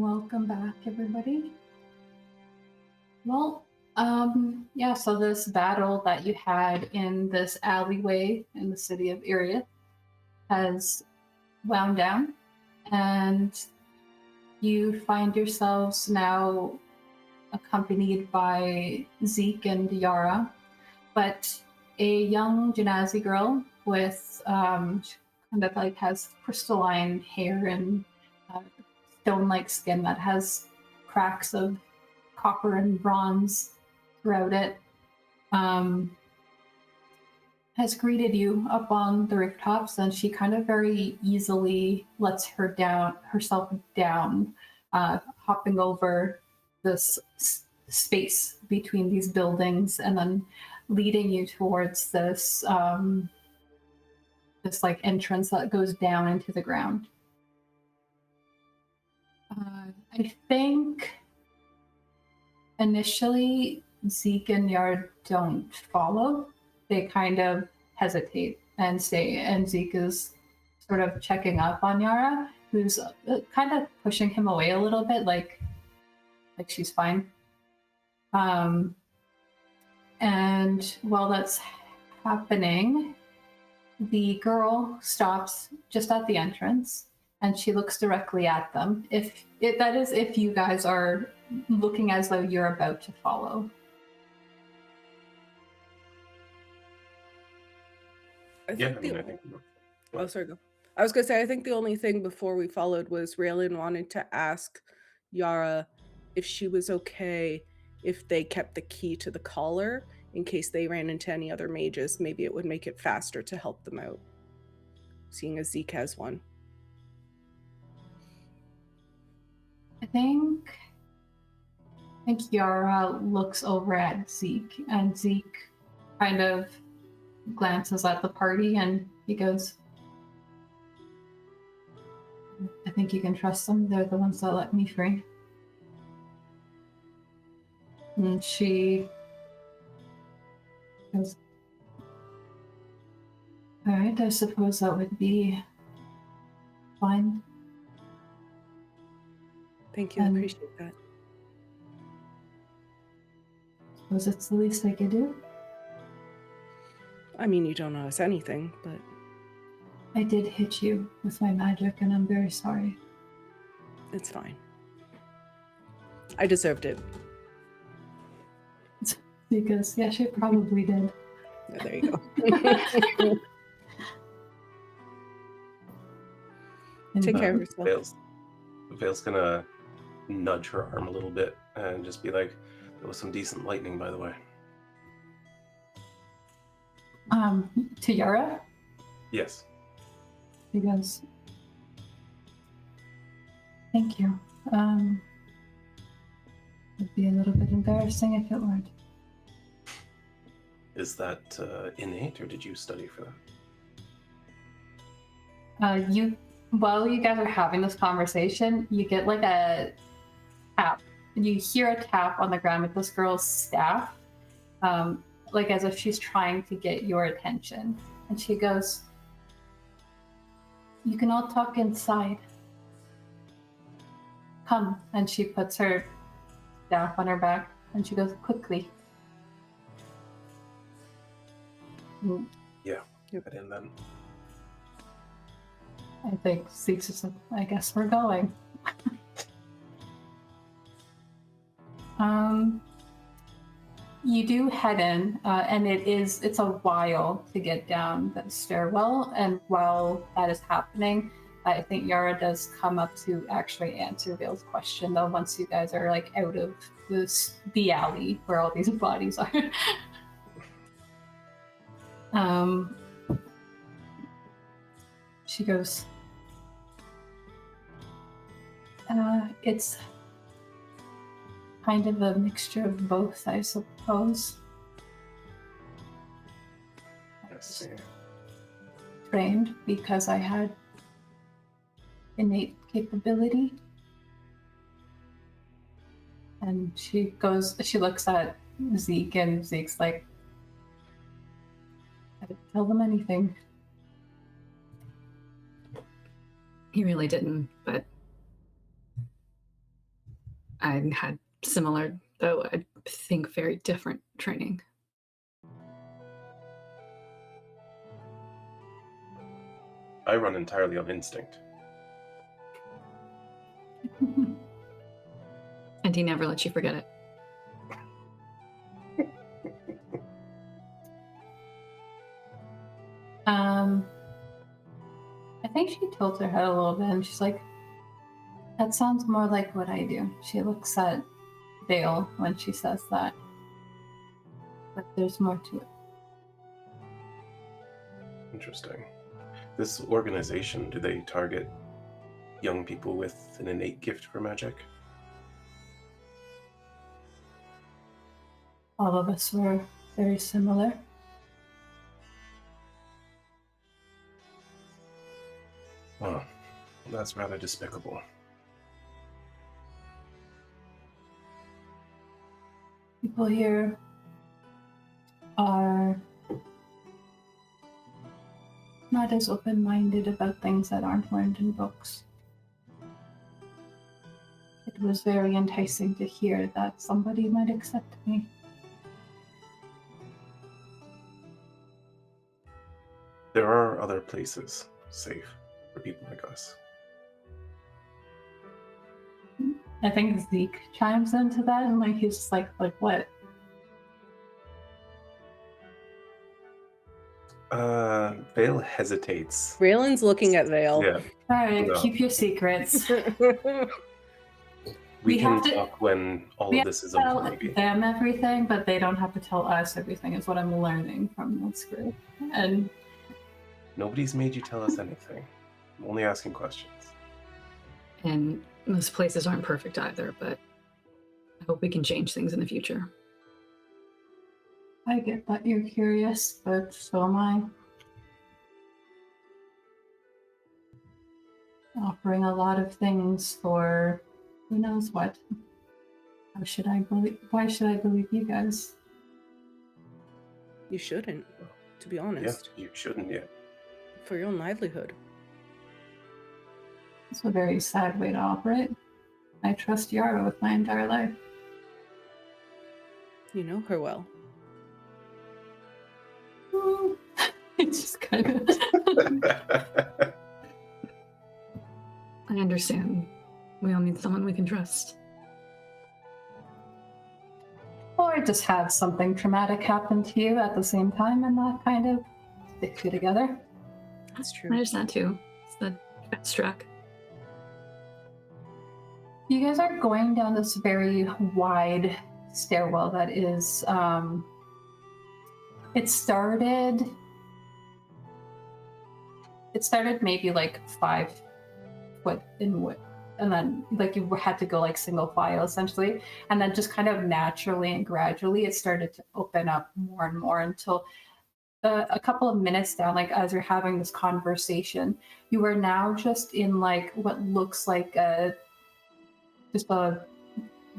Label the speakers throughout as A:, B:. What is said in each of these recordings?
A: Welcome back, everybody. Well, so this battle that you had in this alleyway in the city of Iriath has wound down, and you find yourselves now accompanied by Zeke and Yara, but a young Genasi girl with kind of like has crystalline hair and stone-like skin that has cracks of copper and bronze throughout it, has greeted you up on the rooftops, and she kind of very easily lets herself down, hopping over this space between these buildings, and then leading you towards this this like entrance that goes down into the ground. I think initially Zeke and Yard don't follow. They kind of hesitate and stay, and Zeke is sort of checking up on Yara, who's kind of pushing him away a little bit, like she's fine. And while that's happening, the girl stops just at the entrance, and she looks directly at them. If you guys are looking as though you're about to follow.
B: I think Oh, sorry, go. I was gonna say, I think the only thing before we followed was Raelynn wanted to ask Yara if she was okay if they kept the key to the collar in case they ran into any other mages. Maybe it would make it faster to help them out, seeing as Zeke has one.
A: I think Yara looks over at Zeke, and Zeke kind of glances at the party, and he goes, I think you can trust them. They're the ones that let me free. And she goes, all right, I suppose that would be fine.
B: Thank you, I appreciate that.
A: Suppose it's the least I could do.
B: I mean, you don't owe us anything, but...
A: I did hit you with my magic, and I'm very sorry.
B: It's fine. I deserved it.
A: Because, yeah, she probably did.
B: Yeah, there you go. Take care of yourself.
C: Vail's gonna nudge her arm a little bit and just be like, there was some decent lightning, by the way.
A: To Yara?
C: Yes.
A: He goes, thank you. It'd be a little bit embarrassing if it weren't.
C: Is that innate, or did you study for
A: that? While you guys are having this conversation, you get like a tap. You hear a tap on the ground with this girl's staff, like as if she's trying to get your attention. And she goes, you can all talk inside. Come. And she puts her staff on her back, and she goes, quickly.
C: Yeah, get in then.
A: I think Zeke's just like, I guess we're going. You do head in, and it's a while to get down the stairwell, and while that is happening, I think Yara does come up to actually answer Vail's question, though, once you guys are like out of the alley where all these bodies are. She goes, it's kind of a mixture of both, I suppose.
C: Yes.
A: Trained because I had innate capability. And she looks at Zeke, and Zeke's like, I didn't tell them anything.
D: He really didn't, but I had similar, though I think very different training.
C: I run entirely on instinct.
D: And he never lets you forget it.
A: I think she tilts her head a little bit and she's like, that sounds more like what I do. She looks at Vale when she says that. But there's more to it.
C: Interesting. This organization, do they target young people with an innate gift for magic?
A: All of us were very similar.
C: Oh, that's rather despicable.
A: People here are not as open-minded about things that aren't learned in books. It was very enticing to hear that somebody might accept me.
C: There are other places safe for people like us.
A: I think Zeke chimes into that, and like he's just like what?
C: Vale hesitates.
B: Raelynn's looking at Vale.
C: Yeah.
A: All right,
C: No.
A: keep your secrets.
C: We can
A: have to-
C: talk when all
A: we
C: of
A: have
C: this is
A: Tell
C: over, maybe.
A: them everything, but they don't have to tell us everything. Is what I'm learning from this group. And
C: Nobody's made you tell us anything. I'm only asking questions.
D: And those places aren't perfect either, but I hope we can change things in the future.
A: I get that you're curious, but so am I. Offering a lot of things for who knows what. Why should I believe you guys?
B: You shouldn't, to be honest.
C: Yeah, you shouldn't yet.
B: For your own livelihood.
A: It's a very sad way to operate. I trust Yara with my entire life.
B: You know her well.
A: It's just kind of...
D: I understand. We all need someone we can trust.
A: Or just have something traumatic happen to you at the same time and that kind of sticks you together.
B: That's true.
D: There's that too. It's the fast track.
A: You guys are going down this very wide stairwell that is, it started maybe like 5 foot in width, and then like you had to go like single file essentially, and then just kind of naturally and gradually it started to open up more and more until a couple of minutes down, like as you're having this conversation, you are now just in like what looks like just a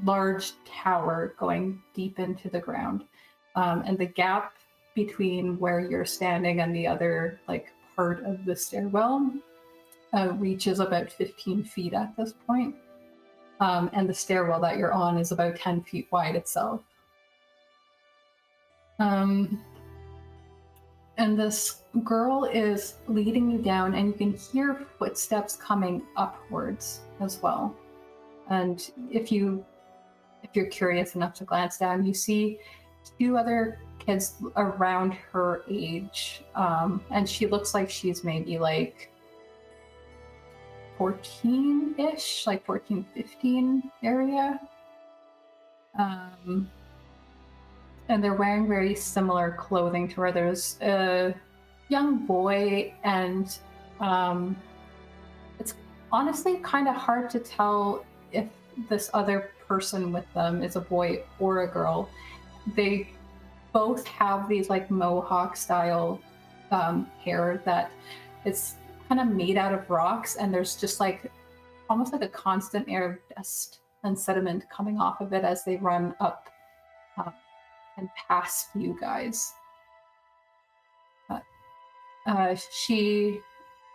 A: large tower going deep into the ground, and the gap between where you're standing and the other like part of the stairwell reaches about 15 feet at this point, and the stairwell that you're on is about 10 feet wide itself. And this girl is leading you down, and you can hear footsteps coming upwards as well. And if you're curious enough to glance down, you see 2 other kids around her age, and she looks like she's maybe like 14-ish, like 14, 15 area. And they're wearing very similar clothing to her. There's a young boy, and it's honestly kind of hard to tell if this other person with them is a boy or a girl. They both have these like mohawk style hair that is kind of made out of rocks, and there's just like almost like a constant air of dust and sediment coming off of it as they run up and past you guys. She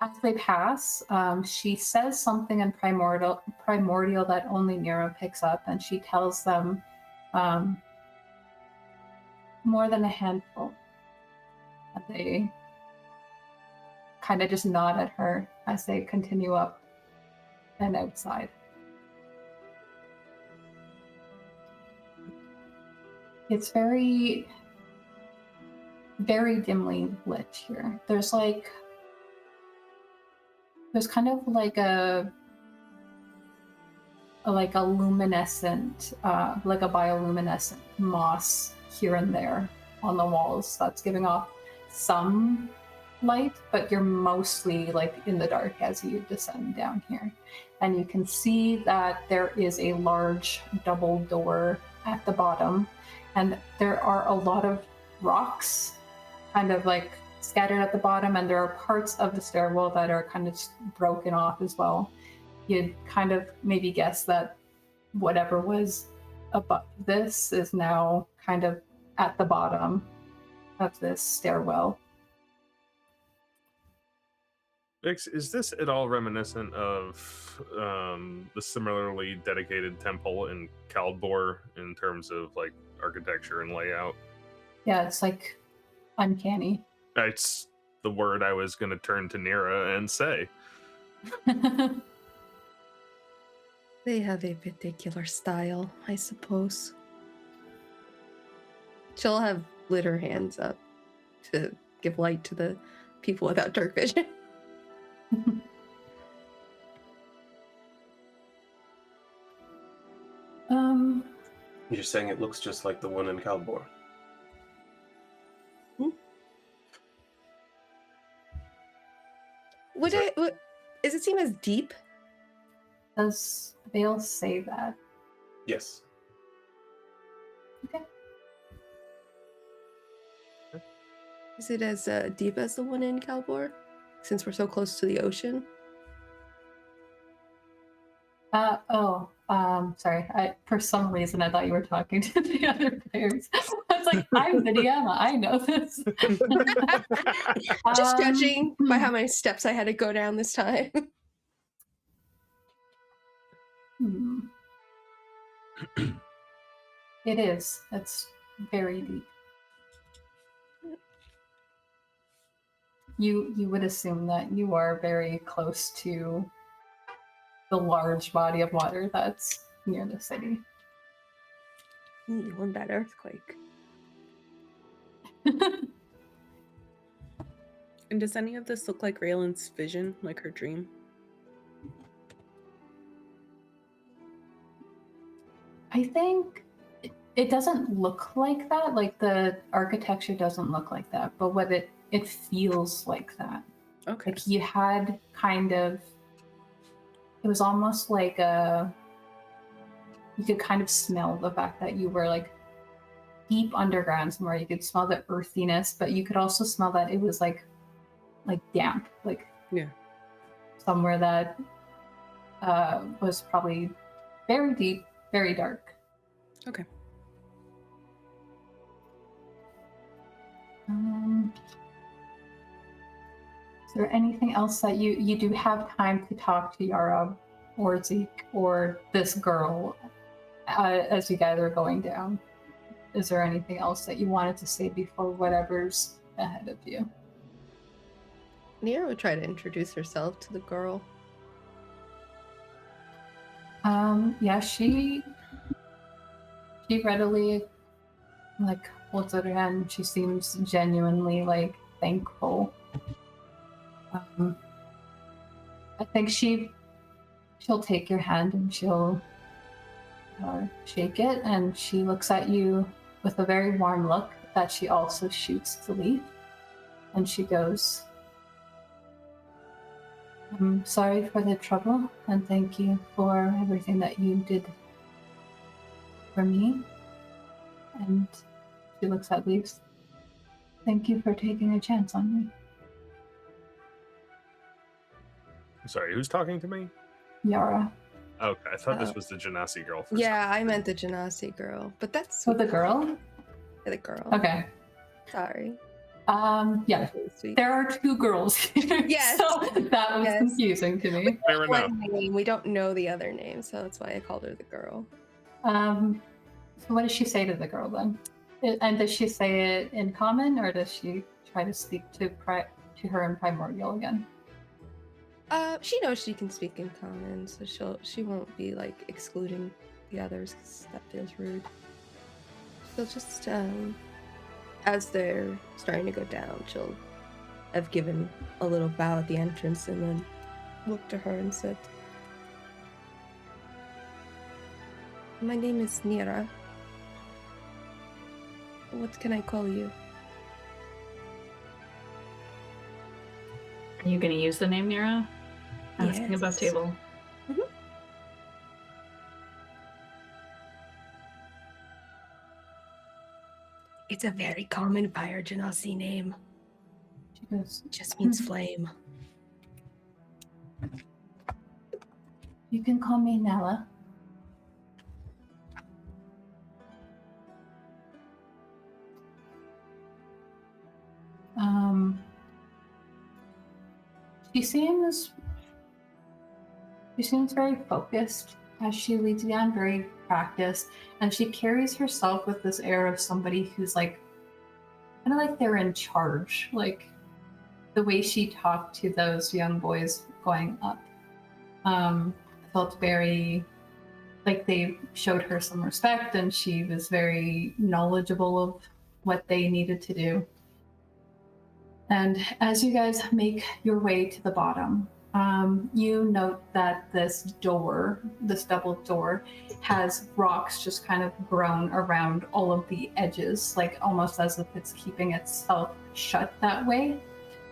A: As they pass, she says something in primordial that only Nyra picks up, and she tells them more than a handful. And they kind of just nod at her as they continue up and outside. It's very, very dimly lit here. There's kind of like a luminescent, like a bioluminescent moss here and there on the walls that's giving off some light, but you're mostly like in the dark as you descend down here. And you can see that there is a large double door at the bottom, and there are a lot of rocks kind of like scattered at the bottom, and there are parts of the stairwell that are kind of broken off as well. You'd kind of maybe guess that whatever was above this is now kind of at the bottom of this stairwell.
E: Vixx, is this at all reminiscent of the similarly dedicated temple in Kaldbor in terms of like architecture and layout?
A: Yeah, it's like uncanny.
E: It's the word I was going to turn to Nyra and say.
F: They have a particular style, I suppose. She'll have lit her hands up to give light to the people without dark vision.
C: You're saying it looks just like the one in Kaldbor?
F: Does it seem as deep?
A: Does Vael say that?
C: Yes.
A: Okay.
F: Is it as deep as the one in Kaldbor? Since we're so close to the ocean?
A: Sorry. For some reason, I thought you were talking to the other players. I was like, I'm the DM. I know this.
F: Just judging by how many steps I had to go down this time.
A: It is. It's very deep. You would assume that you are very close to the large body of water that's near the city.
F: One bad earthquake.
B: And does any of this look like Raylan's vision, like her dream?
A: I think it doesn't look like that. Like the architecture doesn't look like that, but what it feels like that.
B: Okay.
A: Like you had kind of, it was almost like you could kind of smell the fact that you were like deep underground somewhere. You could smell the earthiness, but you could also smell that it was like damp, like somewhere that was probably very deep, very dark.
B: Okay.
A: Is there anything else that you do have time to talk to Nyra or Zeke or this girl as you guys are going down? Is there anything else that you wanted to say before whatever's ahead of you?
F: Nyra would try to introduce herself to the girl.
A: Yeah, she readily like holds out her hand. She seems genuinely like thankful. I think she'll take your hand and she'll shake it, and she looks at you with a very warm look that she also shoots to Leif, and she goes, "I'm sorry for the trouble, and thank you for everything that you did for me." And she looks at Leif. "Thank you for taking a chance on me."
E: Sorry, who's talking to me?
A: Nyra.
E: Okay, I thought this was the Genasi girl.
F: Yeah, I meant the Genasi girl, but that's
A: So the girl?
F: the girl.
A: Okay.
F: Sorry.
A: Yeah,
F: Really sweet.
A: there are two girls here.
F: Yes.
A: So that was
F: Yes.
A: confusing to me.
E: Fair enough.
F: One name. We don't know the other name, so that's why I called her the girl.
A: So what does she say to the girl then? And does she say it in common, or does she try to speak to her in primordial again?
F: She knows she can speak in common, so she won't be like excluding the others because that feels rude. She'll just as they're starting to go down, she'll have given a little bow at the entrance and then looked to her and said, "My name is Nyra. What can I call you?"
D: Are you going to use the name Nyra? Asking above
F: Yes.
D: table.
F: It's a very common Fire Genasi name.
A: She goes,
F: It just means flame.
A: "You can call me Nella." She seems very focused as she leads you on, very practiced, and she carries herself with this air of somebody who's like kind of like they're in charge. Like the way she talked to those young boys going up felt very like they showed her some respect, and she was very knowledgeable of what they needed to do. And as you guys make your way to the bottom, you note that this double door, has rocks just kind of grown around all of the edges, like almost as if it's keeping itself shut that way.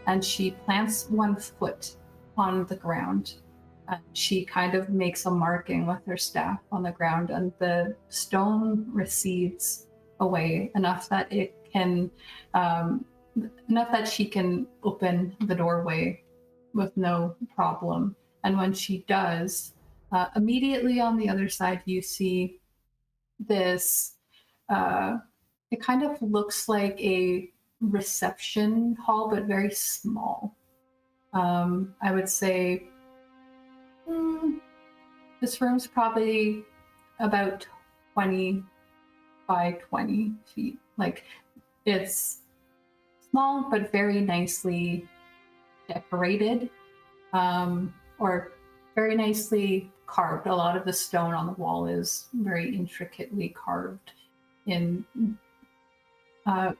A: And she plants one foot on the ground. She kind of makes a marking with her staff on the ground, and the stone recedes away enough that it can enough that she can open the doorway with no problem. And when she does, immediately on the other side, you see this, it kind of looks like a reception hall, but very small. I would say this room's probably about 20 by 20 feet. Like, it's small, but very nicely decorated, or very nicely carved. A lot of the stone on the wall is very intricately carved in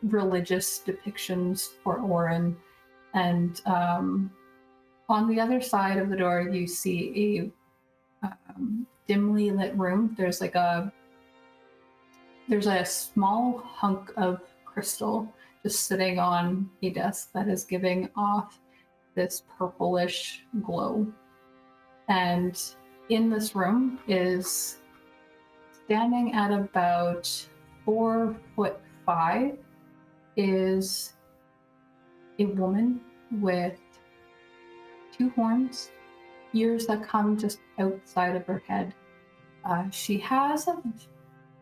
A: religious depictions for Orren. And on the other side of the door, you see a dimly lit room. There's a small hunk of crystal just sitting on a desk that is giving off this purplish glow. And in this room is standing at about 4'5" is a woman with two horns, ears that come just outside of her head. She has an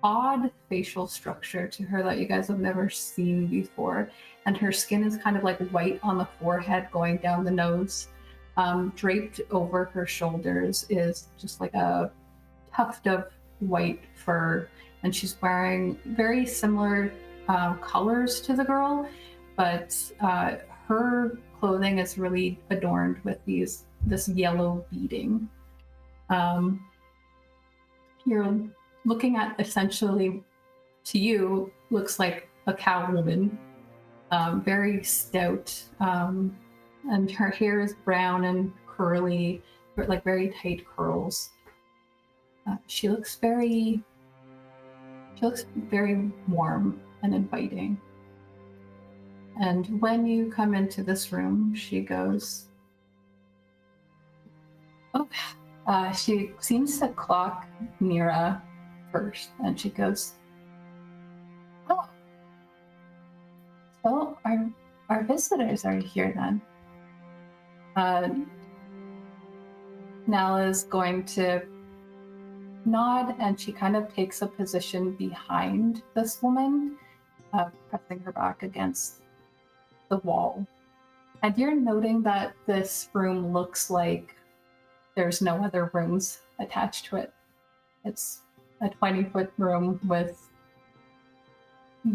A: odd facial structure to her that you guys have never seen before, and her skin is kind of like white on the forehead going down the nose. Draped over her shoulders is just like a tuft of white fur, and she's wearing very similar colors to the girl, but her clothing is really adorned with this yellow beading. You're looking at, essentially, to you, looks like a cow woman, very stout, and her hair is brown and curly, like very tight curls. She looks very warm and inviting. And when you come into this room, she goes, she seems to clock Nyra first, and she goes, "Oh, so our visitors are here then." Nell is going to nod, and she kind of takes a position behind this woman, pressing her back against the wall. And you're noting that this room looks like there's no other rooms attached to it. It's a 20-foot room with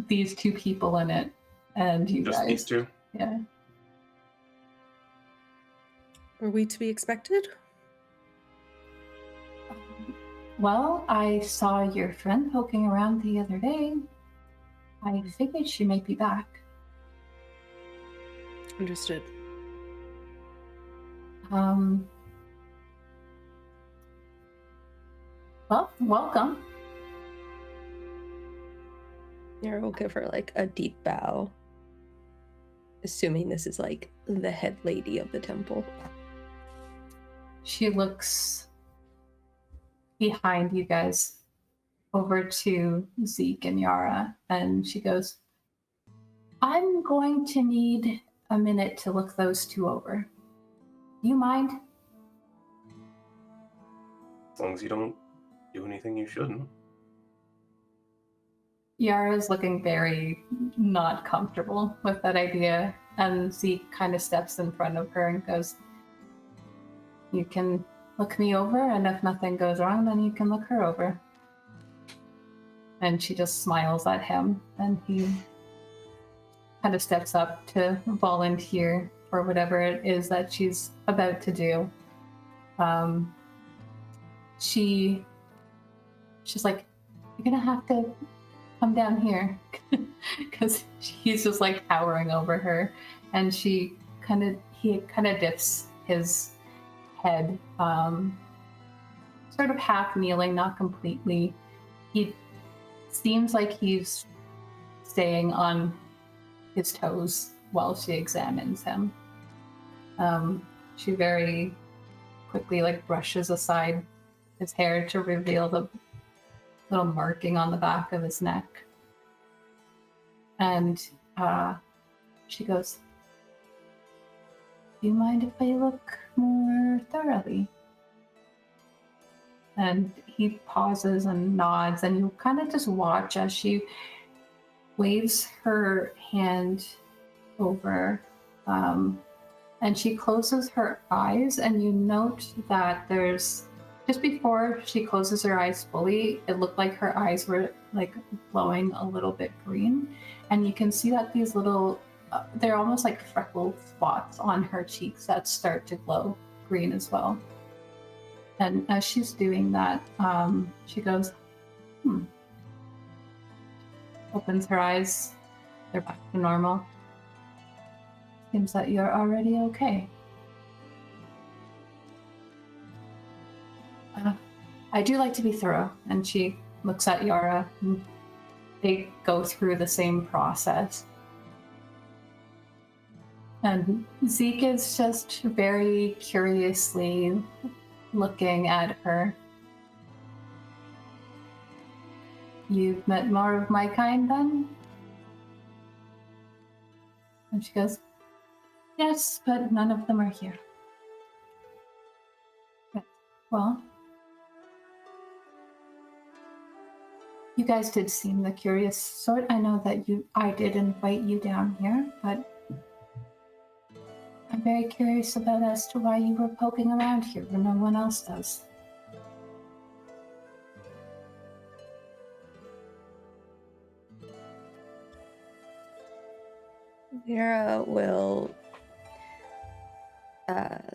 A: these two people in it, and you
C: Just
A: guys.
C: these two?
A: Yeah.
B: Were we to be expected?
A: Well, I saw your friend poking around the other day. I figured she might be back.
B: Understood.
A: Well, welcome.
F: Nyra will give her like a deep bow, assuming this is like the head lady of the temple.
A: She looks behind you guys over to Zeke and Yara, and she goes, I'm going to need a minute to look those two over. You mind?
C: As long as you don't do anything you shouldn't.
A: Yara's looking very not comfortable with that idea, and Zeke kind of steps in front of her and goes, you can look me over, and if nothing goes wrong, then you can look her over. And she just smiles at him, and he kind of steps up to volunteer for whatever it is that she's about to do. She's like, you're gonna have to come down here, because he's just like towering over her, and he kind of dips his head, sort of half kneeling, not completely. He seems like he's staying on his toes while she examines him. She very quickly like brushes aside his hair to reveal the little marking on the back of his neck. And she goes, do you mind if I look more thoroughly? And he pauses and nods, and you kind of just watch as she waves her hand over, and she closes her eyes, and you note that there's, just before she closes her eyes fully, it looked like her eyes were like glowing a little bit green, and you can see that these little, they're almost like freckled spots on her cheeks that start to glow green as well. And as she's doing that, she goes, opens her eyes, they're back to normal. Seems that you're already okay. I do like to be thorough. And she looks at Yara, and they go through the same process. And Zeke is just very curiously looking at her. You've met more of my kind then? And she goes, yes, but none of them are here. Well, you guys did seem the curious sort. I know that I did invite you down here, but I'm very curious about as to why you were poking around here when no one else does.
F: Nyra will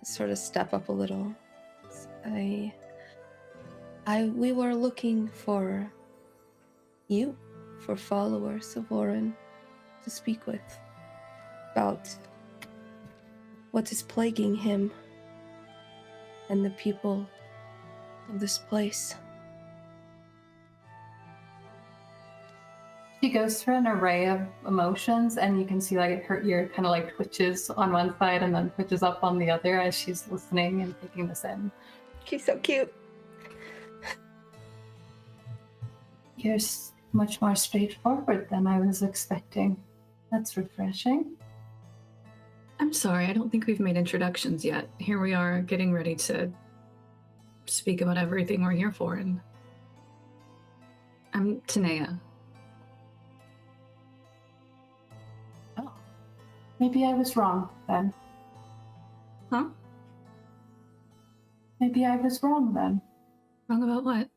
F: sort of step up a little. We were looking for you, for followers of Orren, to speak with about what is plaguing him and the people of this place.
A: She goes through an array of emotions, and you can see like her ear kind of like twitches on one side and then twitches up on the other as she's listening and taking this in.
F: She's so cute.
A: You're much more straightforward than I was expecting. That's refreshing.
D: I'm sorry, I don't think we've made introductions yet. Here we are, getting ready to speak about everything we're here for, and I'm Tanea.
A: Oh. Maybe I was wrong then.
D: Huh?
A: Maybe I was wrong then.
D: Wrong about what?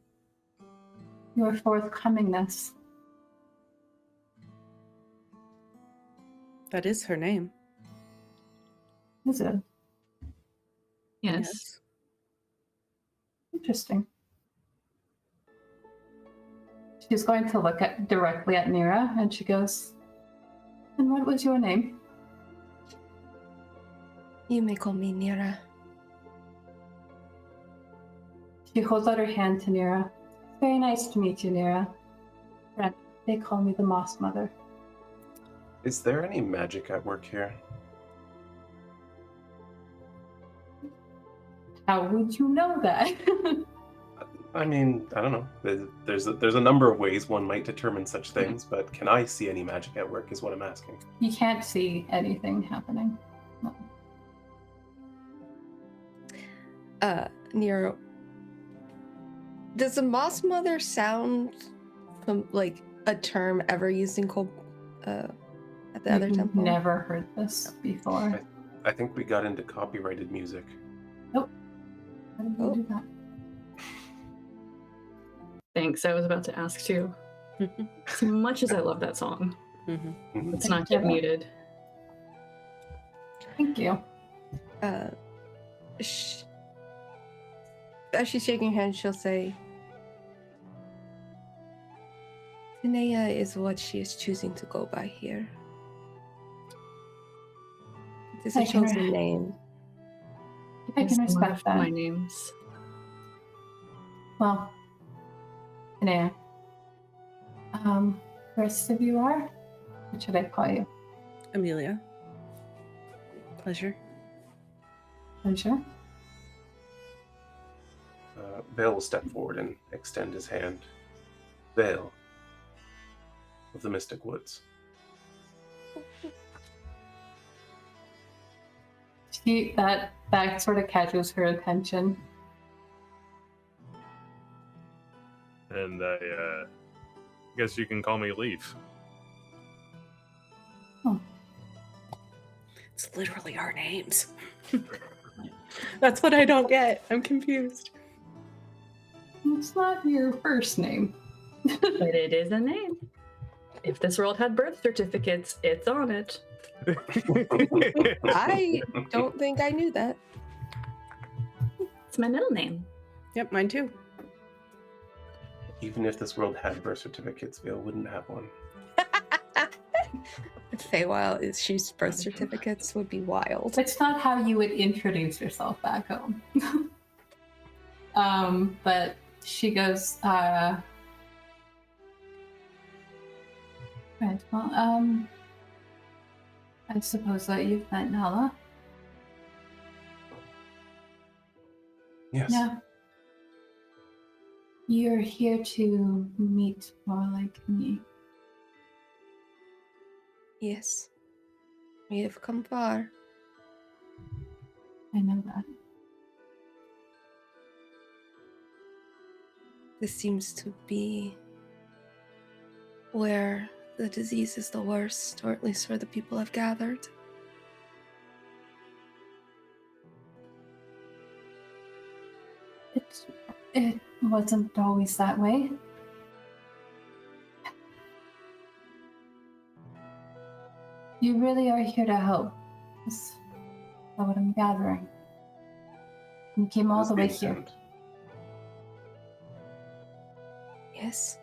A: Your forthcomingness.
B: That is her name.
A: Is it?
D: Yes.
A: Interesting. She's going to look directly at Nyra, and she goes, "And what was your name?"
F: You may call me Nyra.
A: She holds out her hand to Nyra. "Very nice to meet you, Nyra. Friend, they call me the Moss Mother."
C: Is there any magic at work here?
A: How would you know that?
C: I mean, I don't know. There's a number of ways one might determine such things, but can I see any magic at work is what I'm asking.
A: You can't see anything happening. No.
F: Nyra, does the Moss Mother sound from like a term ever used in at the other
A: You've
F: temple?
A: never heard this before.
C: I think we got into copyrighted music.
A: How did you do that?
D: Thanks. I was about to ask too. As much as I love that song,
B: Mm-hmm.
D: let's not get muted.
A: Thank you.
F: As she's shaking her hand, she'll say, Tanea is what she is choosing to go by here. It is a
A: I can
F: chosen name.
A: I can
D: It's one
A: respect
D: of
A: that.
D: my names.
A: Well, Tanea. The rest of you are? What should I call you?
B: Amelia. Pleasure.
A: Pleasure.
C: Vale will step forward and extend his hand. Vale of the Mystic Woods.
A: That sort of catches her attention.
E: And I guess you can call me Leif.
B: It's literally our names. That's what I don't get. I'm confused.
A: It's not your first name.
D: But it is a name. If this world had birth certificates, it's on it.
F: I don't think I knew that.
D: It's my middle name.
B: Yep, mine too.
C: Even if this world had birth certificates, Vale wouldn't have one.
F: Feywild issues birth certificates would be wild.
A: It's not how you would introduce yourself back home. But she goes, right, well, I suppose that you've met Nala.
C: Yes.
A: Yeah. You're here to meet more like me.
F: Yes. We have come far.
A: I know that.
F: This seems to be where the disease is the worst, or at least where the people have gathered.
A: It wasn't always that way. You really are here to help. That's what I'm gathering. You came all
C: That's
A: the way
C: the
A: here.
C: intent.
F: Yes.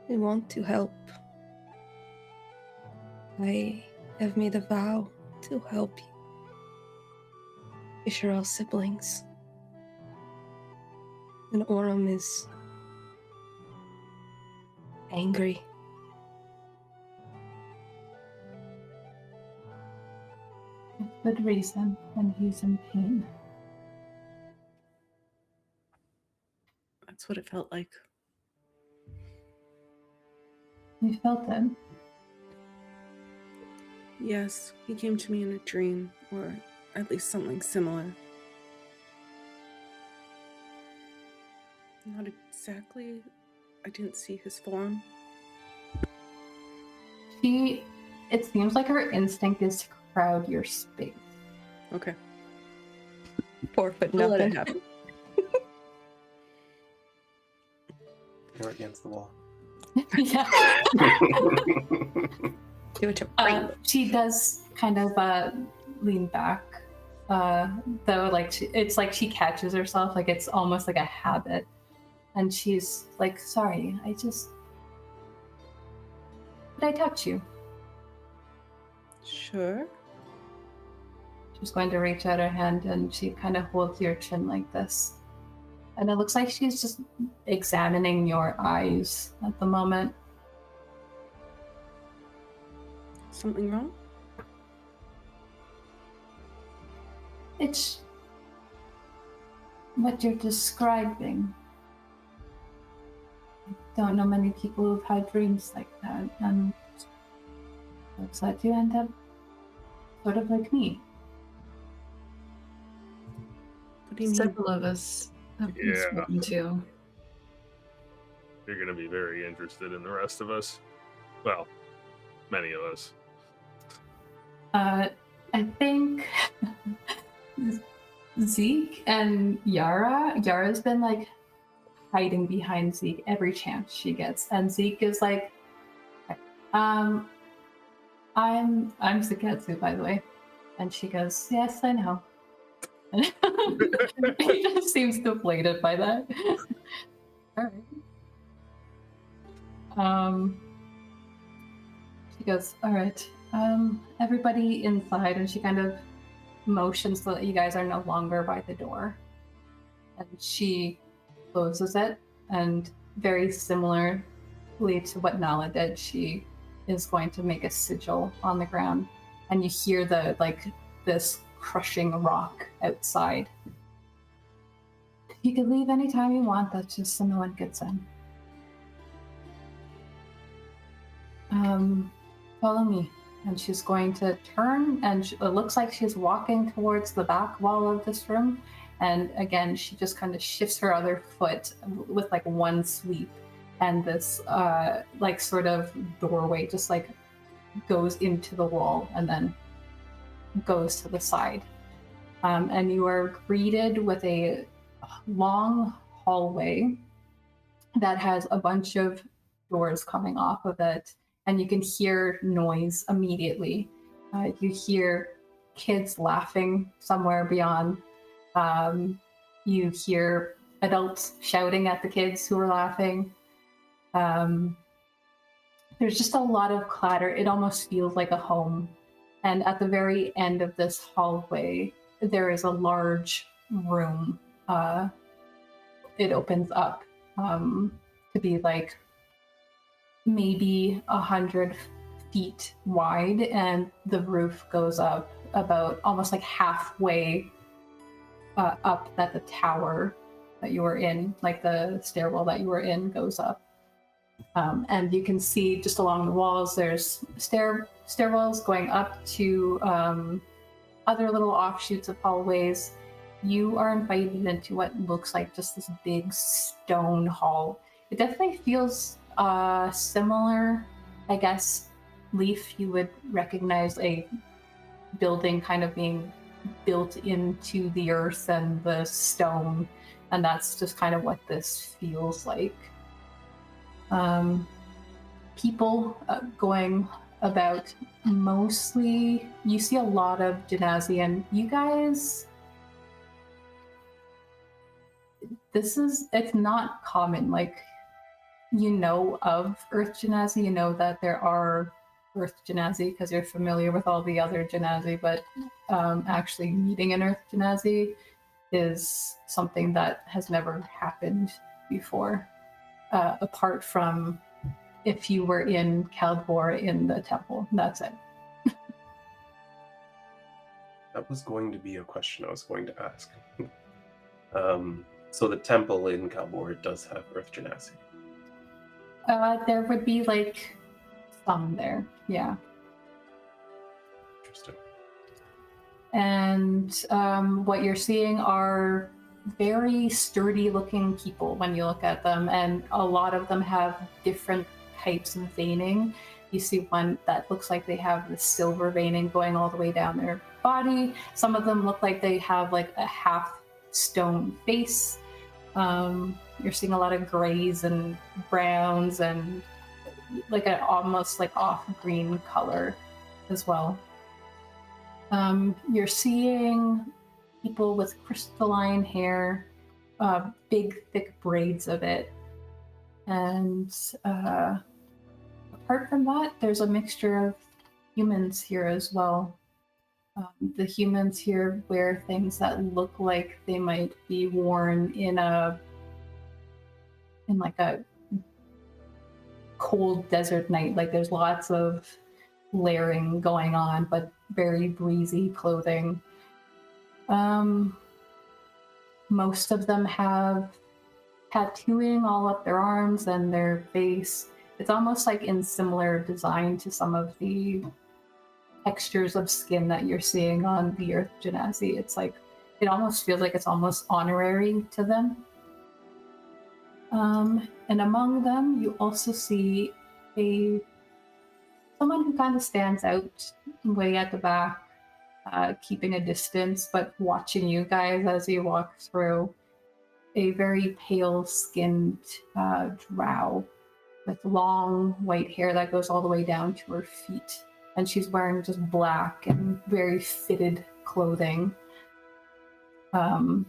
F: We want to help. I have made a vow to help you. You're all siblings. And Orren is angry.
A: With good reason, and he's in pain.
B: That's what it felt like.
A: You felt it.
B: Yes, he came to me in a dream, or at least something similar. Not exactly. I didn't see his form.
A: She it seems like her instinct is to crowd your space.
B: Okay.
F: Forfeit
B: We'll let it
F: nothing.
B: happen.
C: You're against the wall.
A: Yeah.
F: Do it to
A: She does kind of lean back, though. Like it's like she catches herself. Like it's almost like a habit, and she's like, "Sorry, did I touch you?"
B: Sure.
A: She's going to reach out her hand, and she kind of holds your chin like this, and it looks like she's just examining your eyes at the moment.
B: Something wrong?
A: It's what you're describing. I don't know many people who've had dreams like that, and looks like you end up sort of like me.
B: What do you mean?
D: Several of us have been
E: Yeah.
D: spoken to.
E: You're going to be very interested in the rest of us. Well, many of us.
A: I think Zeke and Yara's been like hiding behind Zeke every chance she gets, and Zeke is like, I'm Zaketsu, by the way, and she goes, yes, I know. And he just seems deflated by that. All right. She goes, all right. Everybody inside, and she kind of motions so that you guys are no longer by the door. And she closes it, and very similarly to what Nala did, she is going to make a sigil on the ground, and you hear this crushing rock outside. You can leave anytime you want, that's just so no one gets in. Follow me. And she's going to turn, and it looks like she's walking towards the back wall of this room. And again, she just kind of shifts her other foot with like one sweep, and this like sort of doorway just like goes into the wall and then goes to the side. And you are greeted with a long hallway that has a bunch of doors coming off of it. And you can hear noise immediately. You hear kids laughing somewhere beyond. You hear adults shouting at the kids who are laughing. There's just a lot of clatter. It almost feels like a home. And at the very end of this hallway, there is a large room. It opens up to be like maybe 100 feet wide, and the roof goes up about almost like halfway up that the tower that you were in, like the stairwell that you were in, goes up. And you can see just along the walls, there's stairwells going up to other little offshoots of hallways. You are invited into what looks like just this big stone hall. It definitely feels similar, I guess. Leif, you would recognize a building kind of being built into the earth and the stone, and that's just kind of what this feels like. People going about, mostly you see a lot of Genasi, and you guys, it's not common. Like, you know of Earth Genasi, you know that there are Earth Genasi because you're familiar with all the other Genasi, but actually meeting an Earth Genasi is something that has never happened before, apart from if you were in Kaldbor in the temple. That's it.
C: That was going to be a question I was going to ask. So the temple in Kaldbor does have Earth Genasi.
A: There would be like some there, yeah.
C: Interesting.
A: And what you're seeing are very sturdy looking people when you look at them, and a lot of them have different types of veining. You see one that looks like they have the silver veining going all the way down their body. Some of them look like they have like a half stone face. You're seeing a lot of grays and browns and like an almost like off green color as well. You're seeing people with crystalline hair, big thick braids of it, and apart from that, there's a mixture of humans here as well. The humans here wear things that look like they might be worn in like a cold desert night. Like there's lots of layering going on, but very breezy clothing. Most of them have tattooing all up their arms and their face. It's almost like in similar design to some of the textures of skin that you're seeing on the Earth Genasi. It's like, it almost feels like it's almost honorary to them. And among them, you also see someone who kind of stands out way at the back, keeping a distance, but watching you guys as you walk through. A very pale-skinned drow with long white hair that goes all the way down to her feet. And she's wearing just black and very fitted clothing. But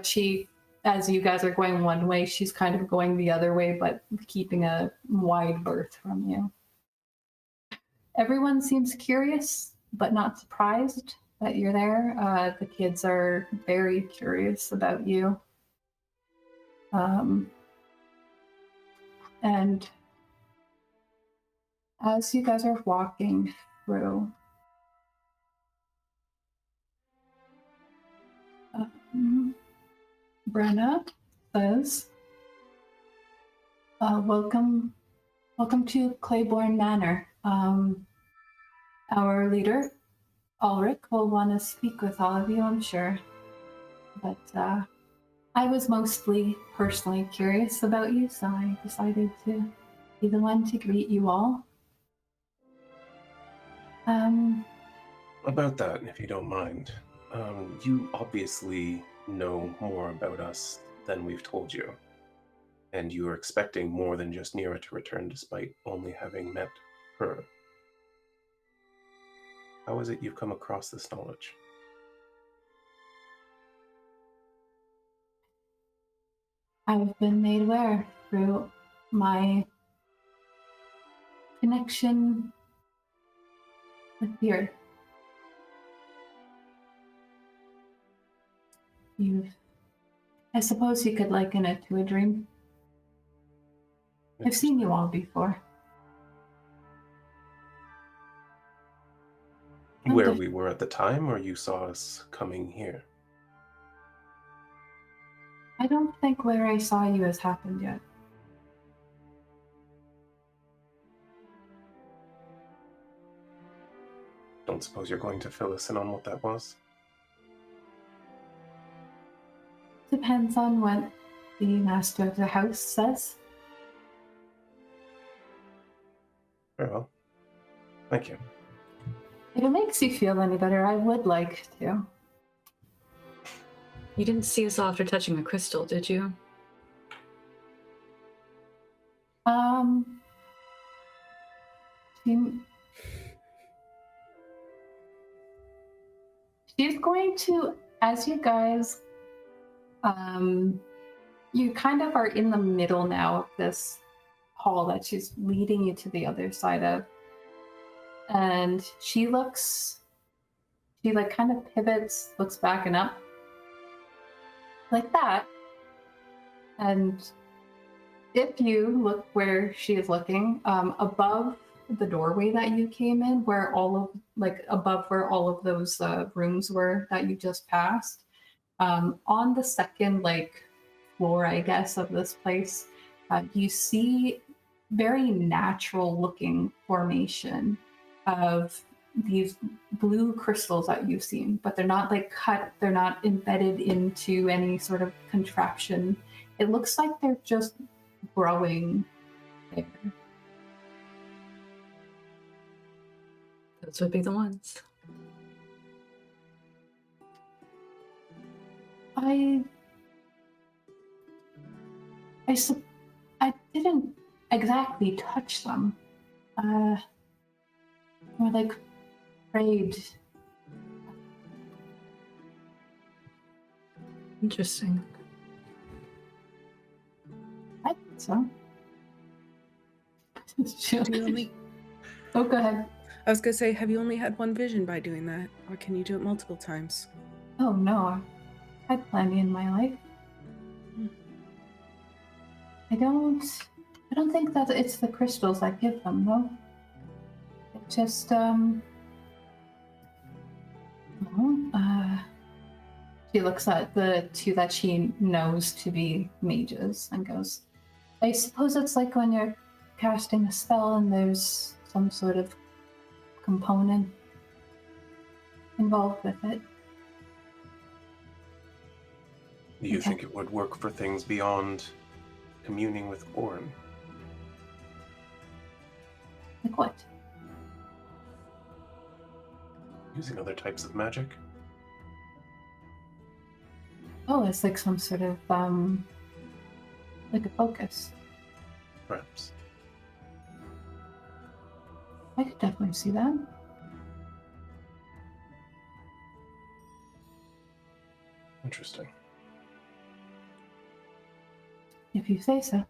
A: she, as you guys are going one way, she's kind of going the other way, but keeping a wide berth from you. Everyone seems curious, but not surprised that you're there. The kids are very curious about you. And as you guys are walking through, Brenna says, welcome to Claiborne Manor. Our leader, Ulrich, will want to speak with all of you, I'm sure. But I was mostly personally curious about you, so I decided to be the one to greet you all.
C: About that, if you don't mind, you obviously know more about us than we've told you, and you are expecting more than just Nyra to return despite only having met her. How is it you've come across this knowledge?
A: I've been made aware through my connection with the Earth. I suppose you could liken it to a dream. I've seen you all before.
C: Where we were at the time, or you saw us coming here?
A: I don't think where I saw you has happened yet.
C: Don't suppose you're going to fill us in on what that was?
A: Depends on what the master of the house says.
C: Very well. Thank you.
A: If it makes you feel any better, I would like to.
D: You didn't see us after touching a crystal, did you?
A: She's going to, as you guys, you kind of are in the middle now of this hall that she's leading you to the other side of. And she like kind of pivots, looks back and up. Like that. And if you look where she is looking, above the doorway that you came in, where above where all of those rooms were that you just passed, on the second floor, I guess, of this place, you see very natural looking formation of these blue crystals that you've seen, but they're not cut, they're not embedded into any sort of contraption. It looks like they're just growing there.
D: Those would be the ones.
A: I didn't exactly touch them. More like prayed.
D: Interesting.
A: I think so.
B: Do you only...
A: Oh, go ahead.
B: I was gonna say, have you only had one vision by doing that, or can you do it multiple times?
A: Oh no, I've had plenty in my life. I don't think that it's the crystals I give them, though. It just, she looks at the two that she knows to be mages and goes, I suppose it's like when you're casting a spell and there's some sort of component involved with it.
C: Do you think it would work for things beyond communing with Orren?
A: Like what?
C: Using other types of magic?
A: Oh, it's like some sort of, like a focus.
C: Perhaps.
A: I could definitely see that.
C: Interesting.
A: If you say so.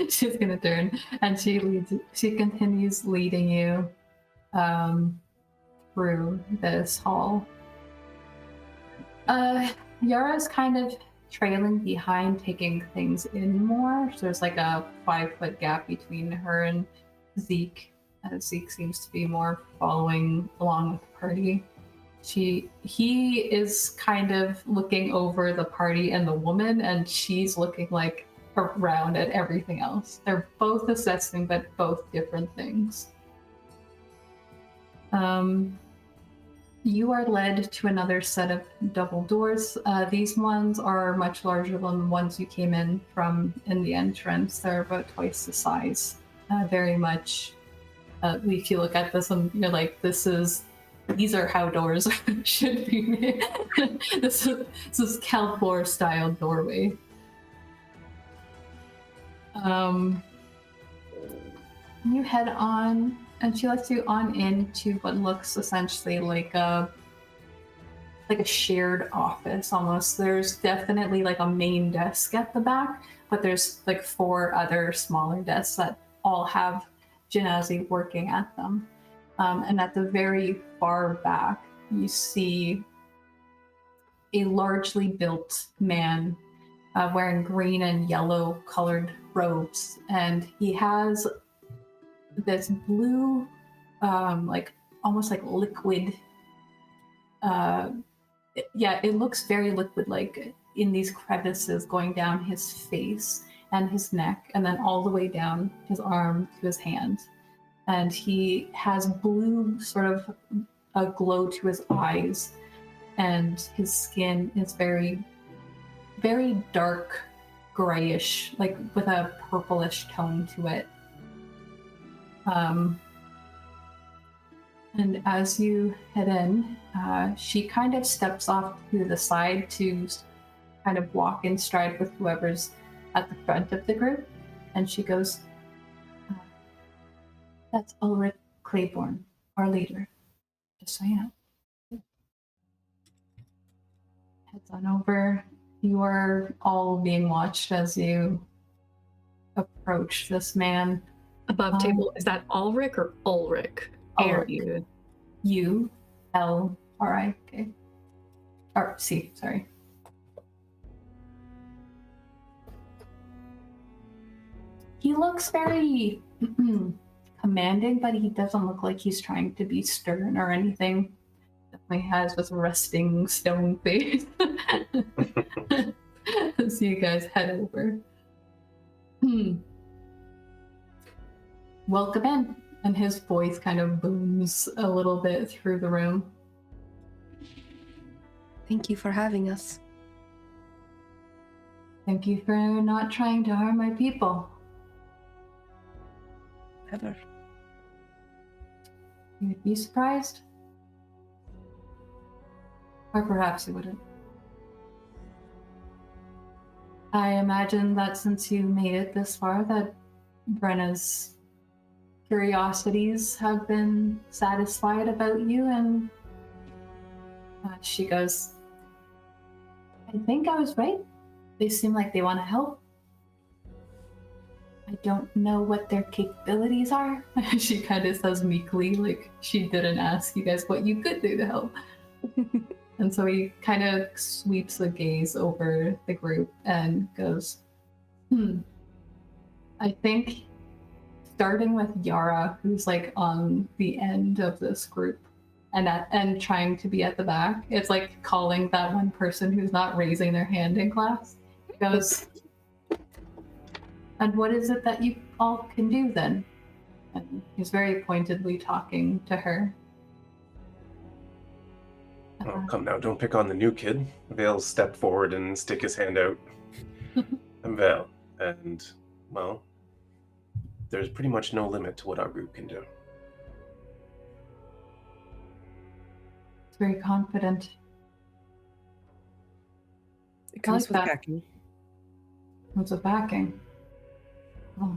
A: She's gonna turn and she continues leading you through this hall. Yara's kind of trailing behind, taking things in more. So there's like a 5-foot gap between her and Zeke. Zeke seems to be more following along with the party. He is kind of looking over the party and the woman, and she's looking like around at everything else. They're both assessing, but both different things. You are led to another set of double doors. These ones are much larger than the ones you came in from in the entrance. They're about twice the size. Very much, if you look at this and you're like, these are how doors should be made. This is Kaldbor style doorway. You head on, and she lets you on into what looks essentially like a shared office almost. There's definitely like a main desk at the back, but there's like 4 other smaller desks that all have Genasi working at them. And at the very far back, you see a largely built man wearing green and yellow colored robes, and he has this blue, like almost like liquid. It looks very liquid-like in these crevices going down his face and his neck, and then all the way down his arm to his hand. And he has blue, sort of a glow to his eyes, and his skin is very, very dark grayish, like with a purplish tone to it. And as you head in, she kind of steps off to the side to kind of walk in stride with whoever's at the front of the group, and she goes, that's Ulrich Claiborne, our leader. Just so you know. Heads on over. You are all being watched as you approach this man.
D: Above table, is that Ulrich or Ulrich?
A: Ulrich. U-L-R-I-K. Or C, sorry. He looks very commanding, but he doesn't look like he's trying to be stern or anything. Definitely has this resting stone face. So you guys head over. Welcome in. And his voice kind of booms a little bit through the room.
F: Thank you for having us.
A: Thank you for not trying to harm my people.
F: Ever.
A: You'd be surprised. Or perhaps you wouldn't. I imagine that since you made it this far, that Brenna's curiosities have been satisfied about you, and she goes, I think I was right. They seem like they want to help. I don't know what their capabilities are. She kind of says meekly, like she didn't ask you guys what you could do to help. And so he kind of sweeps a gaze over the group and goes, I think starting with Yara, who's like on the end of this group and trying to be at the back, it's like calling that one person who's not raising their hand in class. He goes, and what is it that you all can do then? And he's very pointedly talking to her.
C: Oh, come now, don't pick on the new kid. Vael step forward and stick his hand out. I'm Vael, and, well, there's pretty much no limit to what our group can do.
A: It's very confident.
B: It comes with
A: that.
B: backing.
A: What's a backing? Oh.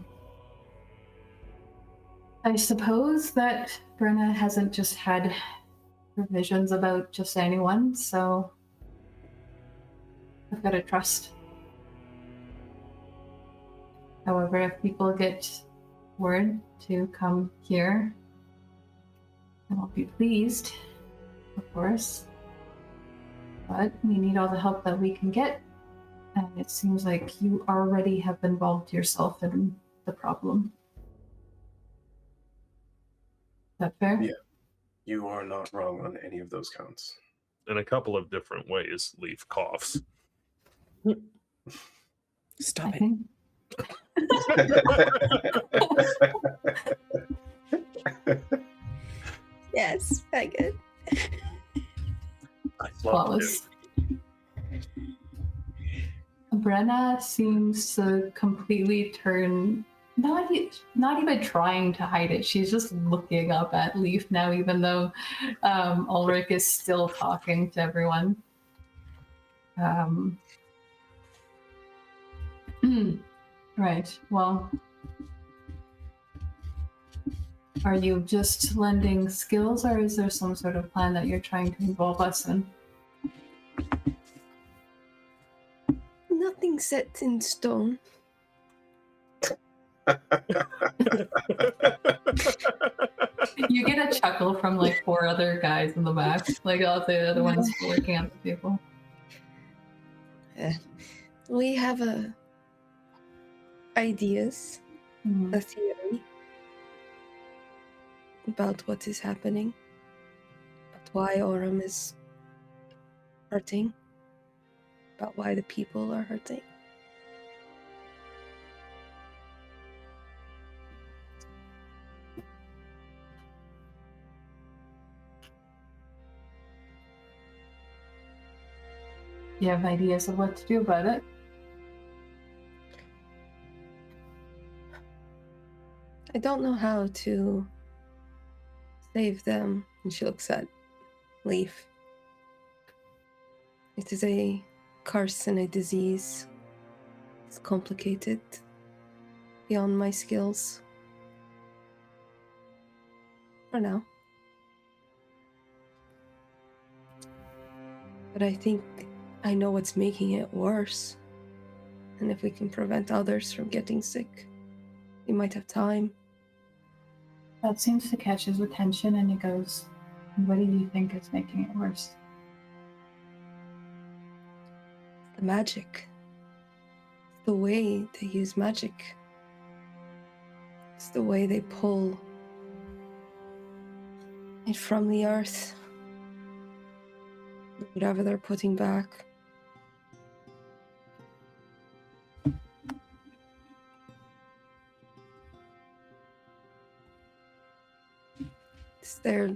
A: I suppose that Brenna hasn't just had provisions about just anyone, so I've got to trust. However, if people get word to come here, then I'll be pleased, of course. But we need all the help that we can get, and it seems like you already have involved yourself in the problem. Is that fair?
C: Yeah. You are not wrong on any of those counts.
E: In a couple of different ways, Leif coughs.
B: Stop it.
A: think.
F: Yes, I get.
A: Flawless. Brenna seems to completely turn, not even trying to hide it. She's just looking up at Leif now, even though Ulrich is still talking to everyone. Right. Well, are you just lending skills, or is there some sort of plan that you're trying to involve us in?
F: Nothing set in stone.
A: You get a chuckle from like 4 other guys in the back. Like all the other ones looking at the people.
F: We have ideas,
A: Mhm.
F: a theory about what is happening, about why Orren is hurting, about why the people are hurting.
A: You have ideas of what to do about it?
F: I don't know how to save them. And she looks at Leif. It is a curse and a disease. It's complicated beyond my skills. For now. But I think I know what's making it worse. And if we can prevent others from getting sick, we might have time.
A: That seems to catch his attention, and he goes, what do you think is making it worse?
F: The magic. It's the way they use magic. It's the way they pull it from the earth. Whatever they're putting back. It's they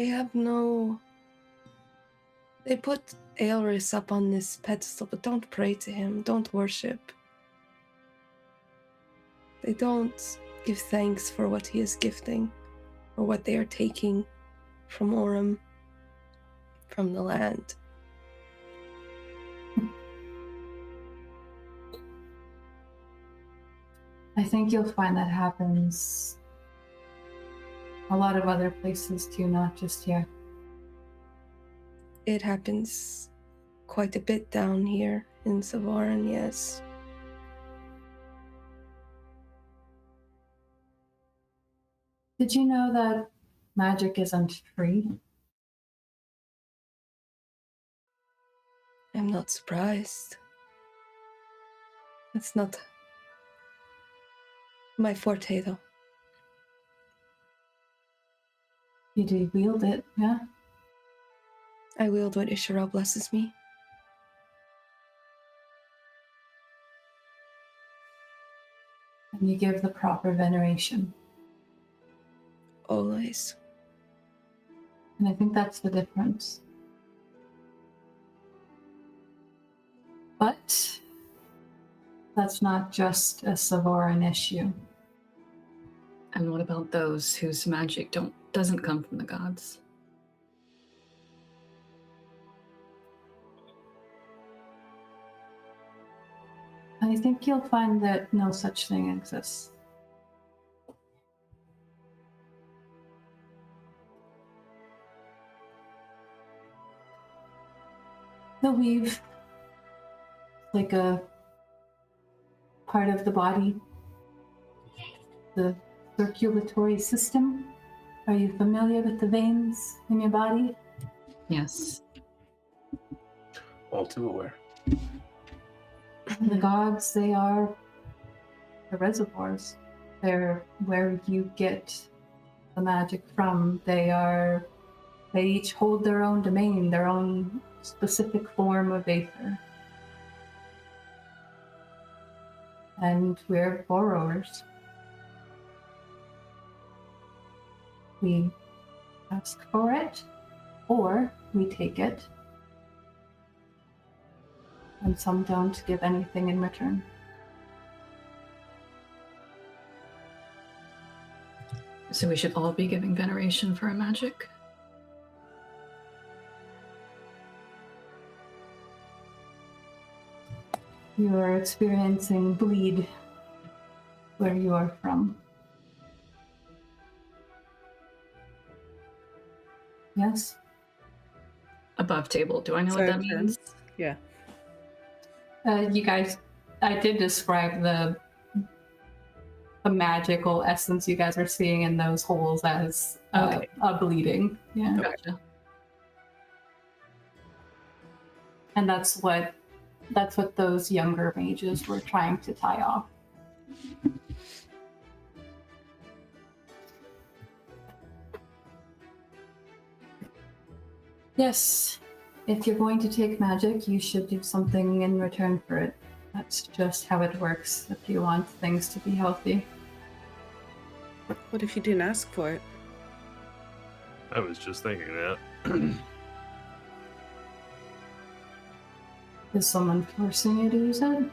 F: have no... They put Aelris up on this pedestal, but don't pray to him, don't worship. They don't give thanks for what he is gifting or what they are taking from Orren, from the land.
A: I think you'll find that happens a lot of other places too, not just here.
F: It happens quite a bit down here in Savarin, yes.
A: Did you know that magic isn't free?
F: I'm not surprised. It's not my forte, though.
A: You do wield it, yeah?
F: I wield what Isharel blesses me.
A: And you give the proper veneration.
F: Always.
A: And I think that's the difference. But that's not just a Savarin issue.
D: And what about those whose magic doesn't come from the gods?
A: I think you'll find that no such thing exists. The weave, like a part of the body, the circulatory system. Are you familiar with the veins in your body?
D: Yes.
C: All too aware.
A: The gods, they are the reservoirs. They're where you get the magic from. They each hold their own domain, their own specific form of aether. And we're borrowers. We ask for it, or we take it, and some don't give anything in return.
D: So we should all be giving veneration for our magic?
A: You are experiencing bleed where you are from. Yes?
D: Above table. Do I know
B: So
D: what that
B: in
D: means?
B: terms- Yeah.
A: You guys, I did describe the magical essence you guys are seeing in those holes as
D: Okay.
A: a bleeding. Yeah.
D: Gotcha.
A: And that's what those younger mages were trying to tie off. Yes, if you're going to take magic, you should do something in return for it. That's just how it works if you want things to be healthy.
B: What if you didn't ask for it?
E: I was just thinking that.
A: Is someone forcing you to use it?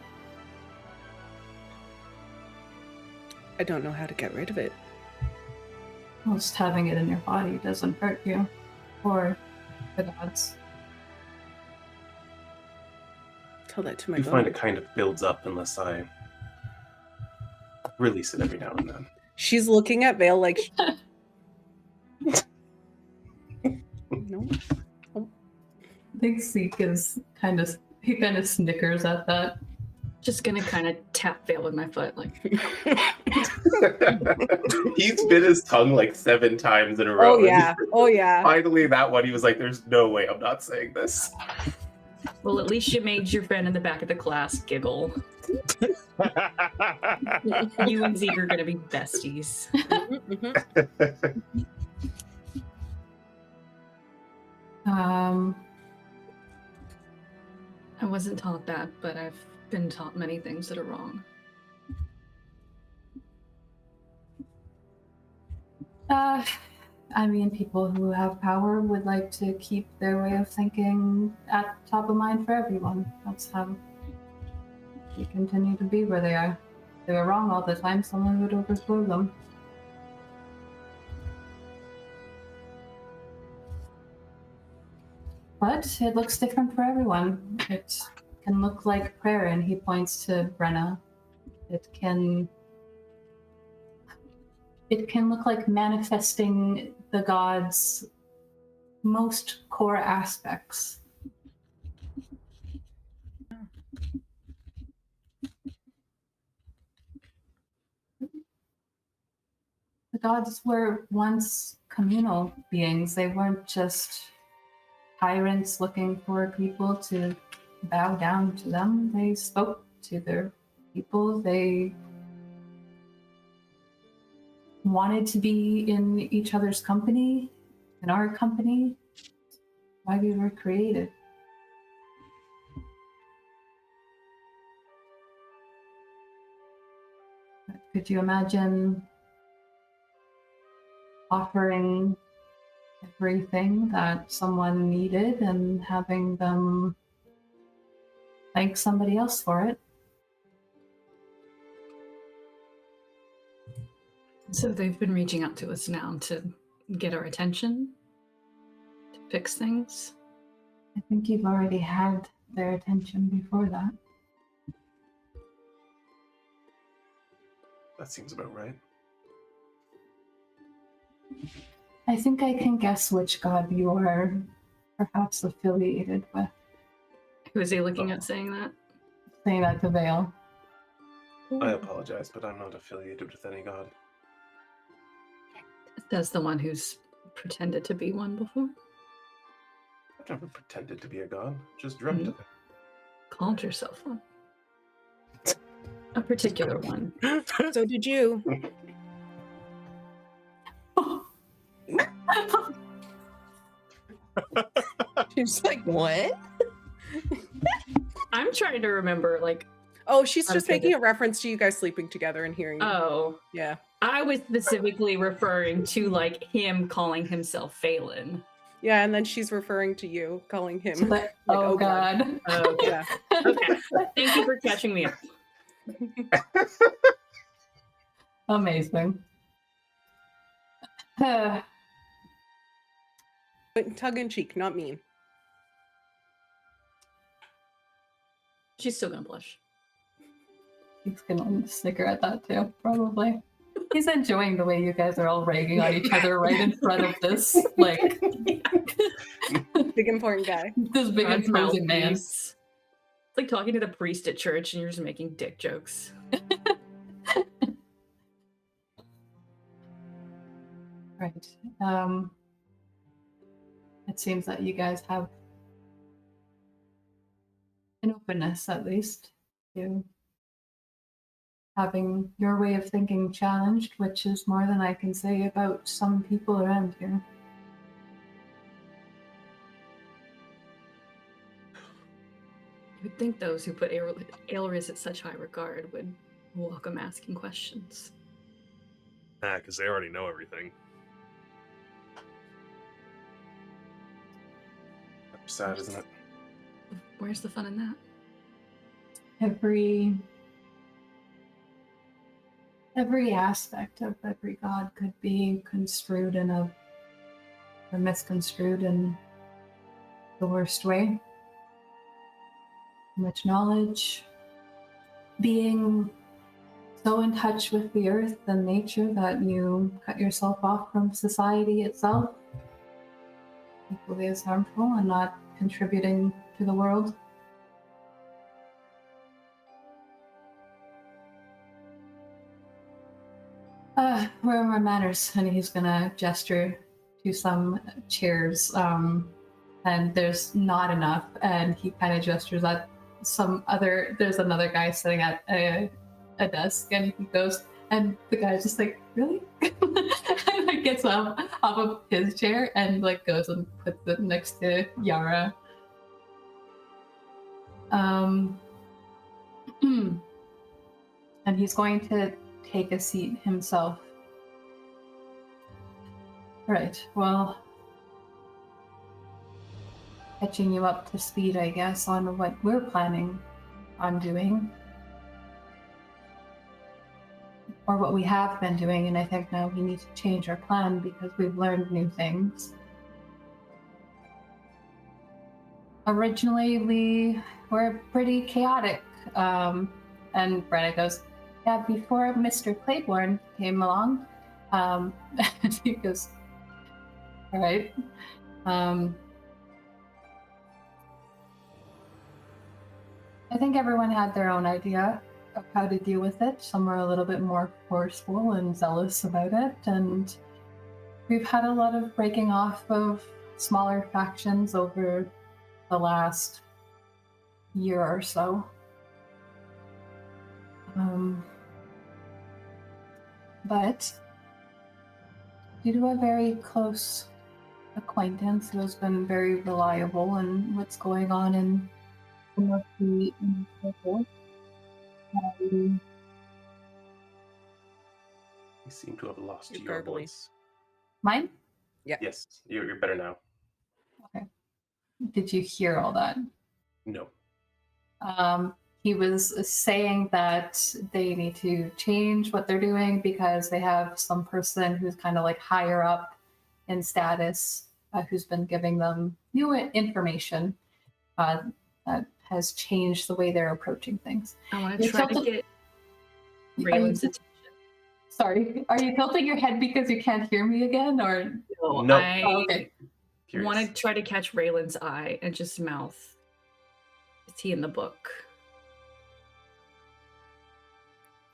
B: I don't know how to get rid of it.
A: Well, just having it in your body doesn't hurt you. Or the gods.
B: Tell that to my
C: You find
B: daughter.
C: it kind of builds up unless I release it every now and then.
B: She's looking at Vale like, no.
A: I think Seek is kind of snickers at that.
D: Just gonna kind of tap Vale with my foot, like.
C: He's bit his tongue like 7 times in a row.
B: Oh yeah. Oh yeah.
C: Finally, that one, he was like, there's no way I'm not saying this.
D: Well, at least you made your friend in the back of the class giggle. You and Zeke are gonna be besties. I wasn't taught that, but I've been taught many things that are wrong.
A: I mean, people who have power would like to keep their way of thinking at top of mind for everyone. That's how they continue to be where they are. they were wrong all the time, someone would overthrow them. But it looks different for everyone. It can look like prayer, and he points to Brenna. It can look like manifesting the gods' most core aspects. The gods were once communal beings. They weren't just tyrants looking for people to bow down to them. They spoke to their people. They wanted to be in each other's company, in our company. Why we were created. Could you imagine offering everything that someone needed and having them thank somebody else for it?
D: So they've been reaching out to us now to get our attention, to fix things.
A: I think you've already had their attention before that.
C: That seems about right.
A: I think I can guess which god you are perhaps affiliated with.
D: Who is he looking at saying that?
A: Saying that to Vale.
C: I apologize, but I'm not affiliated with any god.
D: That's the one who's pretended to be one before.
C: I've never pretended to be a god, just dreamt of it.
D: Called yourself one. A particular one.
B: So did you.
F: She's like, what?
D: I'm trying to remember, like,
B: Oh, she's just
D: Okay,
B: making
D: good.
B: a reference to you guys sleeping together and hearing you.
D: oh,
B: Yeah.
D: I was specifically referring to, like, him calling himself Phelan.
B: Yeah, and then she's referring to you, calling him.
A: So that,
B: like,
A: oh
B: oh
A: god.
D: Okay.
B: Yeah.
D: Okay. Thank you for catching me up.
A: Amazing.
B: But tongue in cheek, not mean.
D: She's still gonna blush.
A: He's gonna snicker at that too, probably. He's enjoying the way you guys are all ragging on each other right in front of this, like,
B: Big important guy.
A: this big
D: God's
A: imposing man.
D: mouthpiece. It's like talking to the priest at church and you're just making dick jokes.
A: Right. It seems that you guys have an openness, at least, to having your way of thinking challenged, which is more than I can say about some people around here.
D: You would think those who put Aelris at such high regard would welcome asking questions.
E: Because they already know everything.
C: Sad, isn't it?
D: Where's the fun in that?
A: Every aspect of every god could be construed or misconstrued in the worst way. Much knowledge, being so in touch with the earth and nature that you cut yourself off from society itself, equally as harmful and not contributing to the world. Wherever matters, and he's gonna gesture to some chairs, and there's not enough, and he kind of gestures at there's another guy sitting at a desk, and he goes, and the guy's just like, really? And like gets up off of his chair and like goes and puts it next to Yara. And he's going to take a seat himself. Right, well, catching you up to speed, I guess, on what we're planning on doing. or what we have been doing, and I think now we need to change our plan because we've learned new things. Originally, we were pretty chaotic, and Brenna goes, yeah, before Mr. Claiborne came along, and he goes, all right. I think everyone had their own idea of how to deal with it. Some were a little bit more forceful and zealous about it, and we've had a lot of breaking off of smaller factions over the last year or so. But due to a very close acquaintance who has been very reliable in what's going on in some of the circles,
C: We seem to have lost
B: You're
C: your
B: garbly.
C: voice.
A: mine?
C: Yes, you're better now.
A: Okay. Did you hear all that?
C: No.
A: He was saying that they need to change what they're doing because they have some person who's kind of like higher up in status who's been giving them new information that has changed the way they're approaching things.
D: I want to try to get Raelynn's attention.
A: Sorry, are you tilting your head because you can't hear me again, or
C: No.
D: I
A: okay?
D: want to try to catch Raylan's eye and just mouth, is he in the book?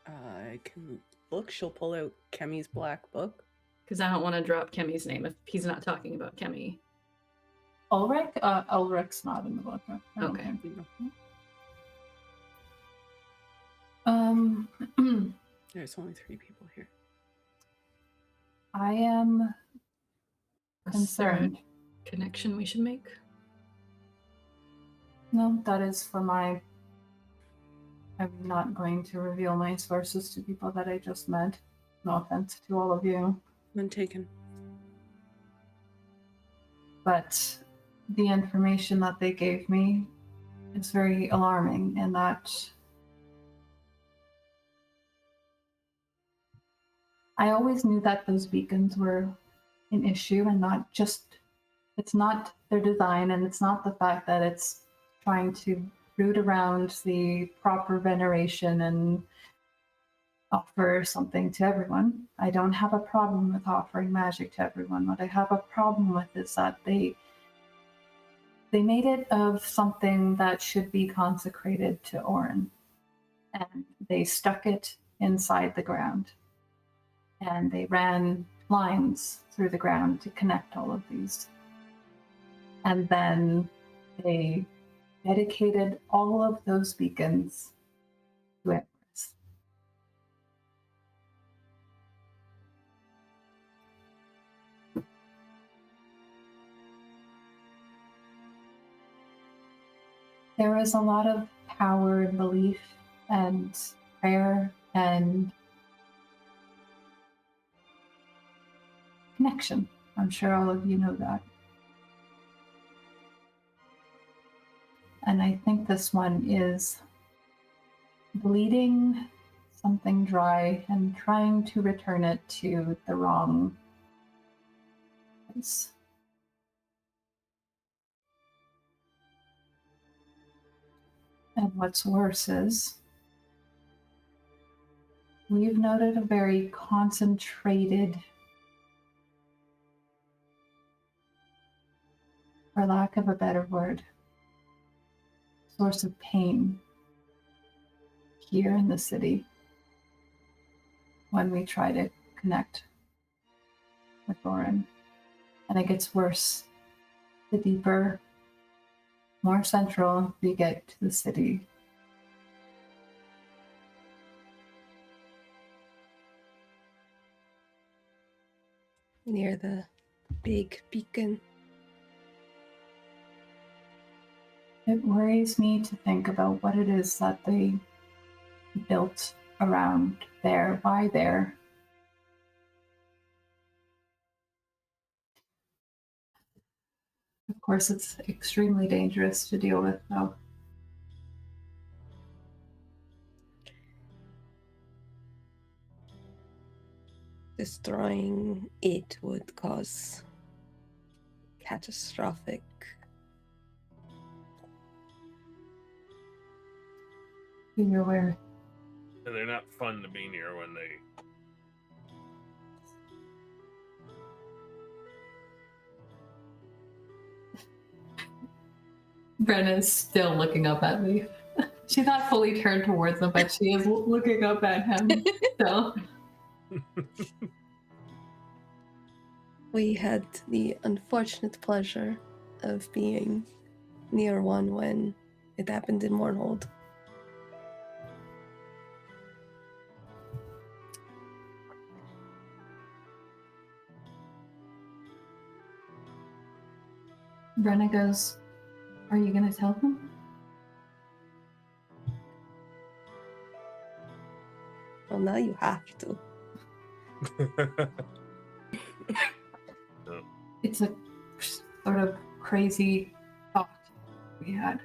B: I can look. She'll pull out Kemi's black book.
D: Because I don't want to drop Kemi's name if he's not talking about Kemi.
A: Ulrich? Ulrich's not in the book.
D: Okay.
B: There's only 3 people here.
A: I am
D: Is there a
A: concerned.
D: connection we should make?
A: No, that is for my... I'm not going to reveal my sources to people that I just met. No offense to all of you.
B: None taken.
A: But the information that they gave me is very alarming in that I always knew that those beacons were an issue and not just, it's not their design and it's not the fact that it's trying to root around the proper veneration and offer something to everyone. I don't have a problem with offering magic to everyone. What I have a problem with is that they made it of something that should be consecrated to Orren, and they stuck it inside the ground. And they ran lines through the ground to connect all of these. And then they dedicated all of those beacons to Embers. There is a lot of power and belief and prayer and connection. I'm sure all of you know that. And I think this one is bleeding something dry and trying to return it to the wrong place. And what's worse is we've noted a very concentrated, for lack of a better word, source of pain here in the city when we try to connect with Orren. And it gets worse the deeper, more central we get to the city.
F: Near the big beacon.
A: It worries me to think about what it is that they built around there, by there. Of course, it's extremely dangerous to deal with, though.
F: destroying it would cause catastrophic.
A: You're aware.
E: And they're not fun to be near when they.
A: Brenna's still looking up at me. She's not fully turned towards him, but she is looking up at him still.
F: We had the unfortunate pleasure of being near one when it happened in Mournhold.
A: Brenna goes, "Are you going to tell them?"
F: Well, now you have to.
A: It's a sort of crazy thought we had.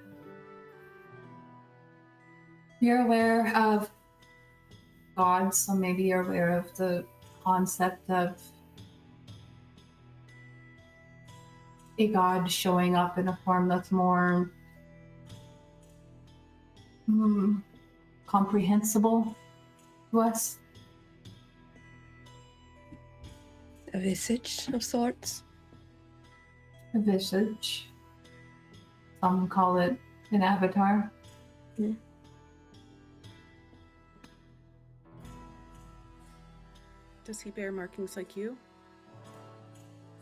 A: You're aware of gods, so maybe you're aware of the concept of a god showing up in a form that's more comprehensible to us.
F: A visage of sorts.
A: A visage. Some call it an avatar.
F: Yeah.
B: Does he bear markings like you?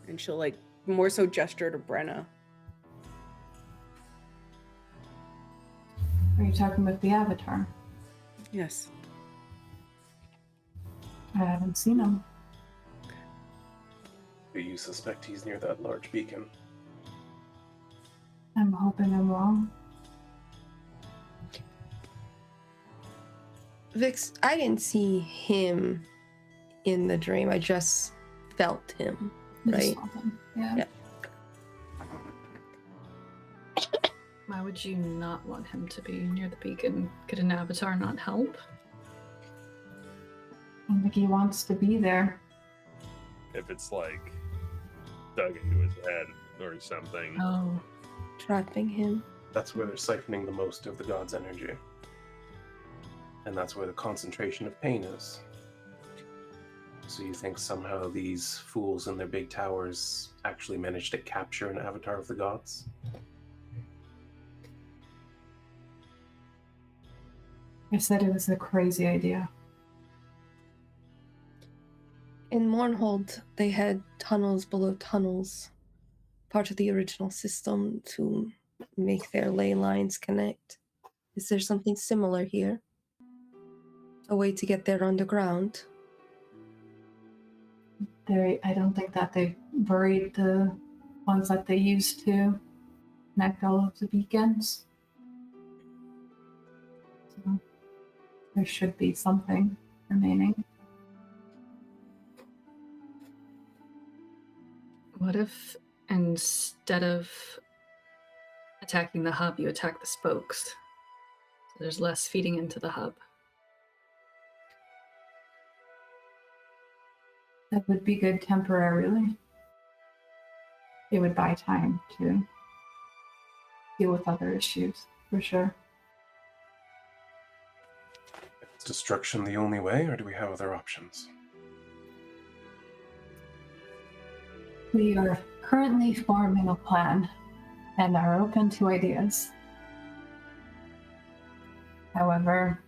B: And she'll like more so gesture to Brenna.
A: Are you talking about the avatar?
B: Yes.
A: I haven't seen him.
C: Do you suspect he's near that large beacon?
A: I'm hoping I'm wrong.
F: Vixx, I didn't see him in the dream. I just felt him,
A: I just
F: right?
A: saw him. Yeah.
F: Yeah.
D: Why would you not want him to be near the beacon? Could an avatar not help?
A: I don't think he wants to be there.
E: If it's like dug into his head or something.
D: Oh.
F: Trapping him.
C: That's where they're siphoning the most of the god's energy. And that's where the concentration of pain is. So you think somehow these fools in their big towers actually managed to capture an avatar of the gods?
A: I said it was a crazy idea.
F: In Mournhold, they had tunnels below tunnels, part of the original system to make their ley lines connect. Is there something similar here? A way to get there underground?
A: I don't think that they buried the ones that they used to connect all of the beacons. So there should be something remaining.
D: What if instead of attacking the hub, you attack the spokes? So there's less feeding into the hub.
A: That would be good temporarily. It would buy time to deal with other issues, for sure.
C: Is destruction the only way, or do we have other options?
A: We are currently forming a plan and are open to ideas. However,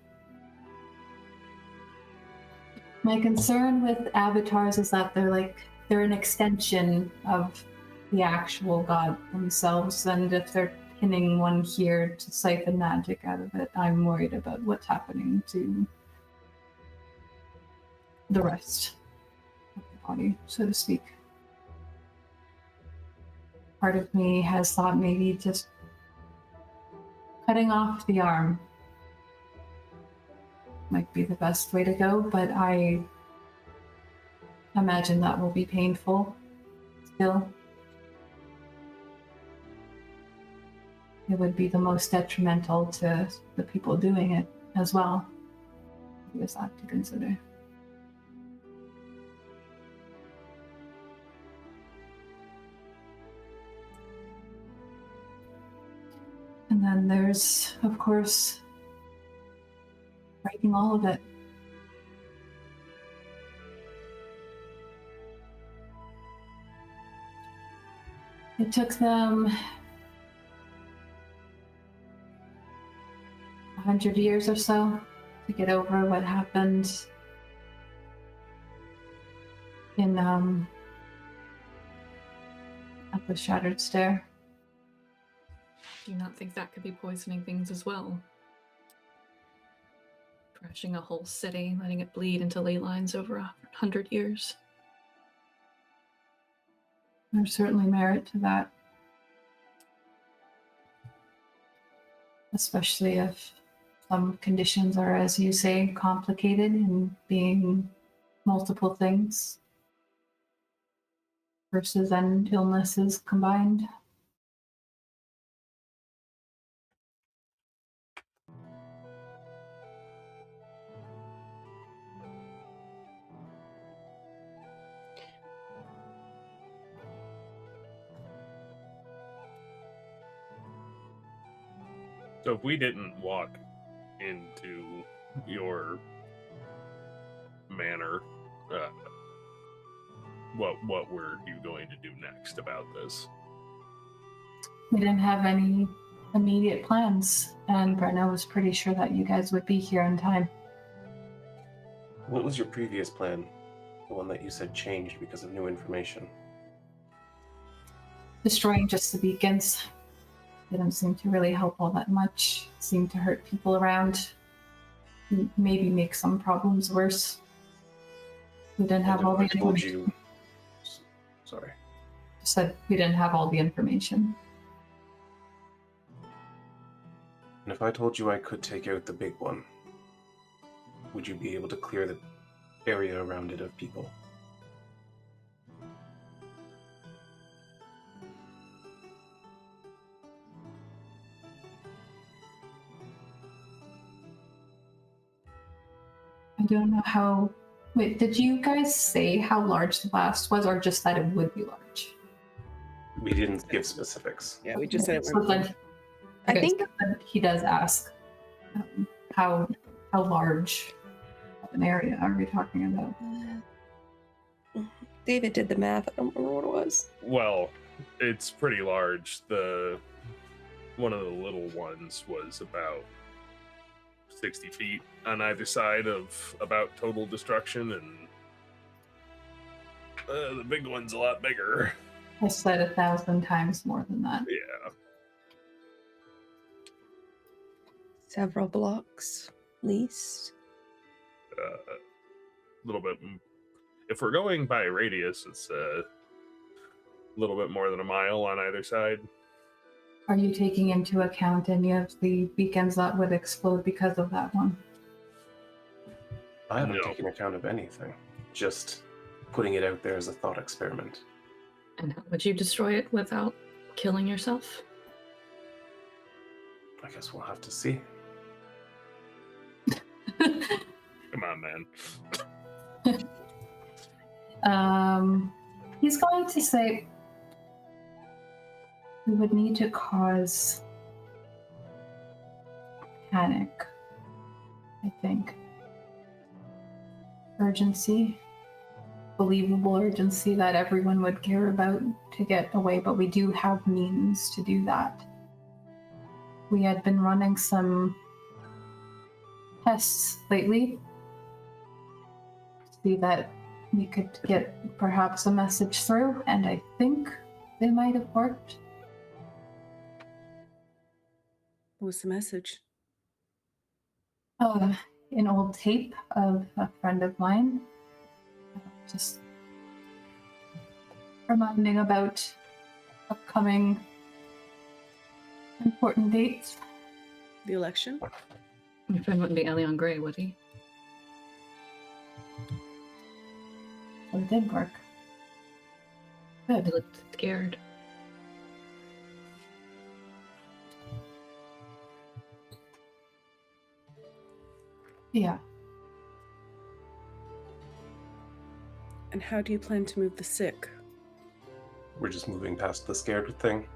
A: my concern with avatars is that they're an extension of the actual god themselves, and if they're pinning one here to siphon magic out of it, I'm worried about what's happening to the rest of the body, so to speak. Part of me has thought maybe just cutting off the arm might be the best way to go, but I imagine that will be painful still. It would be the most detrimental to the people doing it as well. There's that to consider. And then there's, of course, breaking all of it. It took them 100 years or so to get over what happened in at the Shattered Stair.
D: Do you not think that could be poisoning things as well? Crashing a whole city, letting it bleed into ley lines over 100 years.
A: There's certainly merit to that. Especially if some conditions are, as you say, complicated and being multiple things versus then illnesses combined.
E: So if we didn't walk into your manor, what were you going to do next about this?
A: We didn't have any immediate plans, and Brenna was pretty sure that you guys would be here in time.
C: What was your previous plan? The one that you said changed because of new information?
A: Destroying just the beacons didn't seem to really help all that much. It seemed to hurt people around, maybe make some problems worse. We didn't have all the information.
C: Sorry.
A: Just said we didn't have all the information.
C: And if I told you I could take out the big one, would you be able to clear the area around it of people?
A: I don't know how... Wait, did you guys say how large the blast was, or just that it would be large?
C: We didn't give specifics.
B: Yeah, we just said it.
A: So then,
F: I
A: okay,
F: think
A: so then he does ask how large of an area are we talking about?
F: David did the math. I don't remember what it was.
E: Well, it's pretty large. One of the little ones was about 60 feet on either side of about total destruction, and the big one's a lot bigger.
A: I said 1,000 times more than that.
E: Yeah.
F: Several blocks, least.
E: A little bit. If we're going by radius, it's a little bit more than a mile on either side.
A: Are you taking into account any of the beacons that would explode because of that one?
C: I haven't
E: No.
C: taken account of anything. Just putting it out there as a thought experiment.
D: And how would you destroy it without killing yourself?
C: I guess we'll have to see.
E: Come on, man.
A: He's going to say we would need to cause panic, I think. Urgency. Believable urgency that everyone would care about to get away, but we do have means to do that. We had been running some tests lately to see that we could get perhaps a message through, and I think they might have worked.
B: What was the message?
A: An old tape of a friend of mine, just reminding about upcoming important dates.
B: The election?
D: Your friend wouldn't be Elion Grey, would he?
A: So it did work. Good.
D: He looked scared.
A: Yeah.
B: And how do you plan to move the sick?
C: We're just moving past the scared thing.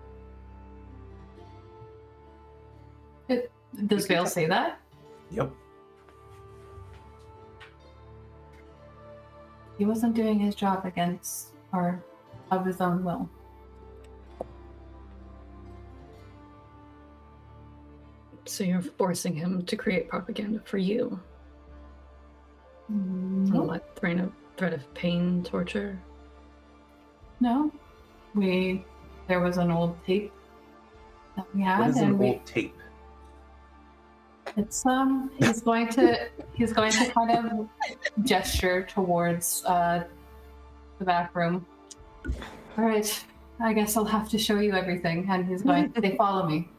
A: Does Vael say that?
C: Yep.
A: He wasn't doing his job against or of his own will.
D: So you're forcing him to create propaganda for you?
A: No.
D: What, threat of pain, torture?
A: No. There was an old tape that we had.
C: What is
A: and
C: an old tape?
A: It's he's going to kind of gesture towards the back room. All right, I guess I'll have to show you everything. And he's going to say, follow me.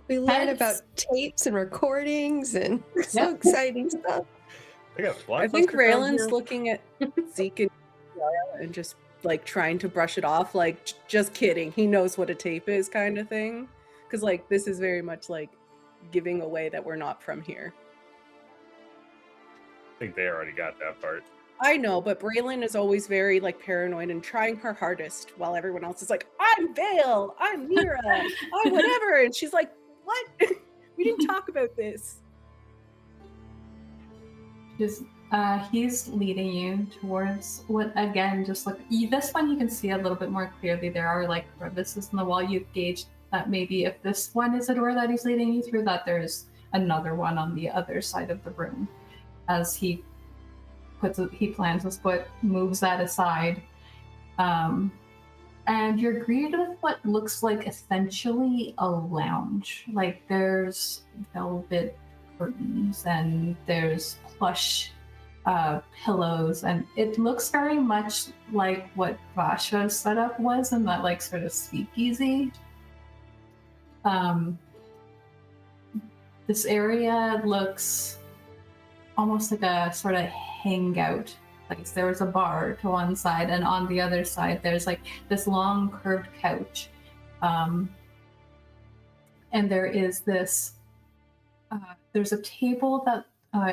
F: We learn about tapes and recordings and so exciting stuff.
B: I think Raylan's looking at Zeke and Nyra and just like trying to brush it off, like just kidding. He knows what a tape is, kind of thing. Because like this is very much like giving away that we're not from here.
E: I think they already got that part.
B: I know, but Braylon is always very like paranoid and trying her hardest while everyone else is like, I'm Vael, I'm Nyra, I'm whatever. And she's like, what? We didn't talk about this.
A: He's leading you towards what, again, just look, this one you can see a little bit more clearly. There are like crevices in the wall. You've gauged that maybe if this one is a door that he's leading you through, that there's another one on the other side of the room. As he plants his foot, moves that aside. And you're greeted with what looks like essentially a lounge. Like there's velvet curtains and there's plush pillows, and it looks very much like what Vasha's setup was in that like sort of speakeasy. This area looks almost like a sort of hangout place. There was a bar to one side, and on the other side there's like this long curved couch, and there is this there's a table that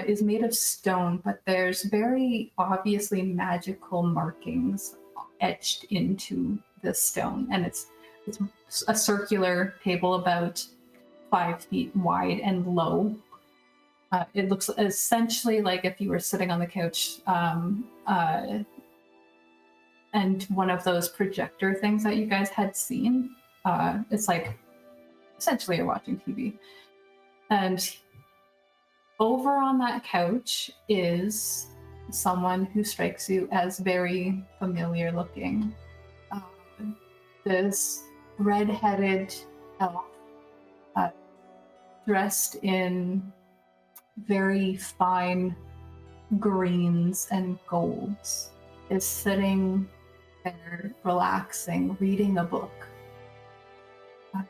A: is made of stone, but there's very obviously magical markings etched into the stone, and it's a circular table about 5 feet wide and low. It looks essentially like if you were sitting on the couch and one of those projector things that you guys had seen. It's like essentially you're watching TV. And over on that couch is someone who strikes you as very familiar looking. This red-headed elf dressed in very fine greens and golds is sitting there relaxing, reading a book.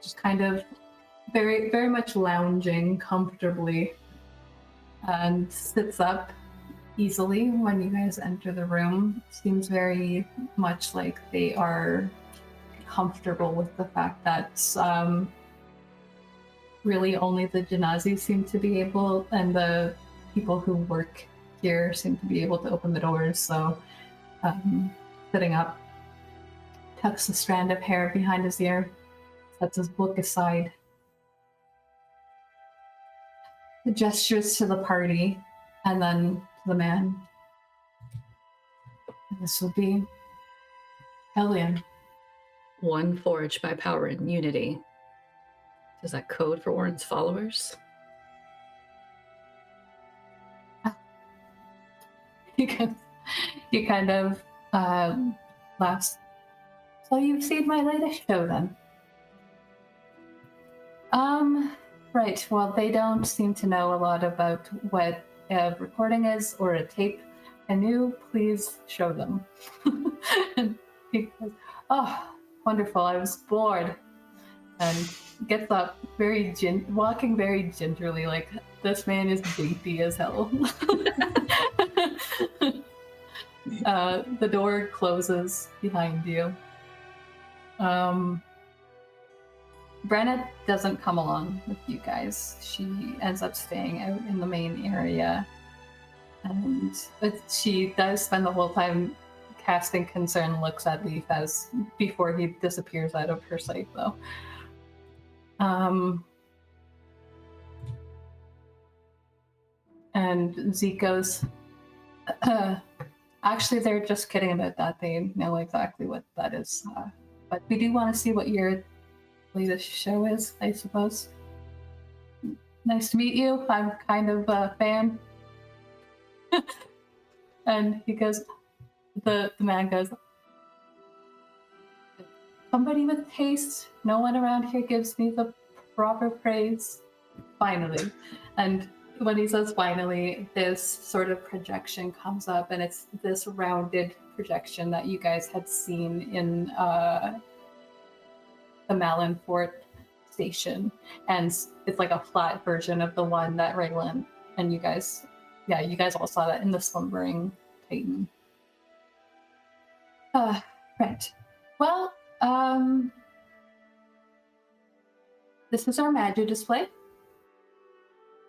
A: Just kind of very, very much lounging comfortably, and sits up easily when you guys enter the room. Seems very much like they are comfortable with the fact that really only the Genasi seem to be able, and the people who work here seem to be able to open the doors. So sitting up, tucks a strand of hair behind his ear, sets his book aside, gestures to the party, and then to the man. And this would be Raelynn.
D: One forged by power and unity. Is that code for Orren's followers?
A: You kind of laughs. So you've seen my latest show then? Right. Well, they don't seem to know a lot about what a recording is or a tape. Can you please show them? And he goes, oh, wonderful. I was bored. And gets up, walking very gingerly, like this man is dainty as hell. The door closes behind you. Brenna doesn't come along with you guys. She ends up staying out in the main area. And she does spend the whole time casting concerned looks at Leif before he disappears out of her sight, though. And Zeke goes, actually, they're just kidding about that. They know exactly what that is. But we do want to see what your latest show is, I suppose. Nice to meet you. I'm kind of a fan. And he goes, the man goes, somebody with taste. No one around here gives me the proper praise. Finally. And when he says finally, this sort of projection comes up, and it's this rounded projection that you guys had seen in the Malin Fort station. And it's like a flat version of the one that Raelynn and you guys all saw that in the Slumbering Titan. Right. Well, this is our magic display,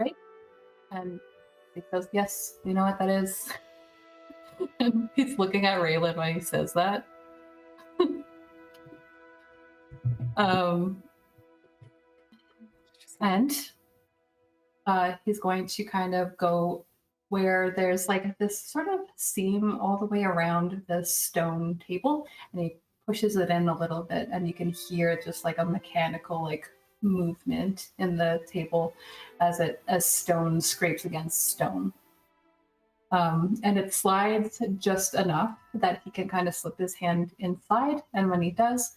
A: right? And because, yes, you know what that is. And he's looking at Raelynn when he says that. And he's going to kind of go where there's like this sort of seam all the way around the stone table, and he pushes it in a little bit, and you can hear just like a mechanical like movement in the table as stone scrapes against stone. And it slides just enough that he can kind of slip his hand inside, and when he does,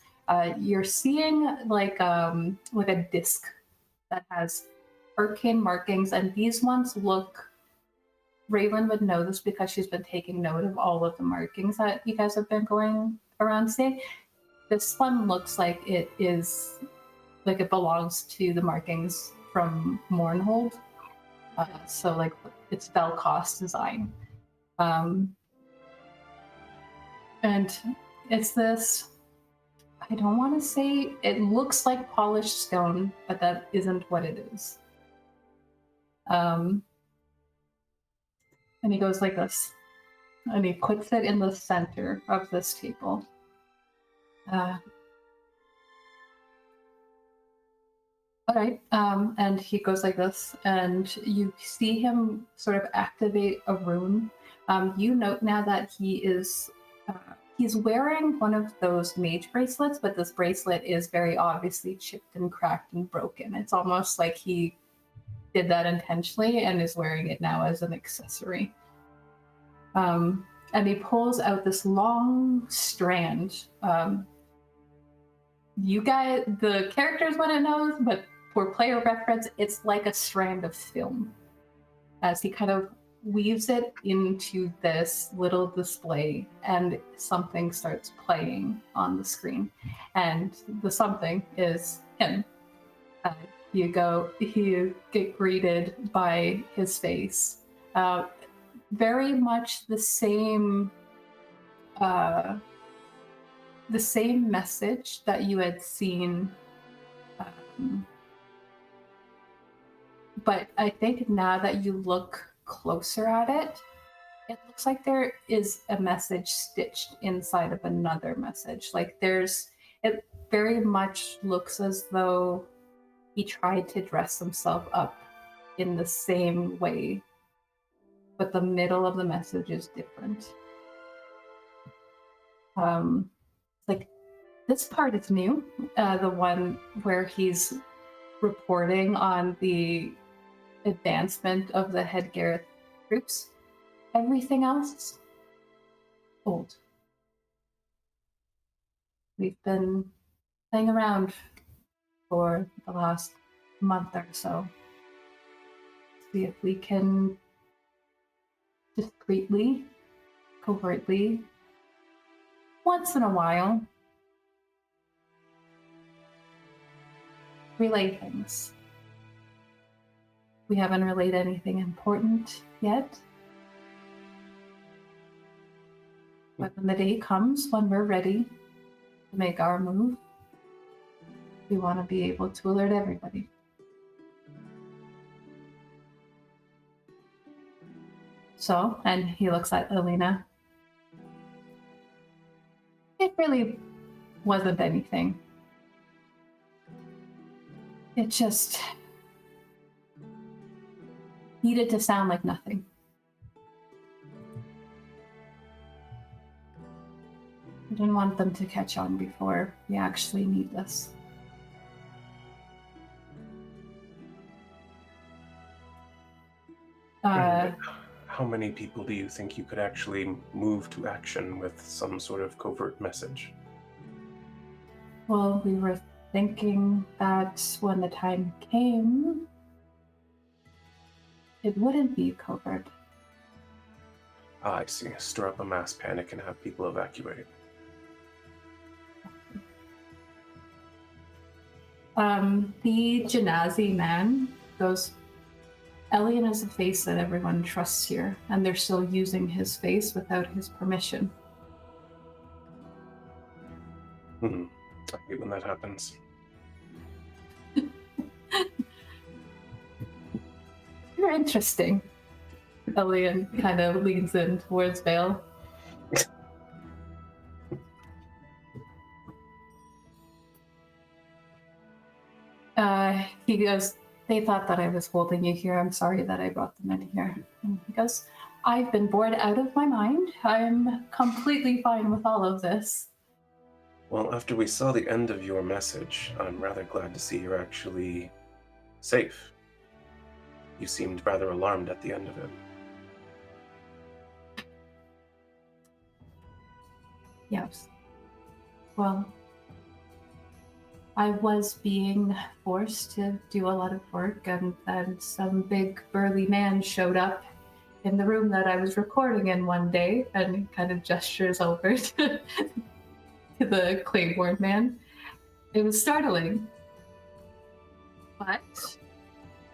A: you're seeing like a disc that has arcane markings, and these ones look. Raelynn would know this because she's been taking note of all of the markings that you guys have been going around seeing. This one looks like it is like it belongs to the markings from Mournhold. So like it's Vel'Koz design. And it's this, I don't want to say, it looks like polished stone, but that isn't what it is. And he goes like this, and he puts it in the center of this table. All right, and he goes like this, and you see him sort of activate a rune. You note now that he's wearing one of those mage bracelets, but this bracelet is very obviously chipped and cracked and broken. It's almost like he did that intentionally and is wearing it now as an accessory. And he pulls out this long strand. You guys, the characters wouldn't know, but for player reference, it's like a strand of film. As he kind of weaves it into this little display, and something starts playing on the screen. And the something is him. You get greeted by his face. Very much the same message that you had seen. But I think now that you look closer at it, it looks like there is a message stitched inside of another message. Like it very much looks as though he tried to dress himself up in the same way, but the middle of the message is different. Like this part is new, the one where he's reporting on the advancement of the Headgareth troops. Everything else, old. We've been playing around for the last month or so. See if we can discreetly, covertly, once in a while, relay things. We haven't relayed anything important yet. But when the day comes, when we're ready to make our move, we want to be able to alert everybody. So, and he looks at Alina. It really wasn't anything. needed to sound like nothing. I didn't want them to catch on before we actually need this.
C: How many people do you think you could actually move to action with some sort of covert message?
A: Well, we were thinking that when the time came, it wouldn't be covert.
C: Ah, I see. Stir up a mass panic and have people evacuate.
A: The Genasi man goes, Elian is a face that everyone trusts here, and they're still using his face without his permission.
C: I hate when that happens.
A: You're interesting. Elian kind of leans in towards Vale. He goes, they thought that I was holding you here. I'm sorry that I brought them in here. And he goes, I've been bored out of my mind. I'm completely fine with all of this.
C: Well, after we saw the end of your message, I'm rather glad to see you're actually safe. You seemed rather alarmed at the end of it.
A: Yes. Well, I was being forced to do a lot of work, and then some big burly man showed up in the room that I was recording in one day and kind of gestures over to the Claymore man. It was startling. But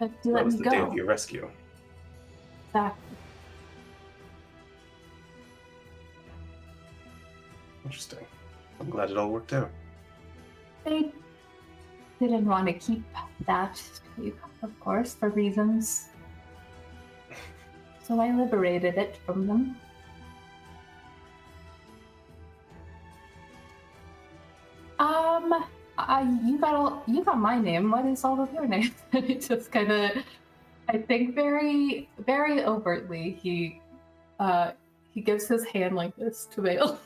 A: you
C: That
A: let
C: was
A: me
C: the day
A: go.
C: of your rescue.
A: Exactly.
C: Interesting. I'm glad it all worked out.
A: They didn't want to keep that tape, of course, for reasons. So I liberated it from them. You got my name. What is all of your names? And he just kind of, I think, very, very overtly, he gives his hand like this to Vale.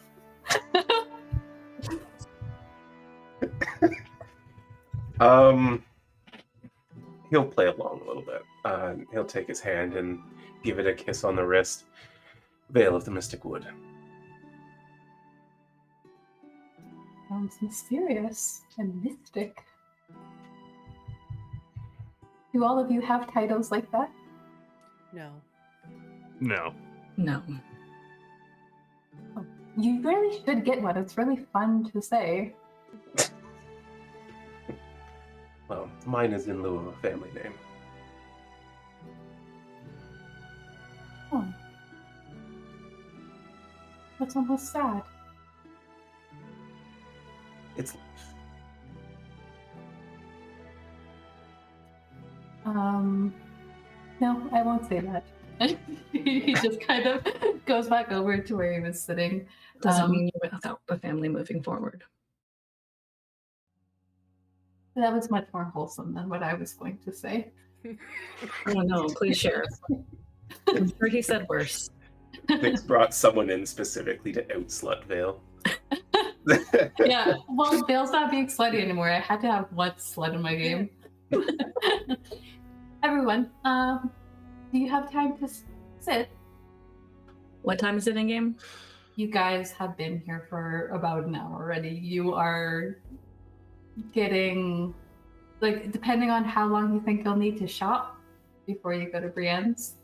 C: He'll play along a little bit. He'll take his hand and give it a kiss on the wrist. Veil of the Mystic Wood.
A: Sounds mysterious and mystic. Do all of you have titles like that?
B: No.
E: No.
D: No.
A: Oh, you really should get one. It's really fun to say.
C: Well, mine is in lieu of a family name.
A: Oh. That's almost sad.
C: It's
A: No, I won't say that. He just kind of goes back over to where he was sitting.
D: Doesn't mean you're without a family moving forward.
A: That was much more wholesome than what I was going to say.
D: Oh no, please share. I'm sure he said worse.
C: Vixx brought someone in specifically to outslut Veil.
A: Yeah, well, Vale's not being slutty anymore. I had to have one slut in my game. Everyone, do you have time to sit?
D: What time is it in game?
A: You guys have been here for about an hour already. You are getting, like, depending on how long you think you'll need to shop before you go to Brienne's.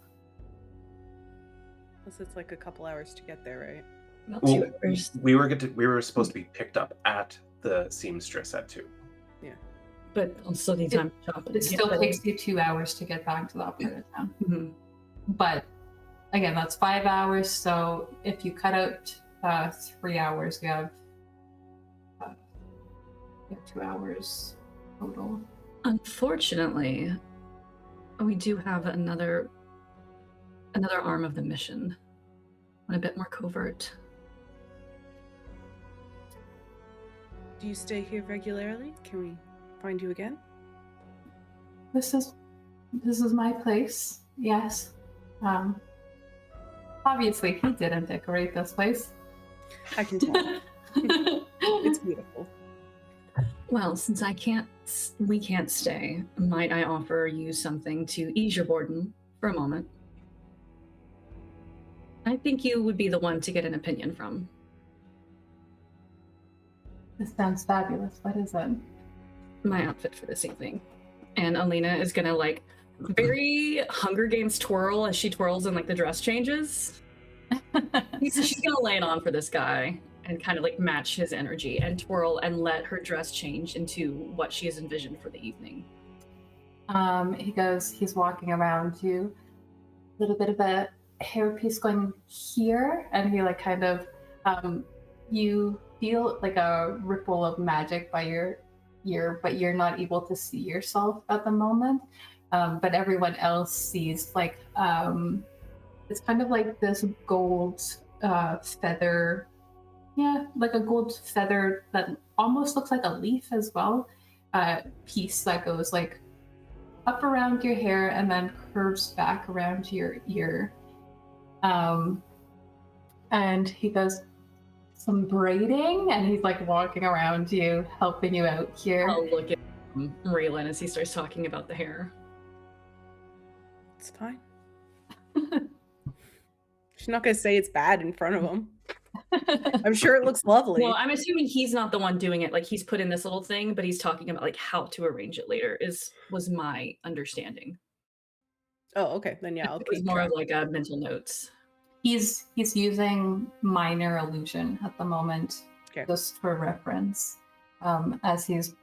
B: Plus, it's like a couple hours to get there, right?
D: About
C: Well,
D: 2 hours.
C: we were supposed to be picked up at the seamstress at 2.
D: But I'll still need time to shop.
A: It still takes you 2 hours to get back to that part of town.
D: Mm-hmm.
A: But again, that's 5 hours. So if you cut out 3 hours, you have 2 hours total.
D: Unfortunately, we do have another arm of the mission. One a bit more covert.
B: Do you stay here regularly? Can we find you again?
A: This is my place. Yes. Obviously, he didn't decorate this place.
B: I can tell. It's beautiful.
D: Well, since we can't stay, might I offer you something to ease your boredom for a moment? I think you would be the one to get an opinion from.
A: This sounds fabulous. What is it?
D: My outfit for this evening. And Alina is gonna like very Hunger Games twirl as she twirls and like the dress changes. She's gonna lay it on for this guy and kind of like match his energy and twirl and let her dress change into what she has envisioned for the evening.
A: He's walking around you, a little bit of a hairpiece going here, and he like kind of, you feel like a ripple of magic by your ear, but you're not able to see yourself at the moment. But everyone else sees like, it's kind of like this gold feather. Yeah, like a gold feather that almost looks like a leaf as well. Piece that goes like up around your hair and then curves back around your ear. And he does some braiding, and he's like walking around you, helping you out here.
D: I'll look at Raelynn as he starts talking about the hair.
B: It's fine. She's not gonna say it's bad in front of him. I'm sure it looks lovely.
D: Well, I'm assuming he's not the one doing it. Like he's put in this little thing, but he's talking about like how to arrange it later. Was my understanding.
B: Oh, okay. Then yeah, I'll
D: It was
B: keep
D: more
B: track.
D: of like a mental notes.
A: He's using minor illusion at the moment,
B: Okay.
A: just for reference, as he's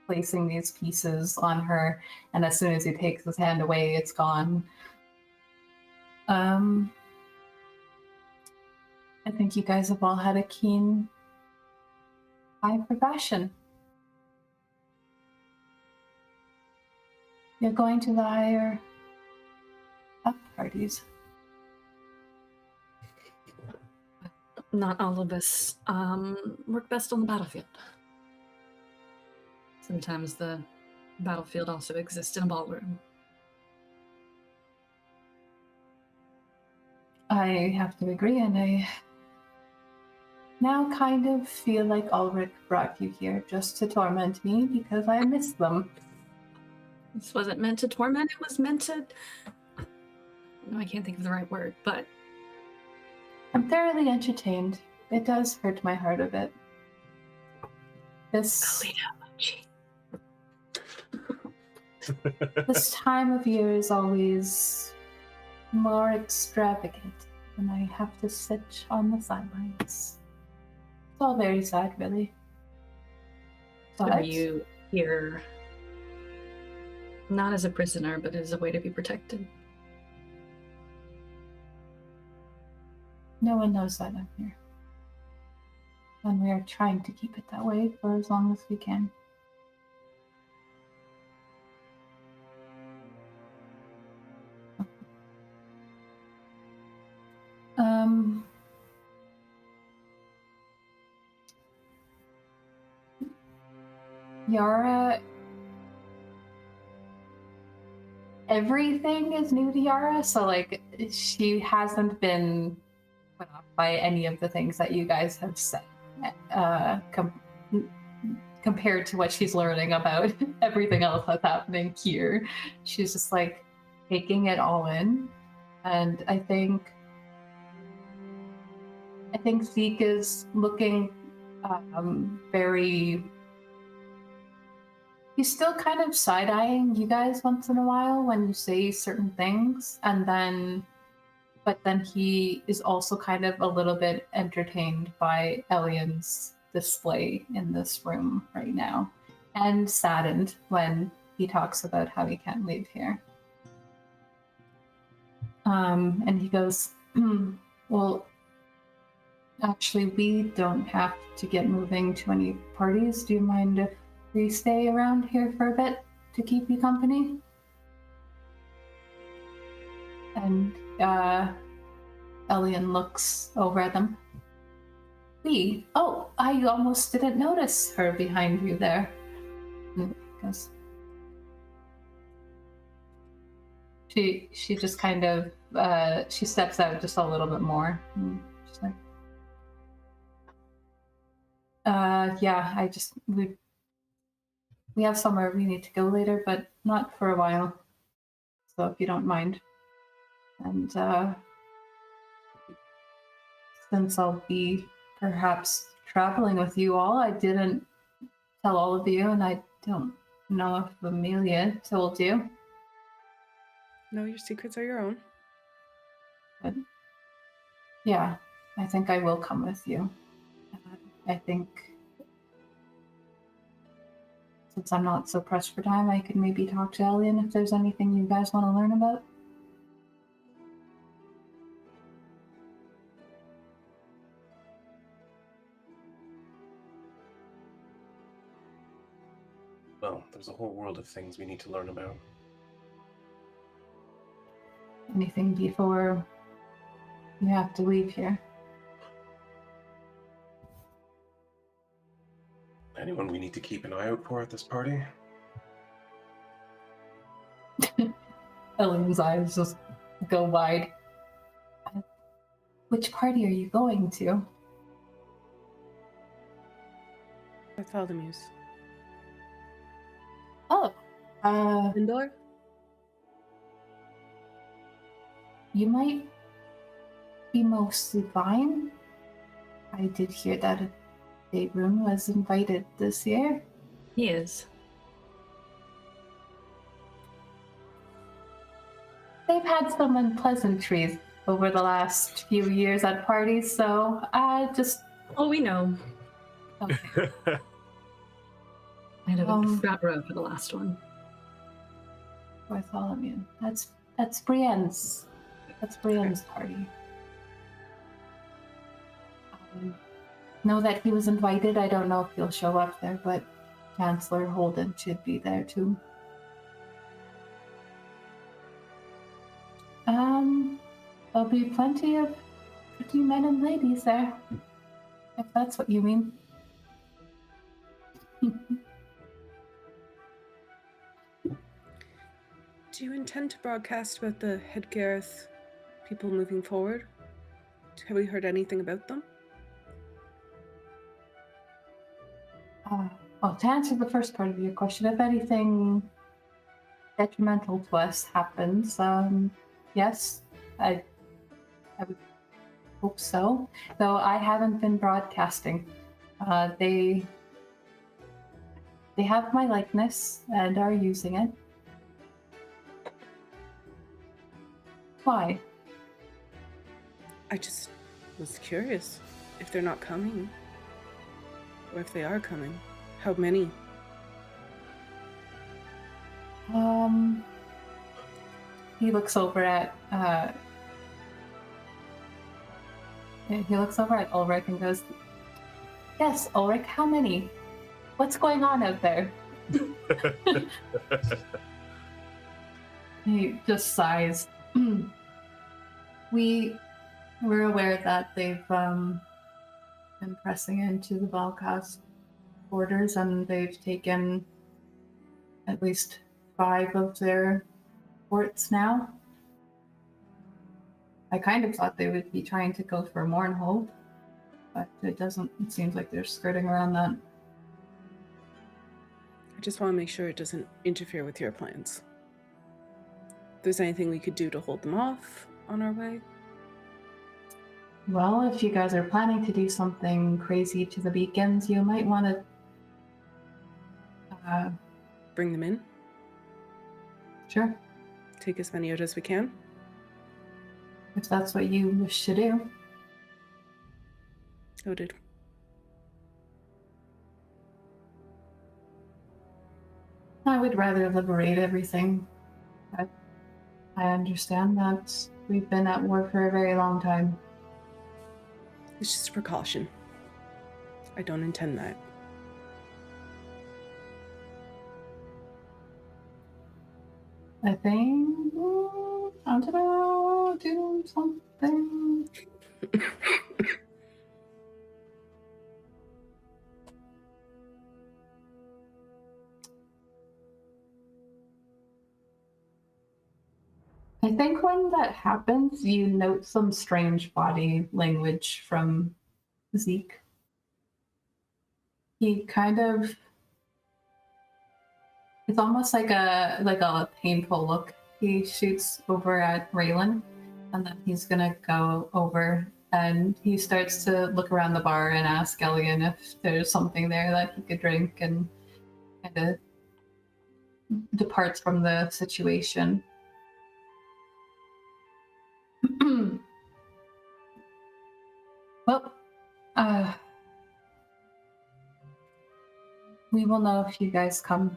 A: placing these pieces on her, and as soon as he takes his hand away, it's gone. I think you guys have all had a keen eye for fashion. You're going to the higher up parties.
D: Not all of us work best on the battlefield. Sometimes the battlefield also exists in a ballroom.
A: I have to agree, and I now kind of feel like Ulrich brought you here just to torment me because I miss them.
D: This wasn't meant to torment, it was meant to... No, I can't think of the right word, but...
A: I'm thoroughly entertained. It does hurt my heart a bit. This time of year is always more extravagant, and I have to sit on the sidelines. It's all very sad, really.
D: Are
A: But
D: you here not as a prisoner, but as a way to be protected?
A: no one knows that I'm here. And we are trying to keep it that way for as long as we can. Yara, everything is new to Yara, so like she hasn't been put off by any of the things that you guys have said, compared to what she's learning about everything else that's happening here. She's just like taking it all in, and I think Zeke is looking very. He's still kind of side-eyeing you guys once in a while when you say certain things, but then he is also kind of a little bit entertained by Elian's display in this room right now, and saddened when he talks about how he can't leave here. And he goes, well, actually, we don't have to get moving to any parties. Do you mind if we stay around here for a bit to keep you company? And Elian looks over at them. Oh, I almost didn't notice her behind you there. And he goes, She just kind of she steps out just a little bit more. She's like, yeah, we have somewhere we need to go later, but not for a while. So if you don't mind. And since I'll be perhaps traveling with you all, I didn't tell all of you, and I don't know if Amelia told you.
B: No, your secrets are your own.
A: But yeah, I think I will come with you. I think since I'm not so pressed for time, I could maybe talk to Raelynn if there's anything you guys want to learn about.
C: Well, there's a whole world of things we need to learn about.
A: Anything before you have to leave here?
C: Anyone we need to keep an eye out for at this party?
A: Raelynn's eyes just go wide. Which party are you going to?
B: Bartholomew's.
A: Oh,
B: Indoor?
A: you might be mostly fine. I did hear that Dagrun was invited this year.
D: He is.
A: They've had some unpleasantries over the last few years at parties, so I just...
D: Oh, we know.
A: Okay.
D: I had a front row for the last one.
A: Bartholomew. That's Brienne's. That's Brienne's party. Know that he was invited. I don't know if he'll show up there, but Chancellor Holden should be there too. There'll be plenty of pretty men and ladies there, if that's what you mean.
B: Do you intend to broadcast about the head Gareth people moving forward? Have we heard anything about them?
A: Well, to answer the first part of your question, if anything detrimental to us happens, yes, I would hope so. Though I haven't been broadcasting. They have my likeness and are using it. Why?
B: I just was curious if they're not coming. Or if they are coming. How many?
A: He looks over at Ulrich and goes, "Yes, Ulrich, how many? What's going on out there?" He just sighs. We're aware that they've been pressing into the Valkas borders, and they've taken at least 5 of their forts now. I kind of thought they would be trying to go for Mournhold, but it seems like they're skirting around that.
B: I just want to make sure it doesn't interfere with your plans. If there's anything we could do to hold them off on our way.
A: Well, if you guys are planning to do something crazy to the beacons, you might want to
B: Bring them in.
A: sure,
B: Take as many out as we can.
A: if that's what you wish to do.
B: Noted.
A: I would rather liberate everything. But I understand that we've been at war for a very long time.
B: It's just a precaution. I don't intend that.
A: I think I'm gonna do something. I think when that happens, you note some strange body language from Zeke. He kind of, it's almost like a painful look. He shoots over at Raelynn, and then he's gonna go over and he starts to look around the bar and ask Elian if there's something there that he could drink, and kind of departs from the situation. Well, we will know if you guys come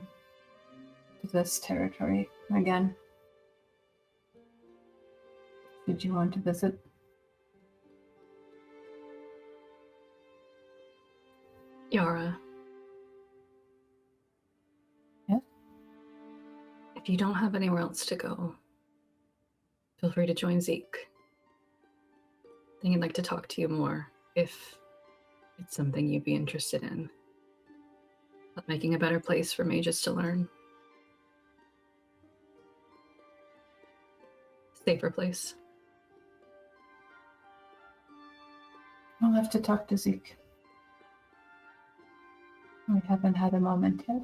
A: to this territory again. Did you want to visit?
D: Yara.
A: Yes?
D: If you don't have anywhere else to go, feel free to join Zeke. I think I'd like to talk to you more if it's something you'd be interested in. About making a better place for mages to learn. Safer place.
A: I'll have to talk to Zeke. We haven't had a moment yet.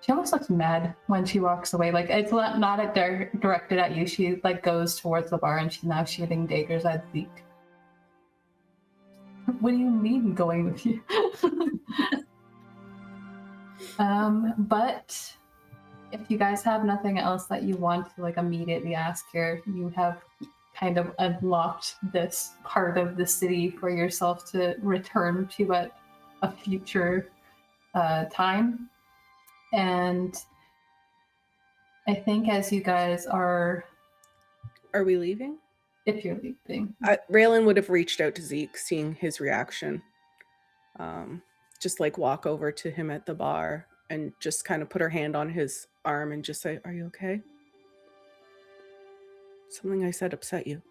A: She almost looks mad when she walks away. Like, it's not directed at you. She like goes towards the bar and she's now shooting daggers at Zeke. What do you mean going with you? But if you guys have nothing else that you want to like immediately ask here, you have kind of unlocked this part of the city for yourself to return to at a future time. And I think as you guys are
B: we leaving?
A: If you're leaving.
B: Raelynn would have reached out to Zeke, seeing his reaction. Just like walk over to him at the bar and just kind of put her hand on his arm and just say, "Are you okay? Something I said upset you?"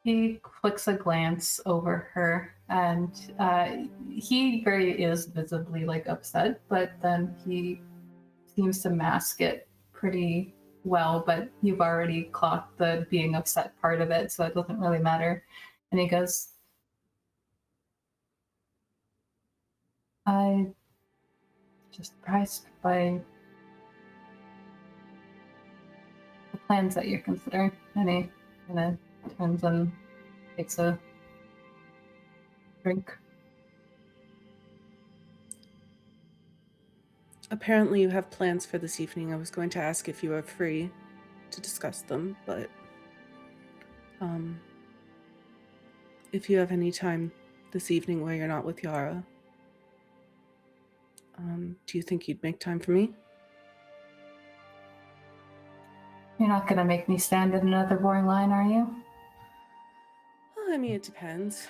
A: He flicks a glance over her, and he is visibly like upset, but then he seems to mask it pretty well. But you've already clocked the being upset part of it, so it doesn't really matter. And he goes, "I'm just surprised by the plans that you're considering." And he kind of turns and takes a drink.
B: Apparently you have plans for this evening. I was going to ask if you are free to discuss them, but if you have any time this evening where you're not with Yara, do you think you'd make time for me?
A: You're not gonna make me stand in another boring line, are you?
B: Well, I mean, it depends.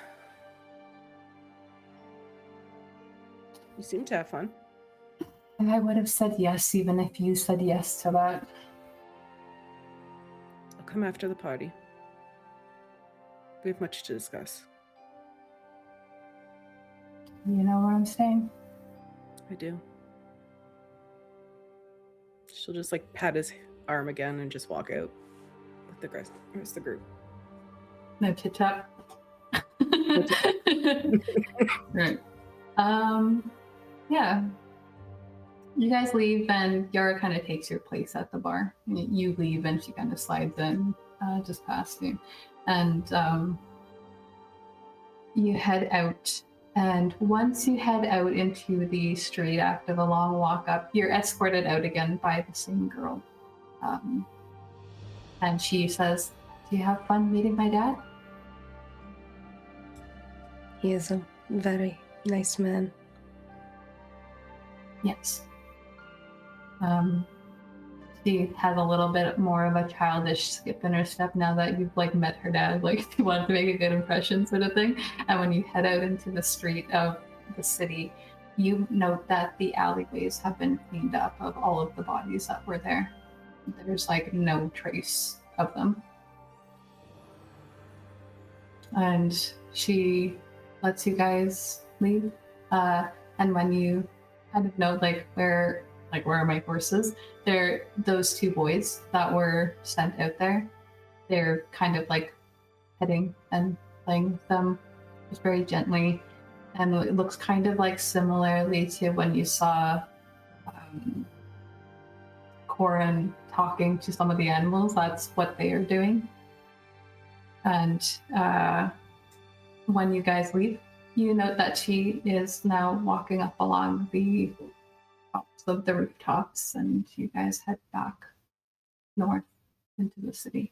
B: You seem to have fun.
A: And I would have said yes even if you said yes to that.
B: I'll come after the party. We have much to discuss.
A: You know what I'm saying?
B: I do. She'll just like pat his arm again and just walk out with the rest of the group.
A: No chit chat. Right. Yeah. You guys leave, and Yara kind of takes your place at the bar. You leave, and she kind of slides in just past you. And you head out. And once you head out into the street after the long walk up, you're escorted out again by the same girl. And she says, "Do you have fun meeting my dad?"
F: He is a very nice man.
A: Yes. She has a little bit more of a childish skip in her step now that you've like met her dad, like you wanted to make a good impression sort of thing. And when you head out into the street of the city, you note that the alleyways have been cleaned up of all of the bodies that were there. There's like no trace of them. and she lets you guys leave. And when you kind of know where are my horses, they're those two boys that were sent out there. They're kind of petting and playing with them just very gently, and it looks kind of similarly to when you saw Orren talking to some of the animals. That's what they are doing. And when you guys leave, you note that she is now walking up along the tops of the rooftops, and you guys head back north into the city,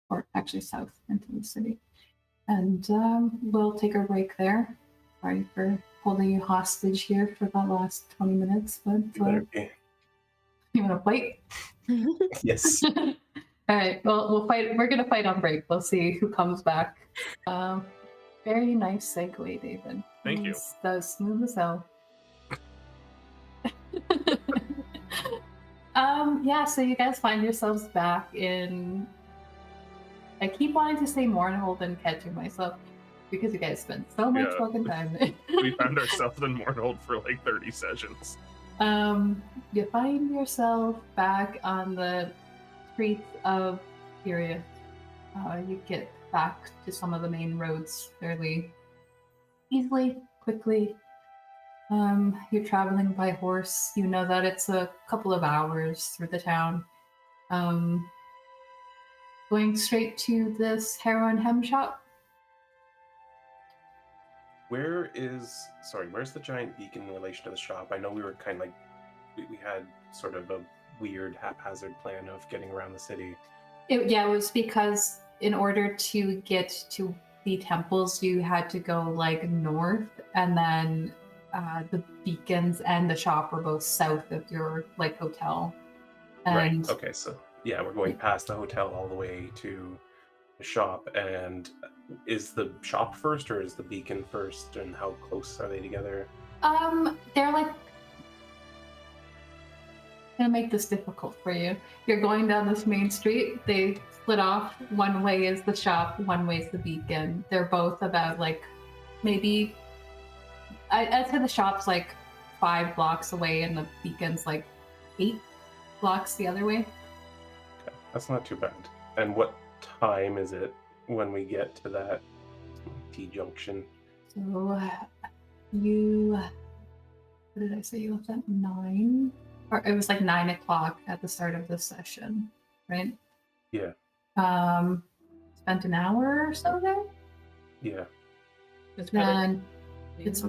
A: or actually south into the city. And we'll take a break there. Sorry for holding you hostage here for the last 20 minutes, but you want to fight?
C: Yes.
A: All right. Well, we'll fight. We're gonna fight on break. We'll see who comes back. Very nice segue, David.
E: Thank you.
A: That was smooth as hell. Yeah. So you guys find yourselves back in. I keep wanting to say Mournhold and catching myself because you guys spent so much fucking time there.
E: We found ourselves in Mournhold for 30 sessions.
A: You find yourself back on the streets of Pyrralith. You get back to some of the main roads fairly easily, quickly. You're traveling by horse. You know that it's a couple of hours through the town. Going straight to this harrow and hem shop.
C: Where's the giant beacon in relation to the shop? I know we were kind of we had sort of a weird haphazard plan of getting around the city.
A: It was because in order to get to the temples, you had to go north, and then the beacons and the shop were both south of your hotel. And
C: right. Okay. So yeah, we're going past the hotel all the way to the shop. And is the shop first or is the beacon first? And how close are they together?
A: They're gonna make this difficult for you. You're going down this main street. They split off. One way is the shop, one way is the beacon. They're both about maybe I'd say the shop's 5 blocks away and the beacon's 8 blocks the other way.
C: Okay, that's not too bad. And what time is it when we get to that T-junction?
A: So what did I say? You left at 9? Or it was 9 o'clock at the start of this session, right?
C: Yeah.
A: Spent an hour or so there?
C: Yeah.
A: Then it's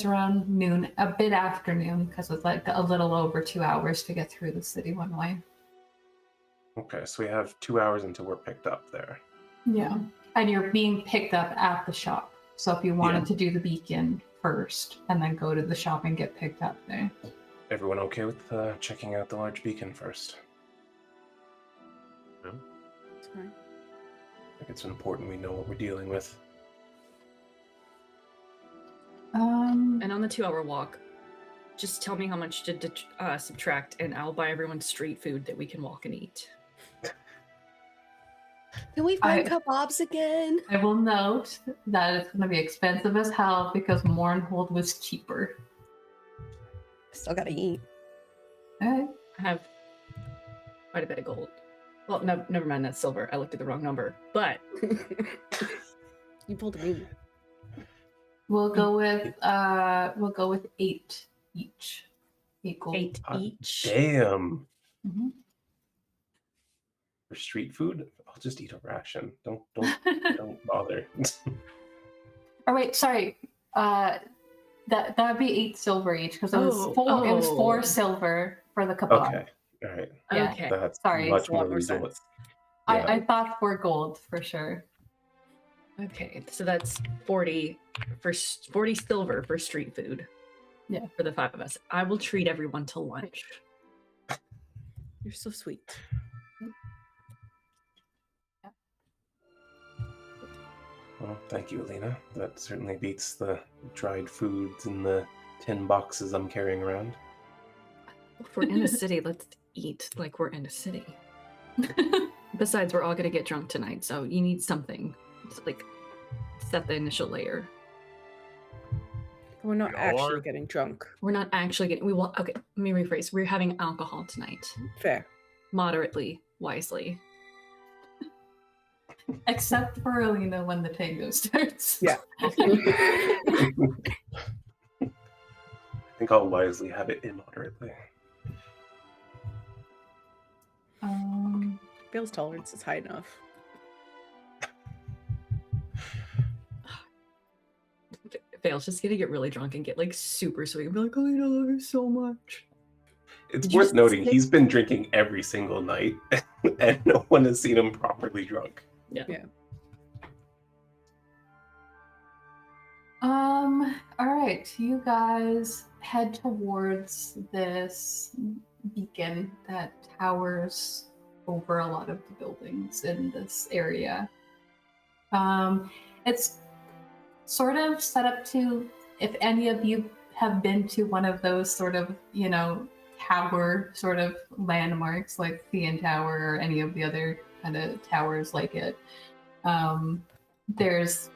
A: around noon, a bit after noon, because it's a little over 2 hours to get through the city one way.
C: Okay, so we have 2 hours until we're picked up there.
A: Yeah, and you're being picked up at the shop. So if you wanted to do the beacon first and then go to the shop and get picked up there.
C: Everyone okay with checking out the large beacon first?
E: No?
B: That's fine.
C: I think it's important we know what we're dealing with.
D: And on the 2-hour walk, just tell me how much to subtract, and I'll buy everyone street food that we can walk and eat.
F: Can we find kebabs again?
A: I will note that it's going to be expensive as hell because Mournhold was cheaper.
F: Still gotta eat.
A: All right.
D: I have quite a bit of gold. Well, no, never mind. That's silver. I looked at the wrong number. But
B: You pulled me.
A: We'll go with 8 each. 8 gold.
D: 8 each.
C: Damn.
A: Mm-hmm.
C: For street food, I'll just eat a ration. Don't bother.
A: Oh wait, sorry. That'd be 8 silver each because it was 4. It was 4 silver for the kebab.
C: Okay. All right.
A: Yeah.
D: Okay.
C: That's
A: Sorry,
C: much
D: it's a lot
C: more
D: more
C: reasonable.
D: sense.
C: Yeah.
A: I thought 4 gold for sure.
D: Okay, so that's 40 silver for street food.
A: Yeah.
D: For the 5 of us. I will treat everyone to lunch.
B: You're so sweet.
C: Well, thank you, Alina. That certainly beats the dried foods in the 10 boxes I'm carrying around.
D: If we're in a city, let's eat like we're in a city. Besides, we're all gonna get drunk tonight, so you need something. It's set the initial layer.
B: We're not
E: We all
B: actually
E: are.
B: getting drunk.
D: We're not actually getting. We will. Okay, let me rephrase. We're having alcohol tonight,
B: Fair.
D: moderately, wisely.
A: Except for Alina when the tango starts.
B: Yeah.
C: I think I'll wisely have it immoderately.
B: Bill's tolerance is high enough.
D: Fails just gonna get really drunk and get like super sweet and be like, "Alina, I love you so much."
C: It's
D: Did you
C: worth
D: just
C: noting
D: say-
C: he's been drinking every single night, and no one has seen him properly drunk.
D: Yeah.
A: All right, you guys head towards this beacon that towers over a lot of the buildings in this area. It's sort of set up to, if any of you have been to one of those sort of, tower sort of landmarks like the Tower or any of the other kind of towers like it, there's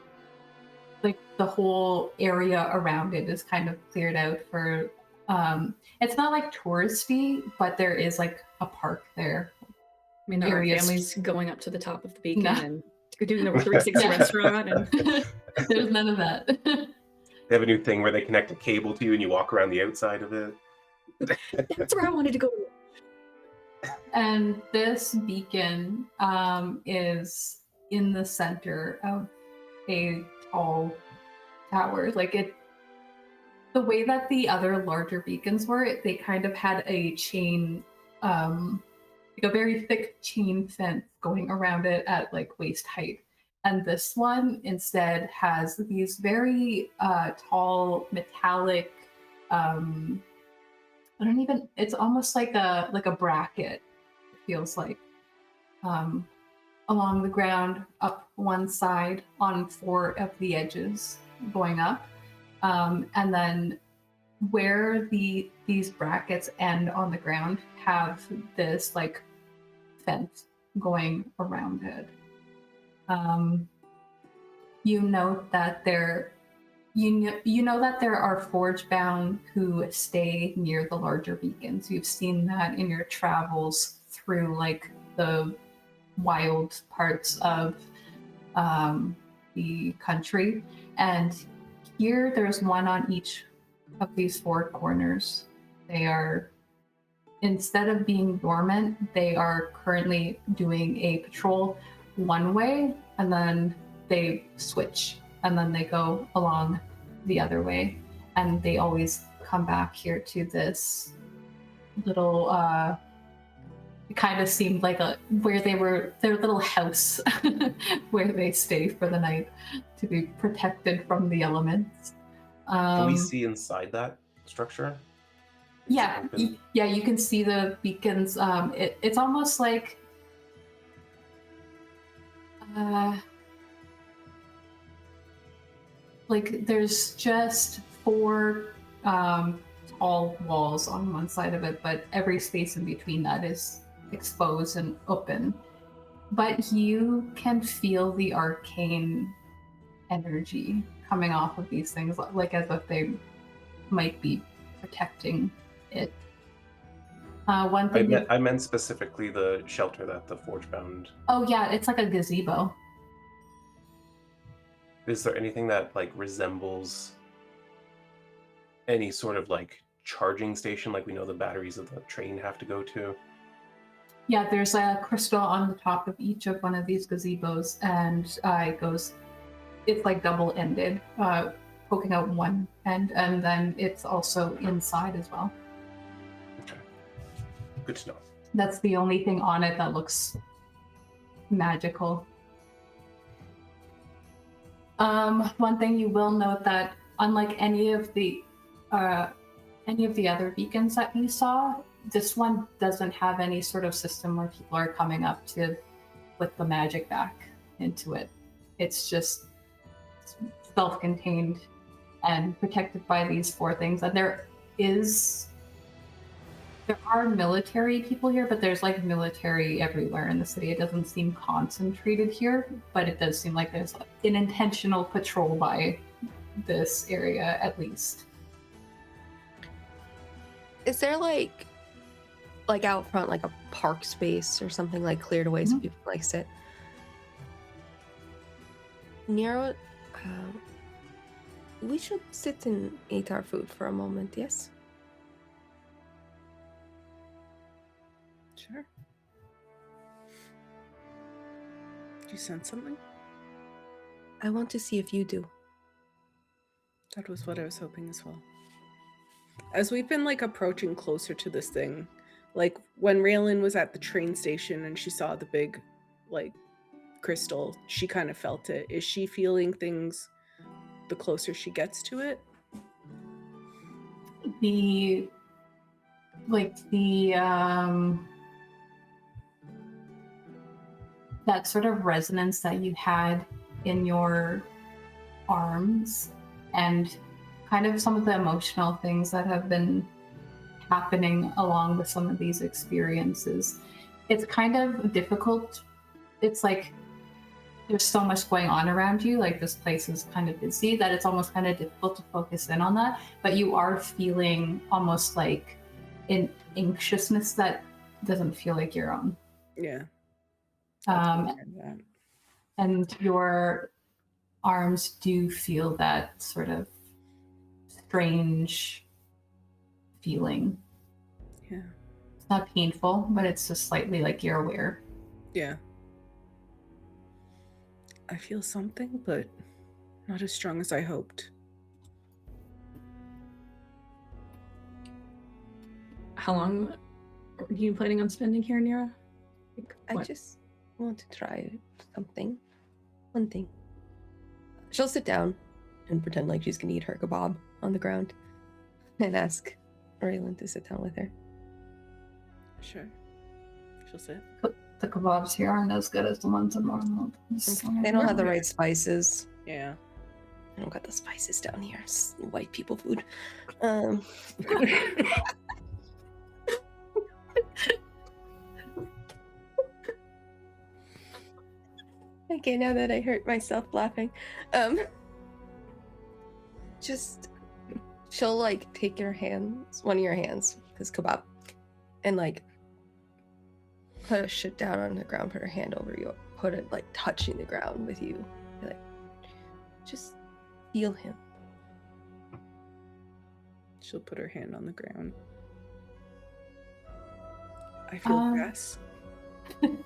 A: like the whole area around it is kind of cleared out for, it's not like touristy, but there is like a park there.
D: I mean, there are
A: Areas-
D: families going up to the top of the beacon
A: No.
D: and doing the 360 restaurant, and
A: There's none of that.
C: They have a new thing where they connect a cable to you and you walk around the outside of it.
D: that's where I wanted to go.
A: And this beacon is in the center of a tall tower. The way that the other larger beacons were, they kind of had a chain, like a very thick chain fence going around it at like waist height. And this one instead has these very tall metallic, it's almost like a bracket, it feels like, along the ground, up one side on 4 of the edges going up. And then where these brackets end on the ground have this like fence going around it. You note that there are forge-bound who stay near the larger beacons. You've seen that in your travels through like the wild parts of the country. And here there's one on each of these 4 corners. They are, instead of being dormant, they are currently doing a patrol one way, and then they switch, and then they go along the other way, and they always come back here to this little it kind of seemed like their little house where they stay for the night to be protected from the elements.
C: Can we see inside that structure? Is it
A: Yeah,
C: open?
A: yeah, you can see the beacons. It's almost like there's just 4 tall walls on one side of it, but every space in between that is exposed and open. But you can feel the arcane energy coming off of these things, like as if they might be protecting it. One thing
C: I meant specifically the shelter that the forge-bound.
A: oh yeah, it's like a gazebo.
C: Is there anything that like resembles any sort of like charging station, like we know the batteries of the train have to go to?
A: Yeah, there's a crystal on the top of each of one of these gazebos, and it's like double-ended, poking out one end, and then it's also inside as well.
C: Okay, good to know.
A: That's the only thing on it that looks magical. One thing you will note that unlike any of the other beacons that you saw, this one doesn't have any sort of system where people are coming up to put the magic back into it. It's just self-contained and protected by these 4 things. And there is There are military people here, but there's like military everywhere in the city. It doesn't seem concentrated here, but it does seem like there's an intentional patrol by this area at least.
F: Is there like out front, like a park space or something like cleared away so people can like sit? Nyra, we should sit and eat our food for a moment, yes?
B: Sure. Do you sense something?
F: I want to see if you do.
B: That was what I was hoping as well. As we've been like approaching closer to this thing, like when Raelynn was at the train station and she saw the big like crystal, she kind of felt it. Is she feeling things the closer she gets to it?
A: That sort of resonance that you had in your arms and kind of some of the emotional things that have been happening along with some of these experiences. It's kind of difficult. It's like there's so much going on around you, like this place is kind of busy, that it's almost kind of difficult to focus in on that, but you are feeling almost like an anxiousness that doesn't feel like your own.
B: Yeah.
A: And your arms do feel that sort of strange feeling.
B: Yeah.
A: It's not painful, but it's just slightly like you're aware.
B: Yeah. I feel something, but not as strong as I hoped.
D: How long are you planning on spending here, Nyra?
F: I just want to try something. One thing. She'll sit down and pretend like she's gonna eat her kebab on the ground and ask Raelynn to sit down with her.
B: Sure. She'll sit.
A: The kebabs here aren't as good as the ones in normal.
F: They don't have the right spices.
B: Yeah.
F: I don't got the spices down here. It's white people food. Okay, now that I hurt myself laughing, just she'll like take your hands, one of your hands, because kebab, and like put a shit down on the ground, put her hand over you, put it like touching the ground with you, like just feel him.
B: She'll put her hand on the ground. I feel grass.
F: No,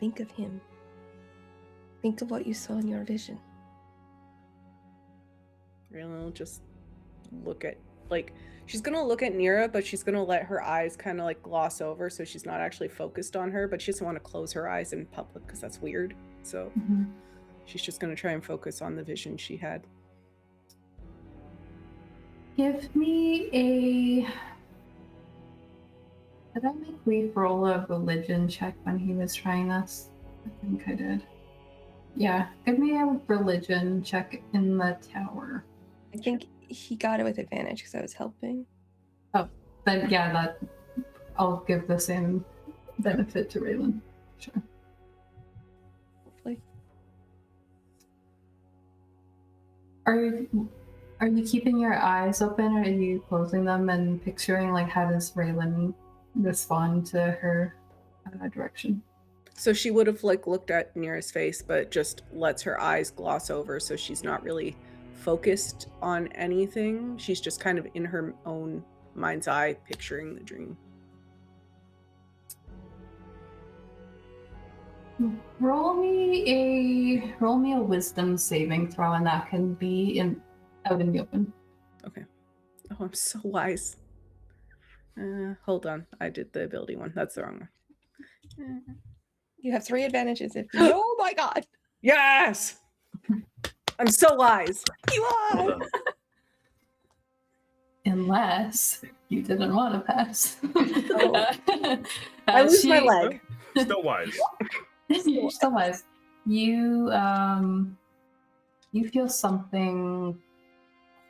F: think of him. Think of what you saw in your vision.
B: Raelynn will just look at, like, she's gonna look at Nyra, but she's gonna let her eyes kind of like gloss over, so she's not actually focused on her, but she doesn't want to close her eyes in public because that's weird. So she's just gonna try and focus on the vision she had.
A: Give me a... Did I make Leif roll a religion check when he was trying this? I think I did. Yeah, give me a religion check in the tower.
F: I think he got it with advantage because I was helping.
A: Oh, then yeah, that I'll give the same benefit to Raelynn. Sure.
F: Hopefully.
A: Are you keeping your eyes open, or are you closing them and picturing like how does Raelynn respond to her direction?
B: So she would have like looked at Nyra's face, but just lets her eyes gloss over, so she's not really focused on anything. She's just kind of in her own mind's eye picturing the dream.
A: Roll me a wisdom saving throw, and that can be out in the open.
B: Okay. Oh, I'm so wise. Hold on. I did the ability one. That's the wrong one.
F: You have 3 advantages if you... Oh my god!
B: Yes! I'm so wise.
F: You are!
A: Unless you didn't want to pass.
B: I lose my leg.
E: Still wise.
A: You're still wise. You feel something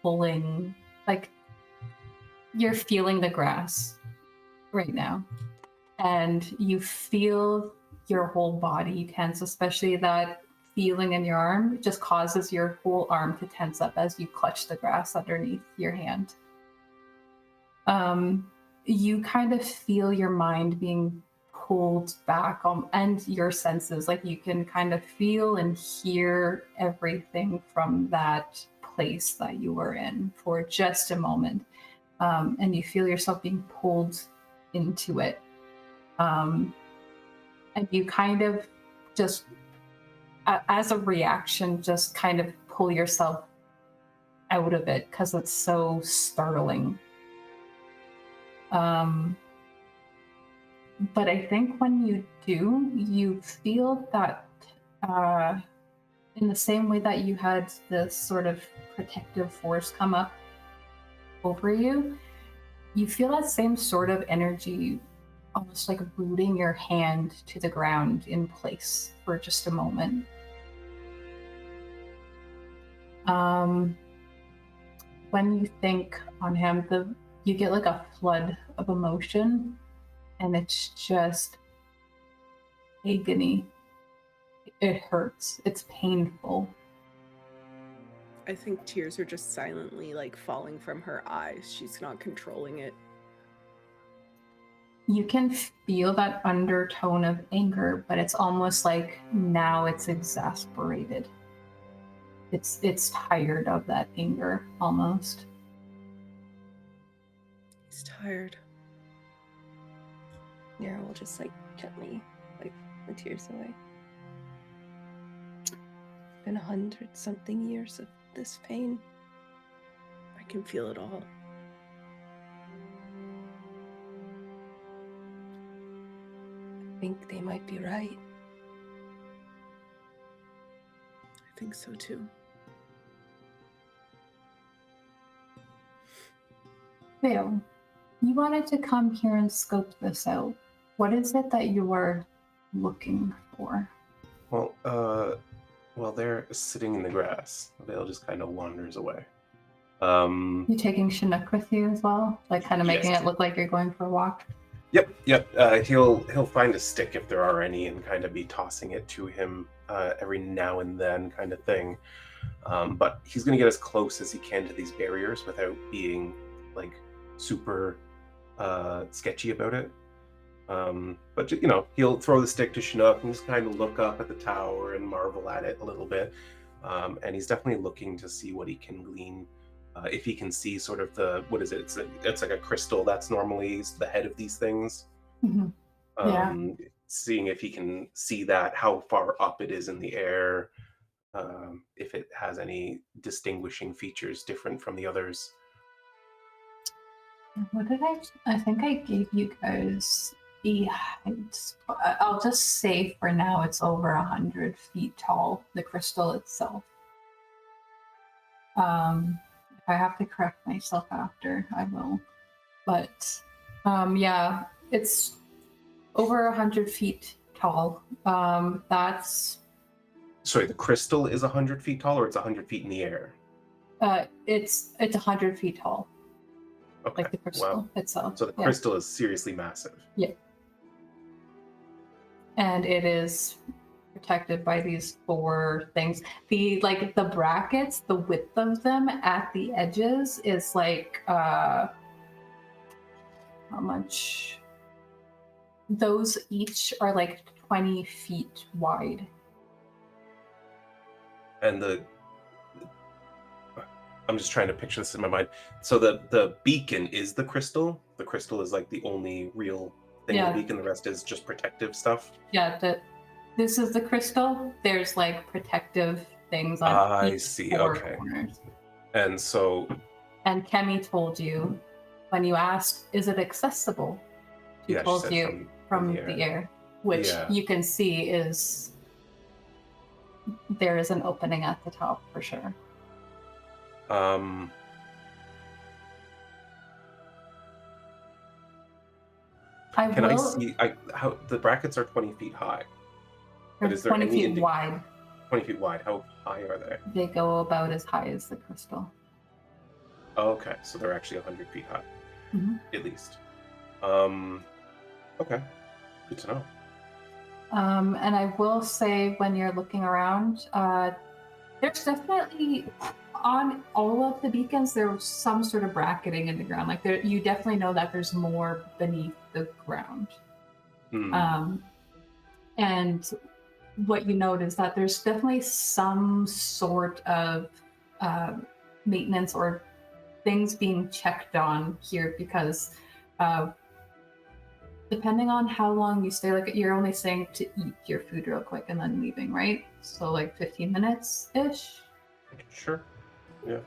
A: pulling, like you're feeling the grass right now, and you feel your whole body tense, especially that feeling in your arm. It just causes your whole arm to tense up as you clutch the grass underneath your hand. You kind of feel your mind being pulled back and your senses, like you can kind of feel and hear everything from that place that you were in for just a moment. And you feel yourself being pulled into it. And you kind of just, as a reaction, just kind of pull yourself out of it because it's so startling. But I think when you do, you feel that in the same way that you had this sort of protective force come up over you, you feel that same sort of energy almost like rooting your hand to the ground in place for just a moment. When you think on him, you get like a flood of emotion, and it's just agony. It hurts. It's painful.
B: I think tears are just silently like falling from her eyes. She's not controlling it.
A: You can feel that undertone of anger, but it's almost like now it's exasperated. It's tired of that anger almost.
B: He's tired.
F: Nyra will just like gently wipe the tears away. It's been 100-something years of this pain.
B: I can feel it all.
F: I think they might be right.
B: I think so too.
A: Vael, you wanted to come here and scope this out. What is it that you were looking for?
C: Well, they're sitting in the grass. Vael just kind of wanders away.
A: You taking Chinook with you as well? Like kind of making
C: Yes.
A: it look like you're going for a walk?
C: Yep. He'll find a stick if there are any, and kind of be tossing it to him every now and then, kind of thing. But he's going to get as close as he can to these barriers without being like super sketchy about it. But he'll throw the stick to Chinook and just kind of look up at the tower and marvel at it a little bit. And he's definitely looking to see what he can glean. If he can see sort of what is it? It's like a crystal that's normally the head of these things.
A: Mm-hmm.
C: Seeing if he can see that, how far up it is in the air, if it has any distinguishing features different from the others.
A: What did I think I gave you guys the height. I'll just say for now it's over 100 feet tall, the crystal itself. If I have to correct myself after, I will. But yeah, it's over 100 feet tall. That's...
C: Sorry, the crystal is 100 feet tall, or it's 100 feet in the air?
A: It's 100 feet tall.
C: Okay.
A: Like the crystal itself.
C: So the crystal is seriously massive.
A: Yeah. And it is protected by these 4 things. The brackets, the width of them at the edges is like how much? Those each are like 20 feet wide.
C: And I'm just trying to picture this in my mind. So the beacon is the crystal. The crystal is like the only real thing.
A: Yeah.
C: The beacon, the rest is just protective stuff.
A: Yeah, this is the crystal. There's like protective things on
C: I
A: each
C: see.
A: 4
C: Okay.
A: corners.
C: And so...
A: And Kemi told you, when you asked, is it accessible? She told
C: said
A: you from the air, which you can see is... There is an opening at the top for sure.
C: Can I see how the brackets are 20 feet high? But is there
A: 20 feet wide.
C: 20 feet wide. How high are they?
A: They go about as high as the crystal.
C: Oh, okay, so they're actually 100 feet high.
A: Mhm.
C: at least. Okay, good to know.
A: And I will say, when you're looking around, there's definitely on all of the beacons there's some sort of bracketing in the ground. Like there, you definitely know that there's more beneath the ground. And what you note is that there's definitely some sort of maintenance or things being checked on here, because depending on how long you stay, like you're only staying to eat your food real quick and then leaving, right? So like 15 minutes ish.
C: Sure. Yeah.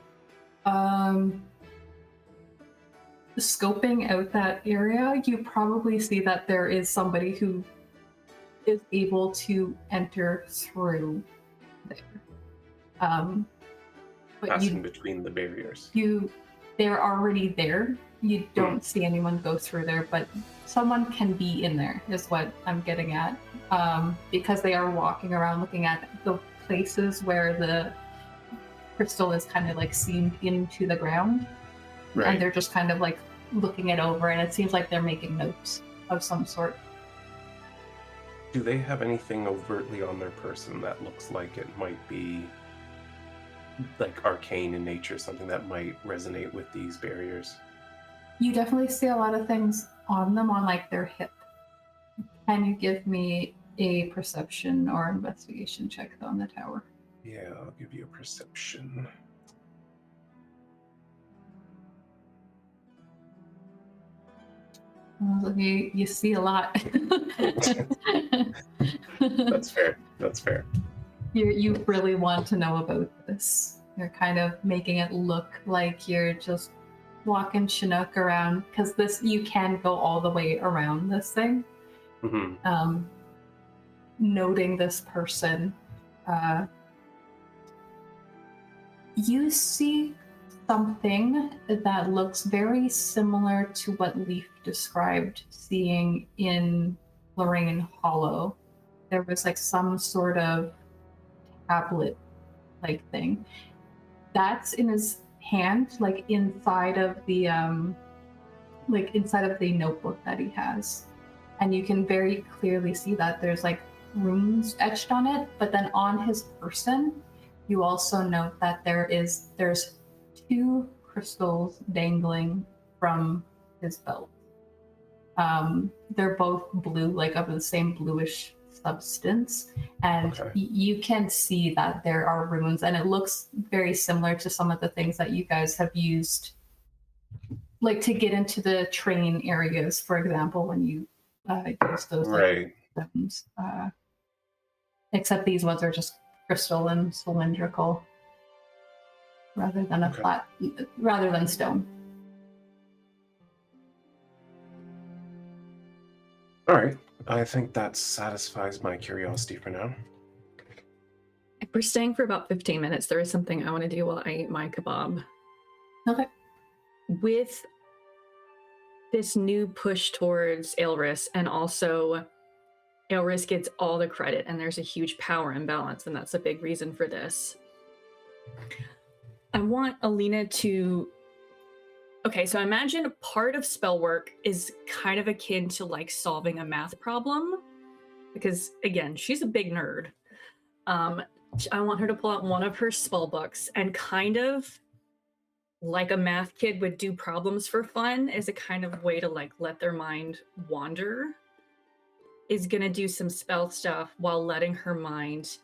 A: Scoping out that area, you probably see that there is somebody who is able to enter through there. But
C: Passing between the barriers.
A: They're already there. You don't see anyone go through there, but someone can be in there, is what I'm getting at. Because they are walking around looking at the places where the crystal is kind of like seamed into the ground.
C: Right.
A: And they're just kind of like looking it over, and it seems like they're making notes of some sort.
C: Do they have anything overtly on their person that looks like it might be like arcane in nature, something that might resonate with these barriers?
A: You definitely see a lot of things on them, on like their hip. Can you give me a perception or investigation check on the tower?
C: Yeah, I'll give you a perception.
A: You see a lot.
C: That's fair. That's fair.
A: You really want to know about this. You're kind of making it look like you're just walking Chinook around, because you can go all the way around this thing. Noting this person, you see something that looks very similar to what Leif described seeing in Lorraine Hollow. There was like some sort of tablet like thing that's in his hand, like inside of the notebook that he has, and you can very clearly see that there's like runes etched on it. But then on his person, you also note that there's 2 crystals dangling from his belt. They're both blue, like of the same bluish substance, and you can see that there are runes, and it looks very similar to some of the things that you guys have used, like to get into the train areas, for example, when you use those systems. Except these ones are just crystal and cylindrical, rather than stone.
C: All right. I think that satisfies my curiosity for now.
D: If we're staying for about 15 minutes, there is something I want to do while I eat my kebab.
A: Okay.
D: With this new push towards Aelris, and also Aelris gets all the credit, and there's a huge power imbalance, and that's a big reason for this. I want Alina to... Okay, so imagine part of spell work is kind of akin to like solving a math problem, because again, she's a big nerd. I want her to pull out one of her spell books and kind of like a math kid would do problems for fun, as a kind of way to like let their mind wander, is gonna do some spell stuff while letting her mind,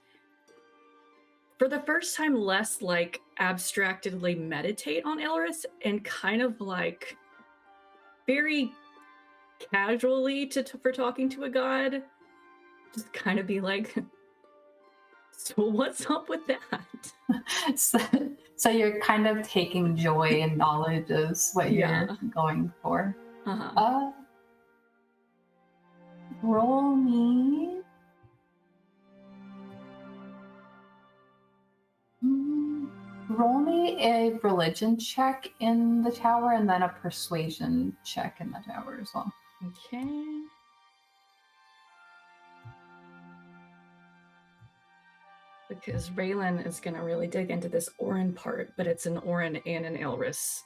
D: for the first time, less like abstractedly meditate on Aelris, and kind of like very casually for talking to a god, just kind of be like, so what's up with that?
A: So you're kind of taking joy in knowledge is what you're going for. Roll me. Roll me a religion check in the tower, and then a persuasion check in the tower as well.
D: Okay. Because Raelynn is going to really dig into this Orren part, but it's an Orren and an Aelris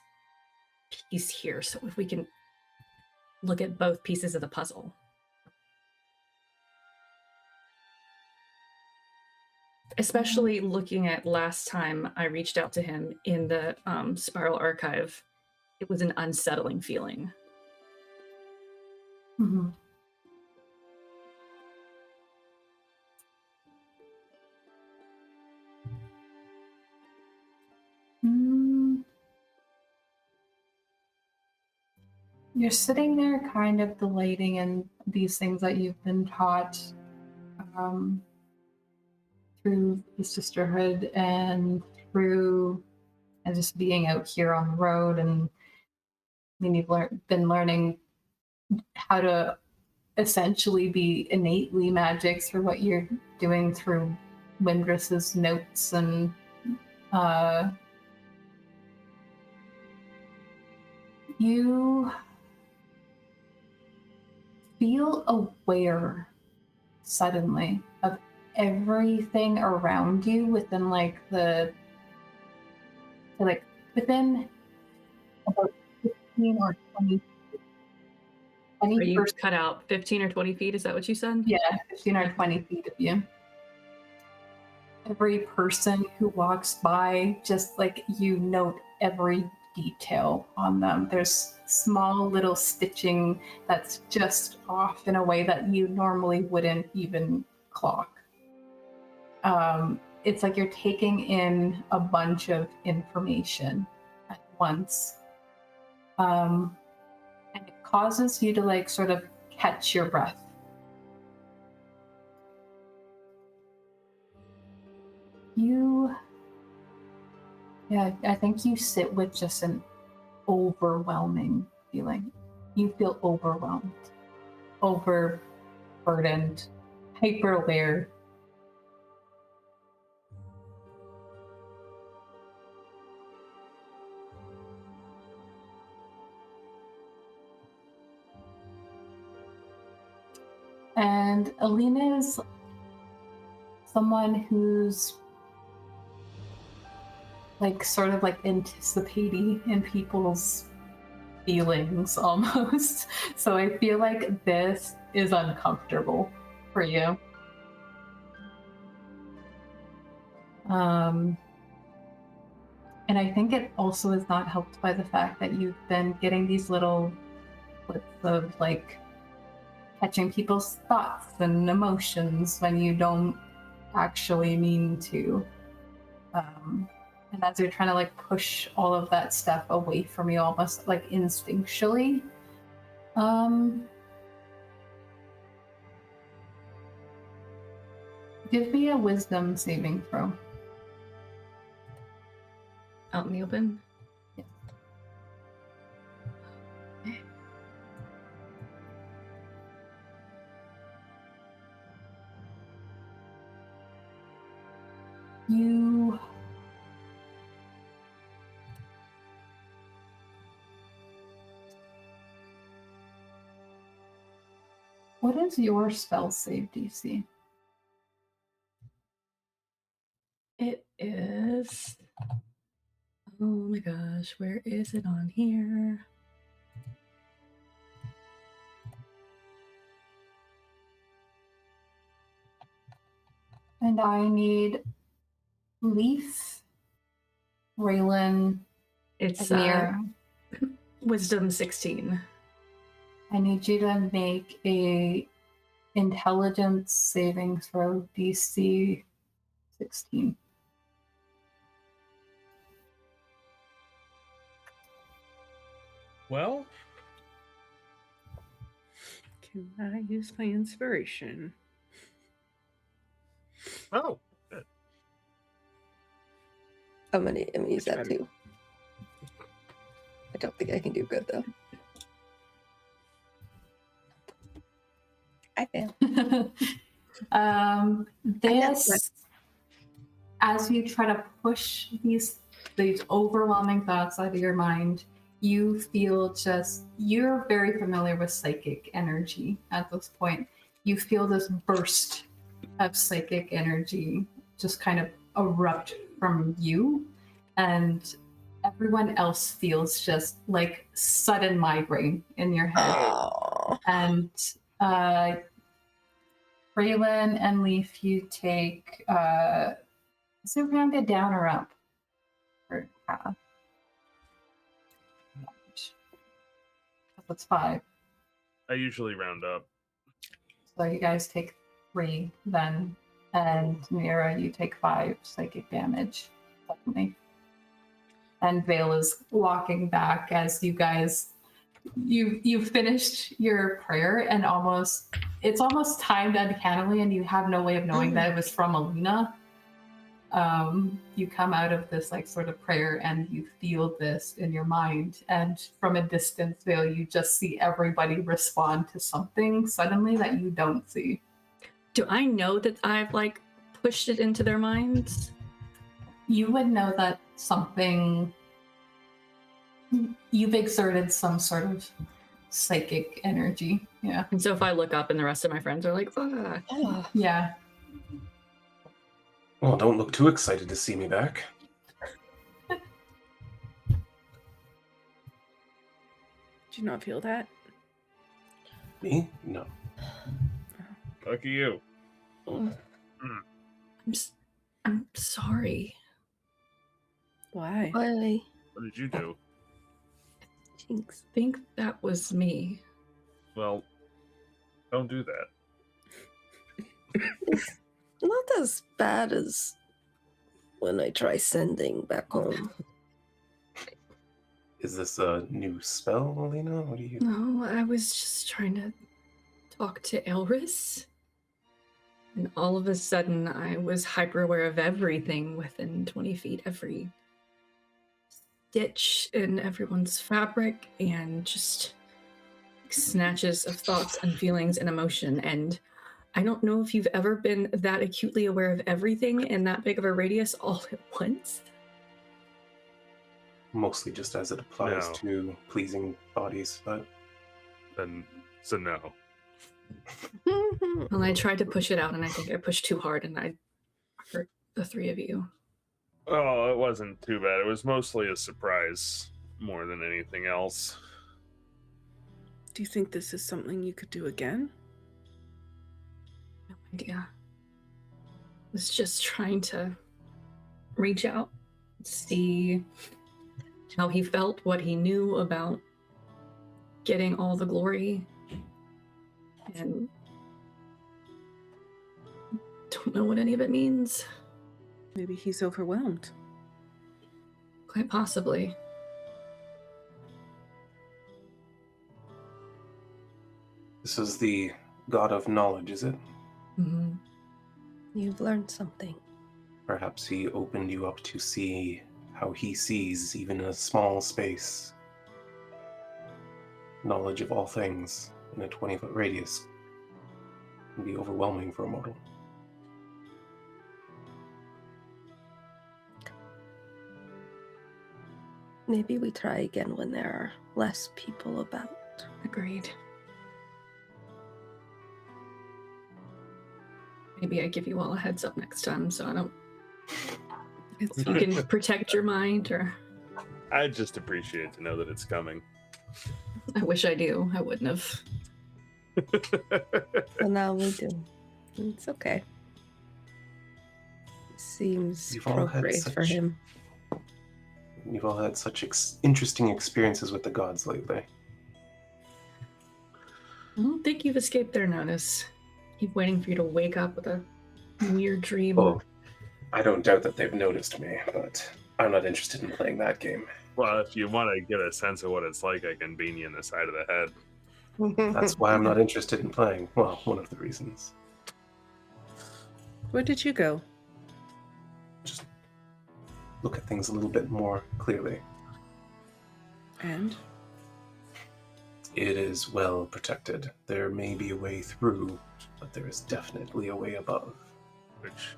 D: piece here. So if we can look at both pieces of the puzzle. Especially looking at last time I reached out to him in the Spiral Archive, it was an unsettling feeling.
A: Mm-hmm. You're sitting there kind of delighting in these things that you've been taught through the sisterhood and through and just being out here on the road. And I mean, you've been learning how to essentially be innately magic through what you're doing through Windress's notes and you feel aware suddenly of everything around you within within about 15 or 20 feet.
D: You cut out 15 or 20 feet, is that what you said?
A: Yeah, 15 or 20 feet of you. Every person who walks by, just like you note every detail on them. There's small little stitching that's just off in a way that you normally wouldn't even clock. It's like you're taking in a bunch of information at once. And it causes you to sort of catch your breath. I think you sit with just an overwhelming feeling. You feel overwhelmed, overburdened, hyper aware. And Alina is someone who's sort of anticipating in people's feelings almost. So I feel like this is uncomfortable for you. And I think it also is not helped by the fact that you've been getting these little clips of catching people's thoughts and emotions when you don't actually mean to. And as you're trying to push all of that stuff away from you, almost instinctually, give me a wisdom saving throw.
D: Out in the open?
A: Yeah. You What is your spell save DC?
D: It is... Oh my gosh, where is it on here?
A: And I need Leif, Raelynn,
D: It's
A: Nyra.
D: Wisdom 16.
A: I need you to make a intelligence saving throw DC 16.
E: Well,
B: Can I use my inspiration?
E: oh, good.
F: I'm gonna use that
B: better.
F: too. I don't think I can do good though. I fail.
A: This, as you try to push these overwhelming thoughts out of your mind, you feel you're very familiar with psychic energy at this point. You feel this burst of psychic energy just kind of erupt from you, and everyone else feels just like sudden migraine in your head.
F: Oh.
A: And Raelynn and Leif, you take is it rounded down or up? Or half? That's 5.
E: I usually round up.
A: So you guys take 3 then, and Nyra, you take 5 psychic damage. Definitely. And Vale is walking back as you guys you finished your prayer, and it's almost timed uncannily, and you have no way of knowing that it was from Alina. You come out of this like sort of prayer, and you feel this in your mind, and from a distance, Vale, you just see everybody respond to something suddenly that you don't see.
D: Do I know that I've like pushed it into their minds?
A: You would know that you've exerted some sort of psychic energy. Yeah.
D: And so if I look up and the rest of my friends are like, ah.
A: Yeah.
C: Well, don't look too excited to see me back.
B: Do you not feel that?
C: Me? No.
E: Lucky you.
D: I'm sorry.
B: Why?
F: Why?
E: What did you do?
F: Jinx.
D: I think that was me.
E: Well, don't do that.
F: Not as bad as when I try sending back home.
C: Is this a new spell, Alina? What do you...
D: No, I was just trying to talk to Elris. And all of a sudden, I was hyper aware of everything within 20 feet, every stitch in everyone's fabric, and just snatches of thoughts and feelings and emotion. And I don't know if you've ever been that acutely aware of everything in that big of a radius all at once.
C: Mostly just as it applies
E: No.
C: to pleasing bodies, but...
E: Then, so no.
D: Well, I tried to push it out, and I think I pushed too hard, and I hurt the 3 of you.
E: Oh, it wasn't too bad. It was mostly a surprise more than anything else.
B: Do you think this is something you could do again?
D: No idea. I was just trying to reach out, see how he felt, what he knew about getting all the glory, and don't know what any of it means.
B: Maybe he's overwhelmed.
D: Quite possibly.
C: This is the god of knowledge, is it?
D: Mm-hmm.
F: You've learned something.
C: Perhaps he opened you up to see how he sees, even in a small space. Knowledge of all things in a 20-foot radius can be overwhelming for a mortal.
F: Maybe we try again when there are less people about.
D: Agreed. Maybe I give you all a heads up next time, so I don't. You can protect your mind, or.
E: I just appreciate to know that it's coming.
D: I wish I do. I wouldn't have.
F: Well, now we do. It's okay. Seems
C: You've all had
F: appropriate for
C: such-
F: him.
C: You've all had such interesting experiences with the gods lately.
D: I don't think you've escaped their notice. Keep waiting for you to wake up with a weird dream.
C: Oh, I don't doubt that they've noticed me, but I'm not interested in playing that game.
E: Well, if you want to get a sense of what it's like, I can bean you in the side of the head.
C: That's why I'm not interested in playing. Well, one of the reasons.
B: Where did you go?
C: Just look at things a little bit more clearly.
B: And?
C: It is well protected. There may be a way through, but there is definitely a way above.
E: Which,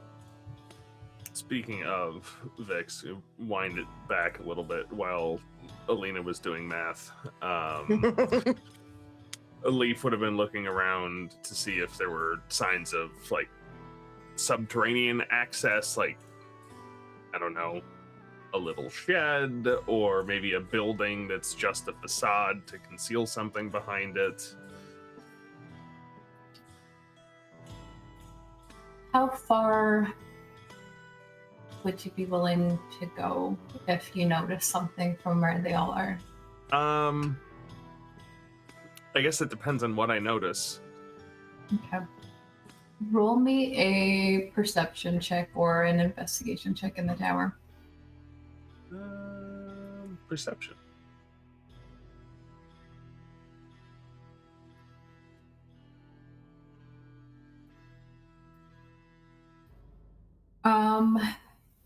E: speaking of Vixx, wind it back a little bit while Alina was doing math. Leif would have been looking around to see if there were signs of like subterranean access, like, I don't know, a little shed, or maybe a building that's just a facade to conceal something behind it.
A: How far would you be willing to go if you notice something from where they all are?
E: I guess it depends on what I notice.
A: Okay. Roll me a perception check or an investigation check in the tower.
E: Perception.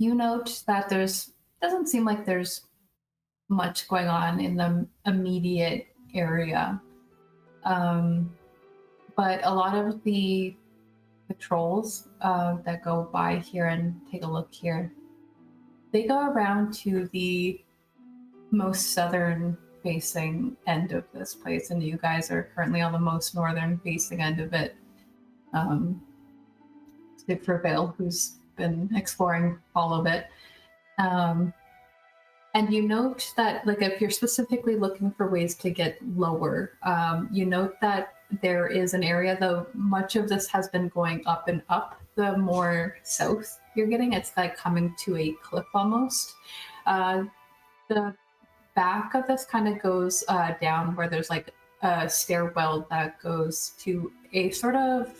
A: You note that doesn't seem like there's much going on in the immediate area. But a lot of the patrols that go by here and take a look here, they go around to the most southern facing end of this place, and you guys are currently on the most northern facing end of it. Except for Vail, who's been exploring all of it. And you note that, like, if you're specifically looking for ways to get lower, you note that there is an area, though much of this has been going up and up, the more south you're getting, it's like coming to a cliff almost. The back of this kind of goes down where there's like a stairwell that goes to a sort of,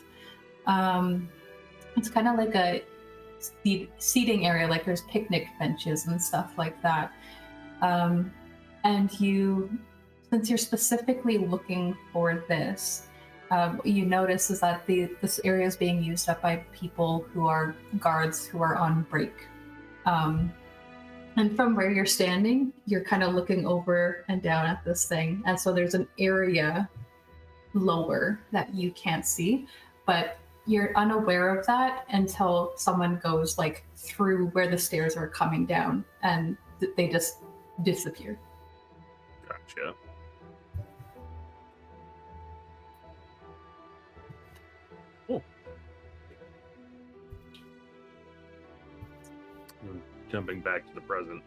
A: it's kind of like a seating area, like there's picnic benches and stuff like that. And since you're specifically looking for this, what you notice is that this area is being used up by people who are guards who are on break. And from where you're standing, you're kind of looking over and down at this thing. And so there's an area lower that you can't see, but you're unaware of that until someone goes like through where the stairs are coming down and they just disappear.
E: Gotcha. Cool. Jumping back to the present.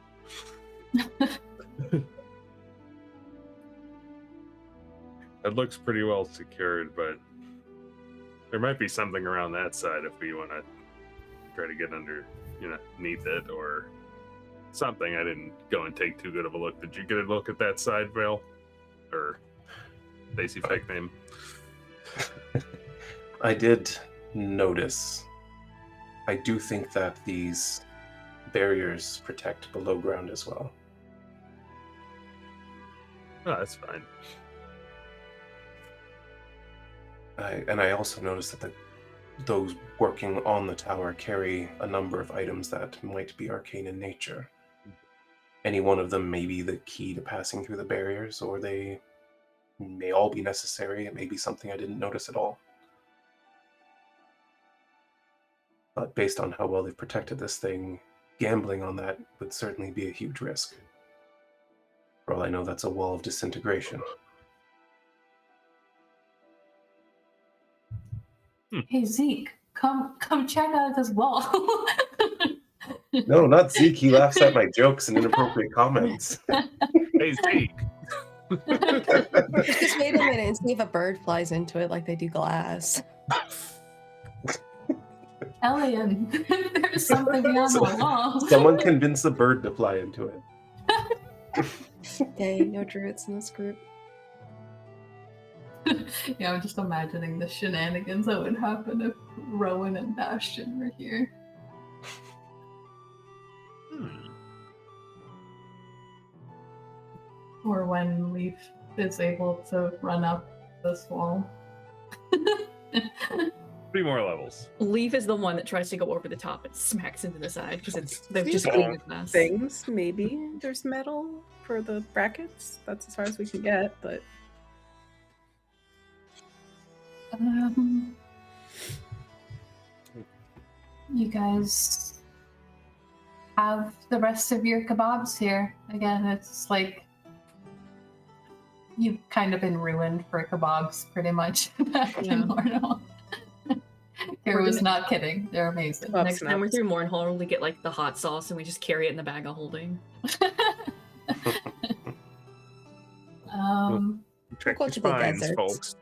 E: It looks pretty well secured, but there might be something around that side if we want to try to get underneath it or something. I didn't go and take too good of a look. Did you get a look at that side, Vail? Or Stacy fake name?
C: I did notice. I do think that these barriers protect below ground as well.
E: Oh, that's fine.
C: I also noticed that those working on the tower carry a number of items that might be arcane in nature. Any one of them may be the key to passing through the barriers, or they may all be necessary. It may be something I didn't notice at all. But based on how well they've protected this thing, gambling on that would certainly be a huge risk. For all I know, that's a wall of disintegration.
A: Hey Zeke, come check out this wall.
C: No, not Zeke. He laughs at my jokes and inappropriate comments.
E: Hey, Zeke.
F: Just wait a minute and see if a bird flies into it like they do glass.
A: Alien, there's something beyond the wall.
C: Someone convince the bird to fly into it.
F: Dang, no druids in this group.
A: Yeah, I'm just imagining the shenanigans that would happen if Rowan and Bastion were here. Or when Leif is able to run up this wall.
E: 3 more levels.
D: Leif is the one that tries to go over the top and smacks into the side because they've just
B: These
D: cleaned it us.
B: Things, maybe there's metal for the brackets. That's as far as we can get, but
A: You guys have the rest of your kebabs here. Again, it's like you've kind of been ruined for kebabs pretty much back in Lorno. Kara was not kidding. They're amazing.
B: Well,
D: Next time we're
B: snaps.
D: through Mournhall, we get like the hot sauce and we just carry it in the bag of holding.
E: Check
F: go
E: your
F: to the
E: spines,
F: deserts.
E: folks.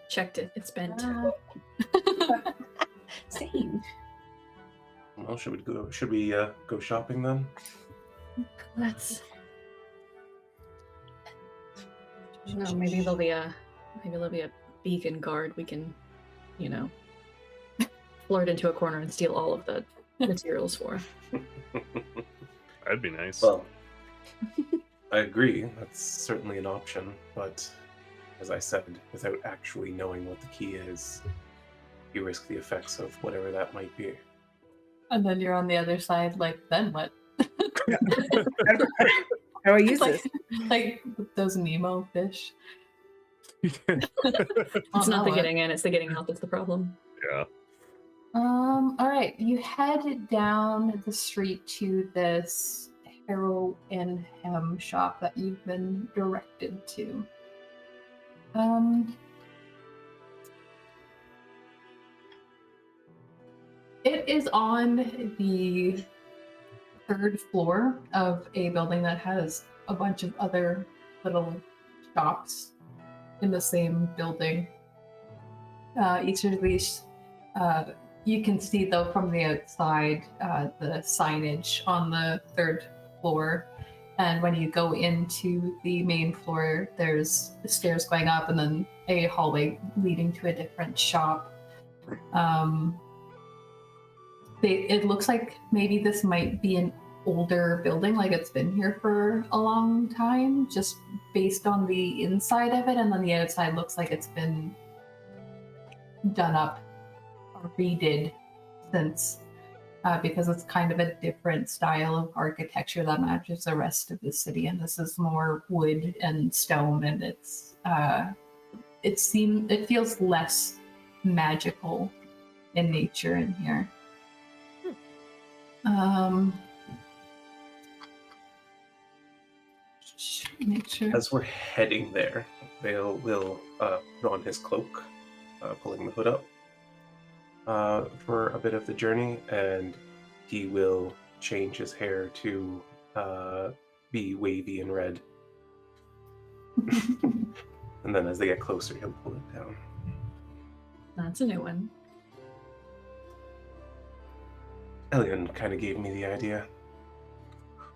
D: Checked it. It's bent.
F: Same.
C: Well, should we go shopping then?
D: Let's. No, maybe there'll be a beacon guard we can, flirt into a corner and steal all of the materials for.
E: That'd be nice.
C: Well, I agree. That's certainly an option, but as I said, without actually knowing what the key is, you risk the effects of whatever that might be.
A: And then you're on the other side, like, then what?
B: How do I use
A: like,
B: this?
A: like those Nemo fish.
D: It's not the getting in, it's the getting out that's the problem.
E: Yeah.
A: All right, you head down the street to this Harrow and Hem shop that you've been directed to. It is on the third floor of a building that has a bunch of other little shops in the same building. Each of these, you can see though from the outside the signage on the third floor. And when you go into the main floor, there's stairs going up and then a hallway leading to a different shop. It looks like maybe this might be an older building, like it's been here for a long time, just based on the inside of it, and then the outside looks like it's been done up or redid since, because it's kind of a different style of architecture that matches the rest of the city, and this is more wood and stone, and it feels less magical in nature in here. Make sure.
C: As we're heading there, Vael will put on his cloak, pulling the hood up for a bit of the journey, and he will change his hair to be wavy and red. And then as they get closer, he'll pull it down.
D: That's a new one.
C: Elian kind of gave me the idea.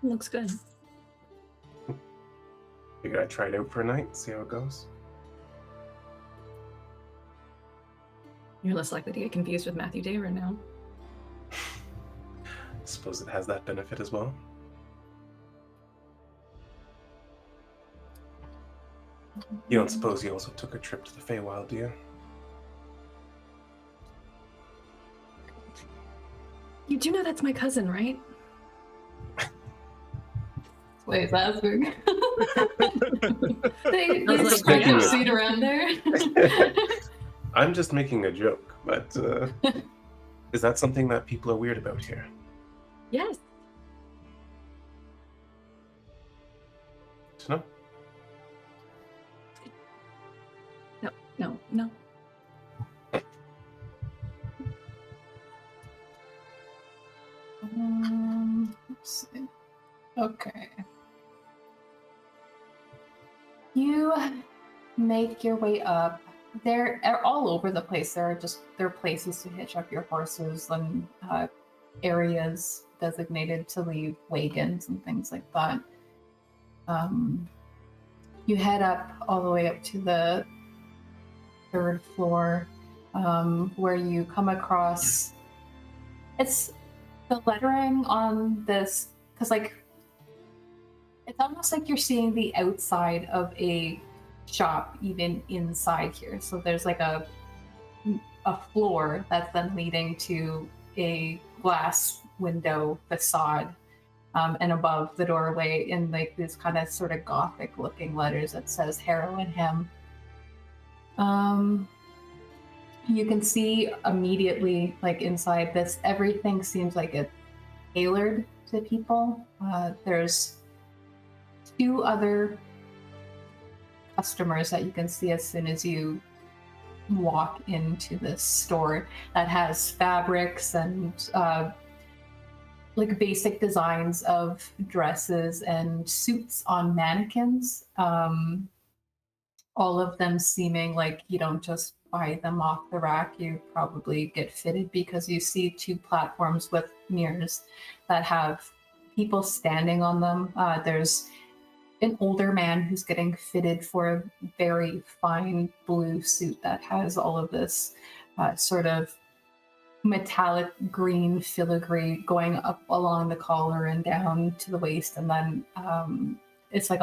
D: Looks good.
C: Figured I'd try it out for a night, see how it goes.
D: You're less likely to get confused with Matthew Daver now.
C: Suppose it has that benefit as well. You don't suppose he also took a trip to the Feywild, do you?
D: You do know that's my cousin, right?
A: Wait, that's big. they
D: I was like,
A: spread
D: yeah.
A: your seat around there.
C: I'm just making a joke, but is that something that people are weird about here?
D: Yes.
C: No?
D: No.
A: Let's see. Okay. You make your way up. They're all over the place. There are places to hitch up your horses and areas designated to leave wagons and things like that. You head up all the way up to the third floor, where you come across. It's the lettering on this, because it's almost like you're seeing the outside of a shop even inside here. So there's like a floor that's then leading to a glass window facade, and above the doorway in like these kind of sort of gothic looking letters that says Harrow and Hem. You can see immediately, like inside this, everything seems like it's tailored to people. There's 2 other customers that you can see as soon as you walk into this store that has fabrics and like basic designs of dresses and suits on mannequins. All of them seeming like you don't just buy them off the rack, you probably get fitted, because you see 2 platforms with mirrors that have people standing on them. There's an older man who's getting fitted for a very fine blue suit that has all of this sort of metallic green filigree going up along the collar and down to the waist, and then it's like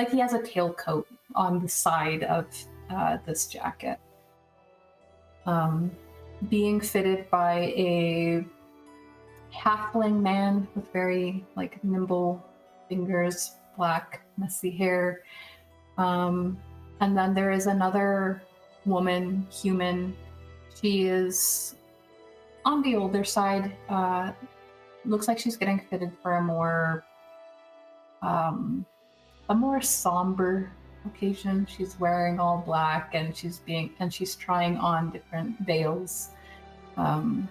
A: he has a tailcoat on the side of this jacket. Being fitted by a halfling man with very like nimble fingers, black messy hair, and then there is another woman, human. She is on the older side. Looks like she's getting fitted for a more somber occasion. She's wearing all black, and she's trying on different veils, and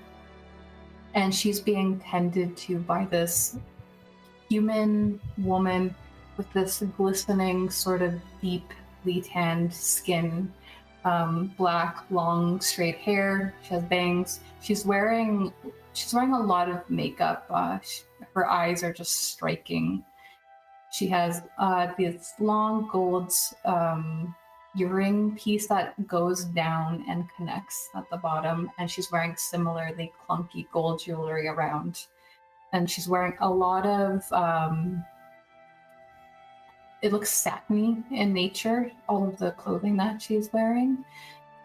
A: she's being tended to by this human woman with this glistening sort of deeply tanned skin, black long straight hair. She has bangs. She's wearing a lot of makeup. Her eyes are just striking. She has this long gold earring piece that goes down and connects at the bottom, and she's wearing similarly clunky gold jewelry around. And she's wearing a lot of it looks satiny in nature, all of the clothing that she's wearing.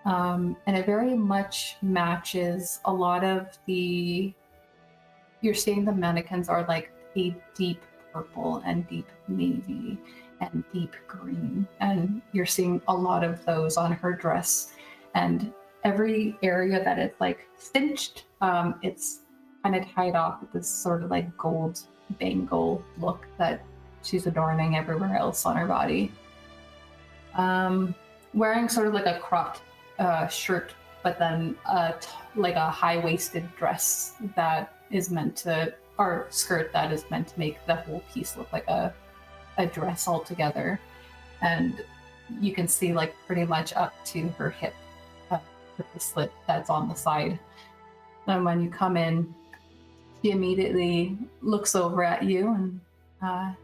A: And it very much matches a lot of you're seeing the mannequins are like a deep purple and deep navy and deep green. And you're seeing a lot of those on her dress. And every area that it's like cinched, it's kind of tied off with this sort of like gold bangle look that she's adorning everywhere else on her body. Wearing sort of like a cropped shirt, but then like a high-waisted dress that is meant to, or skirt that is meant to make the whole piece look like a dress altogether. And you can see like pretty much up to her hip with the slit that's on the side. And when you come in, she immediately looks over at you and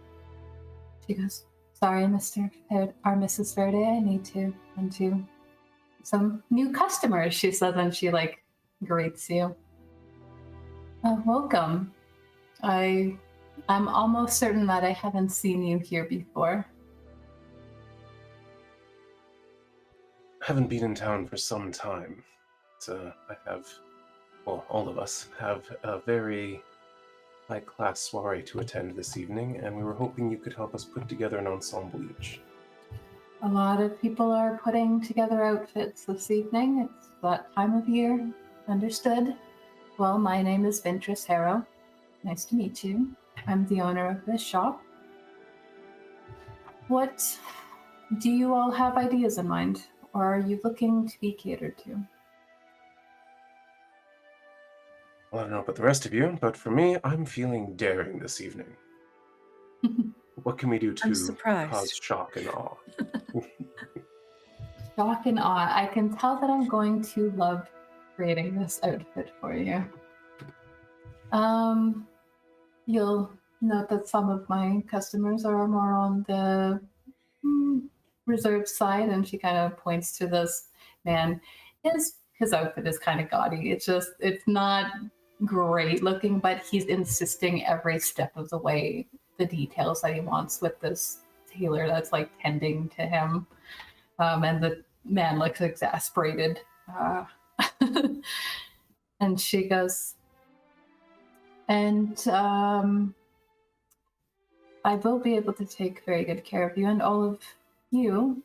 A: she goes, "Sorry, Mr. or Mrs. Verde, I need to run to some new customers," she says, and she like greets you. Welcome. I'm almost certain that I haven't seen you here before.
C: I haven't been in town for some time. All of us have a very high-class soiree to attend this evening, and we were hoping you could help us put together an ensemble each.
A: A lot of people are putting together outfits this evening. It's that time of year. Understood. Well, my name is Ventress Harrow. Nice to meet you. I'm the owner of this shop. What do you all have ideas in mind, or are you looking to be catered to?
C: Well, I don't know about the rest of you, but for me, I'm feeling daring this evening. What can we do to cause shock and awe?
A: Shock and awe. I can tell that I'm going to love creating this outfit for you. You'll note that some of my customers are more on the reserved side, and she kind of points to this man. His outfit is kind of gaudy. It's not great looking, but he's insisting every step of the way the details that he wants with this tailor that's like tending to him. And the man looks exasperated. And she goes, and I will be able to take very good care of you and all of you.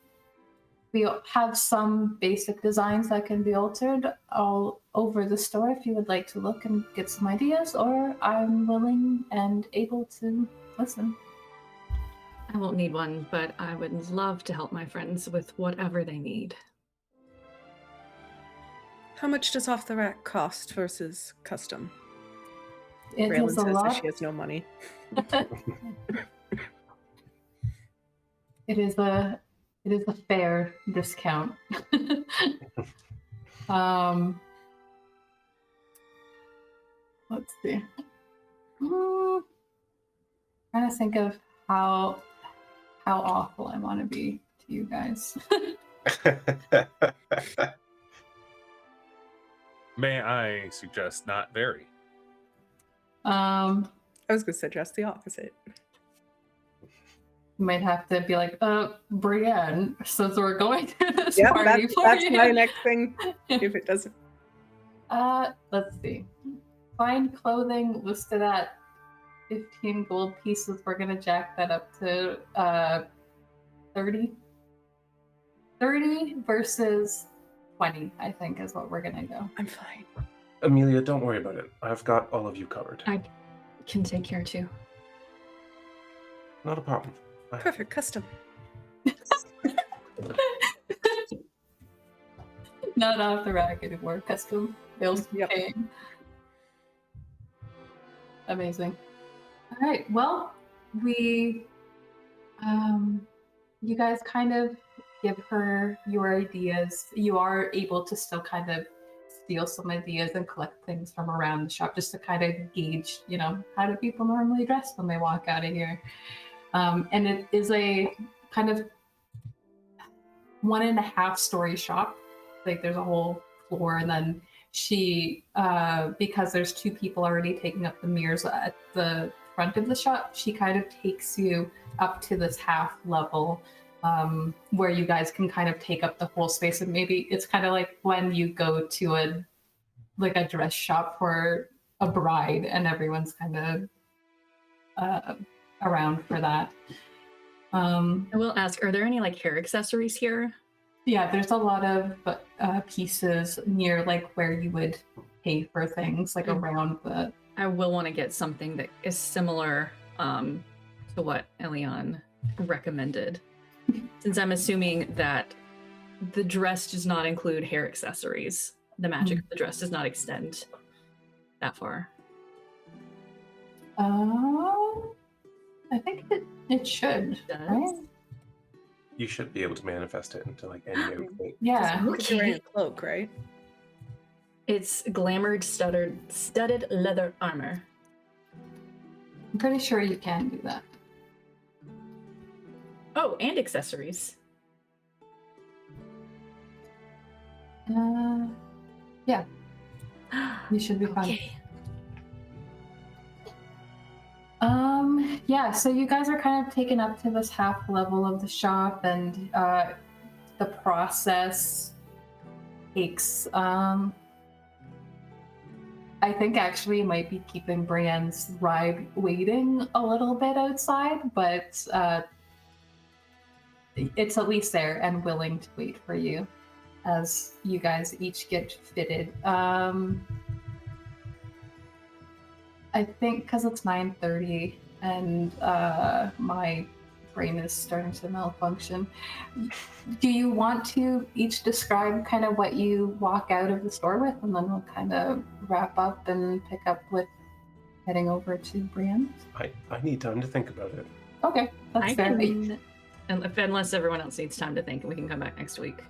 A: We have some basic designs that can be altered all over the store if you would like to look and get some ideas, or I'm willing and able to listen.
D: I won't need one, but I would love to help my friends with whatever they need.
B: How much does off the rack cost versus custom?
A: It
B: Raelynn
A: is a
B: says that
A: lot.
B: she has no money.
A: It is a fair discount. Let's see. Trying to think of how awful I want to be to you guys.
E: May I suggest not very?
B: I was going to suggest the opposite.
A: You might have to be like, Brienne, since we're going to this
B: Yep,
A: party.
B: that's my next thing. If it doesn't.
A: Let's see. Fine clothing listed at 15 gold pieces. We're gonna jack that up to 30. 30 versus 20, I think, is what we're gonna go.
B: I'm fine.
C: Amelia, don't worry about it. I've got all of you covered.
D: I can take care too.
C: Not a problem.
B: Perfect, custom.
A: Not off the rack anymore. Custom bills
B: Yep.
A: paying. Amazing. All right. Well, you guys kind of give her your ideas. You are able to still kind of steal some ideas and collect things from around the shop just to kind of gauge, how do people normally dress when they walk out of here? And it is a kind of 1.5 story shop. Like there's a whole floor, and then she, because there's 2 people already taking up the mirrors at the front of the shop, she kind of takes you up to this half level where you guys can kind of take up the whole space. And maybe it's kind of like when you go to a dress shop for a bride and everyone's kind of around for that.
D: I will ask, are there any hair accessories here?
A: Yeah, there's a lot of pieces near where you would pay for things, around the...
D: I will want to get something that is similar to what Elian recommended. Since I'm assuming that the dress does not include hair accessories. The magic of the dress does not extend that far.
A: I think it should, right?
C: You should be able to manifest it into any outfit.
A: Yeah.
B: Because you're wearing a cloak, right?
D: It's glamored, studded leather armor.
A: I'm pretty sure you can do that.
D: Oh, and accessories.
A: Yeah. You should be fine.
D: Okay.
A: Yeah, so you guys are kind of taken up to this half level of the shop, and the process takes I think actually you might be keeping Brienne's ride waiting a little bit outside, but it's at least there and willing to wait for you as you guys each get fitted. I think because it's 9:30 and my brain is starting to malfunction. Do you want to each describe kind of what you walk out of the store with, and then we'll kind of wrap up and pick up with heading over to Brienne?
C: I need time to think about it.
A: Okay, that's fair.
D: Unless everyone else needs time to think, and we can come back next week.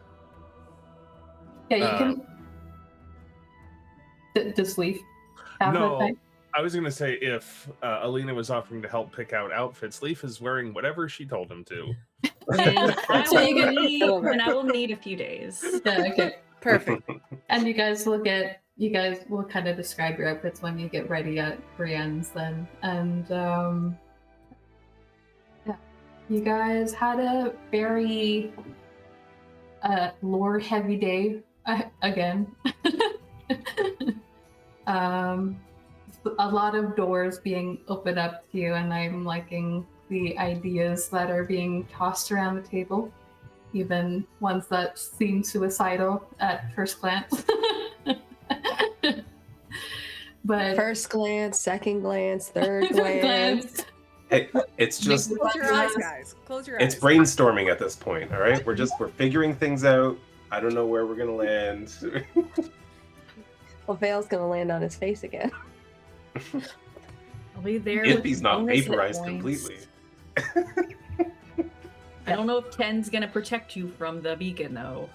A: Yeah, you can. Does Leif have
E: No.
A: a thing?
E: I was going to say, if Alina was offering to help pick out outfits, Leif is wearing whatever she told him to.
D: And I will need a few days.
A: Yeah, okay.
B: Perfect.
A: And you guys will kind of describe your outfits when you get ready at Brienne's then. And yeah, you guys had a very lore heavy day again. A lot of doors being opened up to you, and I'm liking the ideas that are being tossed around the table, even ones that seem suicidal at first glance. But
F: First glance, second glance, third glance.
C: Hey, it's just
B: Close your eyes, guys. Close your eyes.
C: it's brainstorming at this point, all right? We're figuring things out. I don't know where we're gonna land.
F: Well, Vale's gonna land on his face again.
D: I'll be there.
C: If
D: with
C: he's not
D: bonus hit
C: vaporized
D: points.
C: completely.
D: I don't know if 10's gonna protect you from the beacon though.